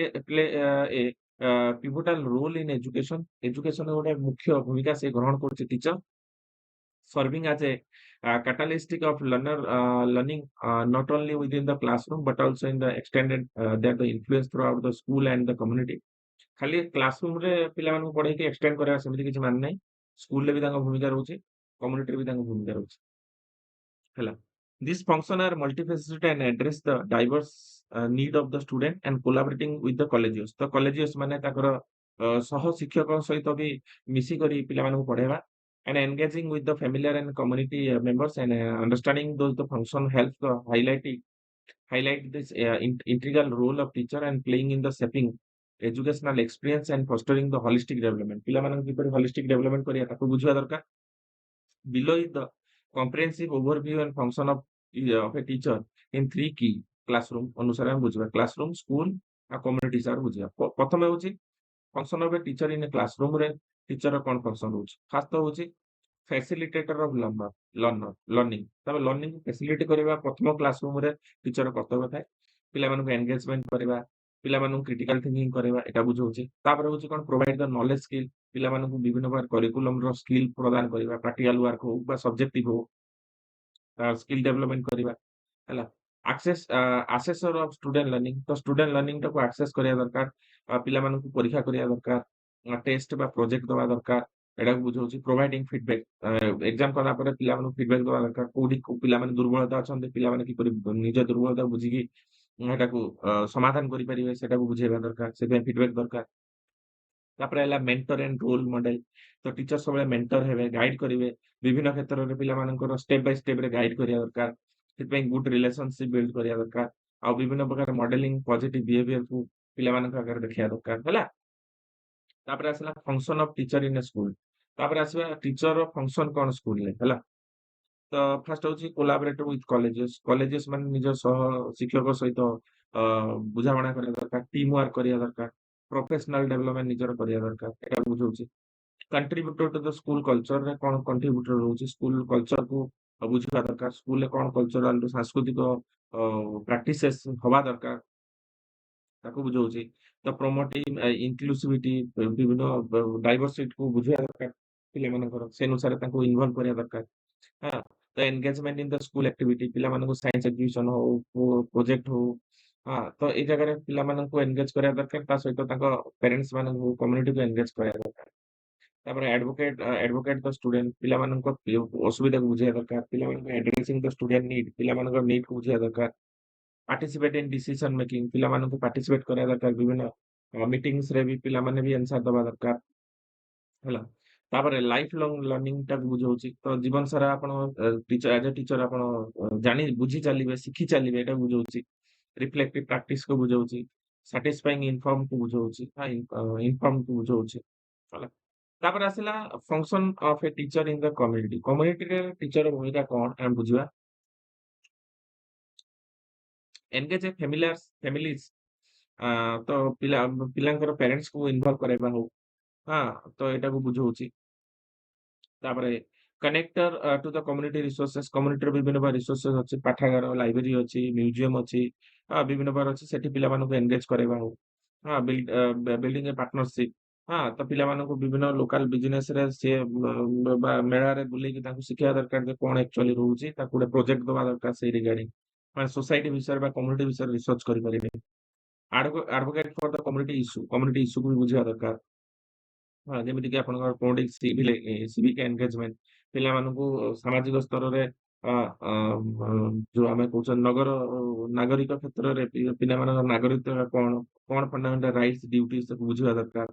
play a pivotal role in education. ଏଜୁକେସନରେ ଗୋଟେ ମୁଖ୍ୟ ଭୂମିକା ସେ ଗ୍ରହଣ କରୁଛି teacher. Serving as a catalytic of learning not only within the classroom but also in the extended that the influence throughout the school and the community। ଖାଲି କ୍ଲାସରୁମରେ ପିଲାମାନଙ୍କୁ ପଢେଇକି extend କରିବା ସେମିତି କିଛି ମାନେ ନାହିଁ, ସ୍କୁଲରେ ବି ତାଙ୍କ ଭୂମିକା ରହୁଛି, କମ୍ୟୁନିଟିରେ ବି ତାଙ୍କ ଭୂମିକା ରହୁଛି। ହେଲା। This function are multifaceted and address the diverse need of the student and collaborating with the collegios। ତ collegios ମାନେ ତାଙ୍କର ସହ ଶିକ୍ଷକ ସହିତ ବି ମିଶିକରି ପିଲାମାନଙ୍କୁ ପଢେଇବା। And engaging with the familiar and community members and understanding those the function helps the highlight this integral role of teacher and playing in the shaping educational experience and fostering the holistic development। ପିଲାମାନଙ୍କୁ କିପରି holistic development କରିବା ତାକୁ ବୁଝିବା ଦରକାର। Below is the comprehensive overview and function of a teacher in three key classroom ଅନୁସାରେ ଆମେ ବୁଝିବା। Classroom, school ଆଉ କମ୍ୟୁନିଟି ହିସାବରେ ବୁଝିବା। ପ୍ରଥମେ ହଉଛି function of a teacher in a କ୍ଲାସରୁମରେ ଟିଚରର କଣ ଫଙ୍କସନ ରହୁଛି। ଫାର୍ଷ୍ଟ ତ ହଉଛି ଫ୍ୟାସିଲିଟେଟର ଅଫ ଲର୍ନିଂ। ତାପରେ ଲର୍ନିଂ ଫ୍ୟାସିଲିଟି କରିବା ପ୍ରଥମ କ୍ଲାସରୁମରେ ଟିଚର କର୍ତ୍ତବ୍ୟ ଥାଏ। ପିଲାମାନଙ୍କୁ ଏନଗେଜମେଣ୍ଟ କରିବା, ପିଲାମାନଙ୍କୁ କ୍ରିଟିକାଲ ଥିଙ୍କିଂ କରେଇବା ଏଟା ବୁଝଉଛି। ତାପରେ ହଉଛି କଣ ପ୍ରୋଭାଇଡ ଦ ନଲେଜ ସ୍କିଲ୍ ପିଲାମାନଙ୍କୁ ବିଭିନ୍ନ ପ୍ରକାର କରିକୁଲମର ସ୍କିଲ୍ ପ୍ରଦାନ କରିବା ପ୍ରାକ୍ଟିକାଲ ୱାର୍କ ହଉ ବା ସବଜେକ୍ଟିଭ ହଉ ସ୍କିଲ୍ ଡେଭଲପମେଣ୍ଟ କରିବା ହେଲା। ଆସେସର ଅଫ ଷ୍ଟୁଡେଣ୍ଟ ଲର୍ଣ୍ଣିଂ ତ ଷ୍ଟୁଡେଣ୍ଟ ଲର୍ଣ୍ଣିଂ ଟାକୁ ଆକ୍ସେସ କରିବା ଦରକାର। ପିଲାମାନଙ୍କୁ ପରୀକ୍ଷା କରିବା ଦରକାର ଟେଷ୍ଟ ବା ପ୍ରୋଜେକ୍ଟ ଦବା ଦରକାର ଏଟାକୁ ବୁଝଉଛି। ପ୍ରୋଭାଇଡିଂ ଫିଡବ୍ୟାକ୍ ଏକ୍ଜାମ କଲା ପରେ ପିଲାମାନଙ୍କୁ ଫିଡବ୍ୟାକ୍ ଦବା ଦରକାର କୋଉଠି ପିଲାମାନେ ଦୁର୍ବଳତା ଅଛନ୍ତି ପିଲାମାନେ କିପରି ନିଜ ଦୁର୍ବଳତା ବୁଝିକି ଏଟାକୁ ସମାଧାନ କରିପାରିବେ ସେଟାକୁ ବୁଝେଇବା ଦରକାର ସେଥିପାଇଁ ଫିଡବ୍ୟାକ୍ ଦରକାର। ତାପରେ ହେଲା ମେଣ୍ଟର ଆଣ୍ଡ ରୋଲ ମଡେଲ ତ ଟିଚର ସବୁବେଳେ ମେଣ୍ଟର ହେବେ ଗାଇଡ କରିବେ ବିଭିନ୍ନ କ୍ଷେତ୍ରରେ ପିଲାମାନଙ୍କର ଷ୍ଟେପ ବାଇ ଷ୍ଟେପ ରେ ଗାଇଡ କରିବା ଦରକାର। ସେଥିପାଇଁ ଗୁଡ ରିଲେସନସିପ ବିଲ୍ଡ କରିବା ଦରକାର ଆଉ ବିଭିନ୍ନ ପ୍ରକାର ମଡେଲିଂ ପଜିଟିଭ ବିହେଭିୟରକୁ ପିଲାମାନଙ୍କ ଆଗରେ ଦେଖେଇବା ଦରକାର ହେଲା। ତାପରେ ଆସିଲା function of teacher in A school ତାପରେ ଆସିବା ଟିଚର ଫଙ୍କସନ କଣ ସ୍କୁଲରେ ହେଲା। ତ ଫାର୍ଷ୍ଟ ହଉଛି କୋଲାବରେଟିଭ ୱିଥ କଲେଜେସ୍ ମାନେ ନିଜ ସହ ଶିକ୍ଷକ ସହିତ ବୁଝାମଣା କରିବା ଦରକାର ଟିମ୍ ୱାର୍କ କରିବା ଦରକାର ପ୍ରଫେସନାଲ ଡେଭଲପମେଣ୍ଟ ନିଜର କରିବା ଦରକାର ଏଟା ବୁଝଉଛି। କଣ୍ଟ୍ରିବ୍ୟୁଟର ଟୁ ଦ ସ୍କୁଲ କଲଚରରେ କଣ କଣ୍ଟ୍ରିବ୍ୟୁଟର ରହୁଛି ସ୍କୁଲ କଲଚରକୁ ବୁଝିବା ଦରକାର ସ୍କୁଲରେ କଣ କଲଚରାଲ ସାଂସ୍କୃତିକ ପ୍ରାକ୍ଟିସେସ୍ ହବା ଦରକାର ତାକୁ ବୁଝଉଛି। ତ ପ୍ରମୋଟିଂ ଇନକ୍ଲୁସିଭିଟି ବିଭିନ୍ନ ଡାଇଭରସିଟିକୁ ବୁଝିବା ଦରକାର ପିଲାମାନଙ୍କର ସେ ଅନୁସାରେ ତାଙ୍କୁ ଇନଭଲ୍ଭ କରିବା ଦରକାର। ହଁ ତ engagement in the school activity ପିଲାମାନଙ୍କୁ ସାଇନ୍ସ ଏକ୍ଜିବିସନ ହଉ ପ୍ରୋଜେକ୍ଟ ହଉ ହଁ ତ ଏଇ ଜାଗାରେ ପିଲାମାନଙ୍କୁ ଏନଗେଜ କରିବା ଦରକାର ତା ସହିତ ତାଙ୍କ ପ୍ୟାରେଣ୍ଟସ ମାନଙ୍କୁ କମ୍ୟୁନିଟିକୁ ଏନଗେଜ କରିବା ଦରକାର। ତାପରେ ଆଡଭୋକେଟ ଦ ଷ୍ଟୁଡେଣ୍ଟ ପିଲାମାନଙ୍କ ଅସୁବିଧାକୁ ବୁଝିବା ଦରକାର ପିଲାମାନଙ୍କୁ ଆଡ୍ରେସିଂ ଦ ଷ୍ଟୁଡେଣ୍ଟ ନିଡ୍ ପିଲାମାନଙ୍କ ନିଡକୁ ବୁଝିବା ଦରକାର। ପାର୍ଟିସିପେଟ ଇନ୍ ଡିସିସନ ମେକିଂ ପିଲାମାନଙ୍କୁ ପାର୍ଟିସିପେଟ କରିବା ଦରକାର ବିଭିନ୍ନ ମିଟିଂସରେ ବି ପିଲାମାନେ ବି ଆନ୍ସର ଦବା ଦରକାର ହେଲା। ତାପରେ ଲାଇଫ ଲଙ୍ଗ ଲର୍ଣ୍ଣିଂ ଟାକୁ ବୁଝଉଛି ତ ଜୀବନ ସାରା ଆପଣ ଟିଚର ଏଜ ଏ ଟିଚର ଆପଣ ଜାଣି ବୁଝି ଚାଲିବେ ଶିଖି ଚାଲିବେ ଏଟା ବୁଝଉଛି। ରିଫ୍ଲେକ୍ଟିଭ ପ୍ରାକ୍ଟିସ କୁ ବୁଝଉଛି ସାଟିସ୍ଫାଇଂ ଇନଫର୍ମ କୁ ବୁଝଉଛି ଇନଫର୍ମ କୁ ବୁଝଉଛି ହେଲା। ତାପରେ ଆସିଲା function of a teacher in the କମ୍ୟୁନିଟିରେ ଟିଚର ଭୂମିକା କଣ ଆମେ ବୁଝିବା। ଏନଗେଜ ଏ ଫ୍ୟାମିଲିଜ ତ ପିଲାଙ୍କର ପ୍ୟାରେଣ୍ଟସକୁ ଇନଭଲ୍ଭ କରାଇବା ହଉ ହଁ ତ ଏଟାକୁ ବୁଝଉଛି। ତାପରେ connector to the community resources କମ୍ୟୁନିଟିର ବିଭିନ୍ନ ପ୍ରକାର ରିସୋର୍ସେସ୍ ଅଛି ପାଠାଗାର ଲାଇବ୍ରେରୀ ଅଛି ମ୍ୟୁଜିୟମ ଅଛି ବିଭିନ୍ନ ପ୍ରକାର ଅଛି ସେଠି ପିଲାମାନଙ୍କୁ ଏନଗେଜ କରାଇବା ହଉ ହଁ ବିଲ୍ଡିଂ ଏ ପାର୍ଟନରସିପ ହଁ ତ ପିଲାମାନଙ୍କୁ ବିଭିନ୍ନ ଲୋକାଲ ବିଜନେସ ରେ ସିଏ ବା ମେଳାରେ ବୁଲେଇକି ତାଙ୍କୁ ଶିଖିବା ଦରକାର ଯେ କଣ ଆକ୍ଚୁଆଲି ରହୁଛି ତାକୁ ଗୋଟେ ପ୍ରୋଜେକ୍ଟ ଦବା ଦରକାର ସେଇ ରିଗାର୍ଡିଂ ମାନେ ସୋସାଇଟି ବିଷୟରେ ବା କମ୍ୟୁନିଟି ବିଷୟରେ ରିସର୍ଚ୍ଚ କରିପାରିବେ। ଆଡଭୋକେଟ ଫର ଦ କମ୍ୟୁନିଟି ଇସ୍ୟୁକୁ ବି ବୁଝିବା ଦରକାର। ହଁ ଯେମିତିକି ଆପଣଙ୍କର କୋଉଠି ସିଭିକ ଏନଗେଜମେଣ୍ଟ ପିଲାମାନଙ୍କୁ ସାମାଜିକ ସ୍ତରରେ ଅ, ଅ, ଅ, ଯୋଉ ଆମେ କହୁଛନ୍ତି ନାଗରିକ କ୍ଷେତ୍ରରେ ପିଲାମାନଙ୍କ ନାଗରିକତା କଣ କଣ ଫଣ୍ଡାମେଣ୍ଟାଲ ରାଇଟ୍ସ ଡ୍ୟୁଟିଜ ତାକୁ ବୁଝିବା ଦରକାର।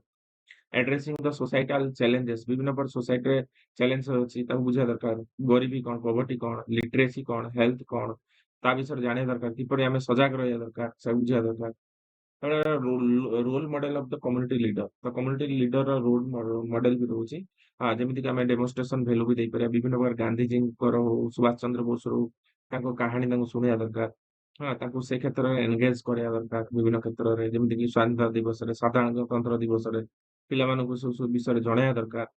ଆଡ୍ରେସିଂ ଦ ସୋସାଇଟାଲ ଚ୍ୟାଲେଞ୍ଜେସ୍ ବିଭିନ୍ନ ପ୍ରକାର ସୋସାଇଟିରେ ଚ୍ୟାଲେଞ୍ଜ ଅଛି ତାକୁ ବୁଝିବା ଦରକାର। ଗରିବୀ କଣ ପଭର୍ଟି କଣ ଲିଟରେସି କଣ ହେଲ୍ଥ କଣ ତା ବିଷୟରେ ଜାଣିବା ଦରକାର କିପରି ଆମେ ସଜାଗ ରହିବା ଦରକାର ସବୁ ବୁଝିବା ଦରକାର। Role model of the community leader ତ କମ୍ୟୁନିଟି ଲିଡର ରୋଲ ମଡେଲ ବି ରହୁଛି ଯେମିତିକି ଆମେ ଡେମୋନଷ୍ଟ୍ରେସନ ଭ୍ୟାଲୁ ବି ଦେଇପାରିବା ବିଭିନ୍ନ ପ୍ରକାର ଗାନ୍ଧିଜୀଙ୍କର ହଉ ସୁଭାଷ ଚନ୍ଦ୍ର ବୋଷ ହଉ ତାଙ୍କ କାହାଣୀ ତାଙ୍କୁ ଶୁଣିବା ଦରକାର। ହଁ ତାଙ୍କୁ ସେ କ୍ଷେତ୍ରରେ ଏନଗେଜ କରିବା ଦରକାର ବିଭିନ୍ନ କ୍ଷେତ୍ରରେ ଯେମିତିକି ସ୍ୱାଧୀନତା ଦିବସରେ ସାଧାରଣତନ୍ତ୍ର ଦିବସରେ ପିଲାମାନଙ୍କୁ ସବୁ ବିଷୟରେ ଜଣେଇବା ଦରକାର।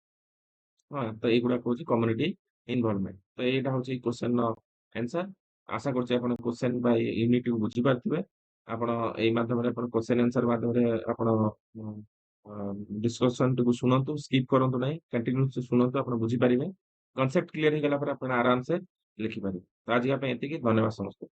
ହଁ ତ ଏଇଗୁଡାକ ହଉଛି କମ୍ୟୁନିଟି ଇନଭଲଭମେଣ୍ଟ ତ ଏଇଟା ହଉଛି କ୍ୱେଶ୍ଚନ ଆନ୍ସର। ଆଶା କରୁଛି ଆପଣ କ୍ୱେଶ୍ଚନ ବା ୟୁନିଟ ବୁଝିପାରୁଥିବେ। ଆପଣ ଏଇ ମାଧ୍ୟମରେ ଆପଣ କ୍ୱେଶ୍ଚନ ଆନ୍ସର ମାଧ୍ୟମରେ ଆପଣ ଡିସ୍କସନ ଟିକୁ ଶୁଣନ୍ତୁ ସ୍କିପ୍ କରନ୍ତୁ ନାହିଁ କଣ୍ଟିନ୍ୟୁସଲି ଶୁଣନ୍ତୁ ଆପଣ ବୁଝିପାରିବେ। କନସେପ୍ଟ କ୍ଲିୟର ହେଇଗଲା ପରେ ଆପଣ ଆରାମସେ ଲେଖିପାରିବେ। ତ ଆଜିକା ପାଇଁ ଏତିକି ଧନ୍ୟବାଦ ସମସ୍ତଙ୍କୁ।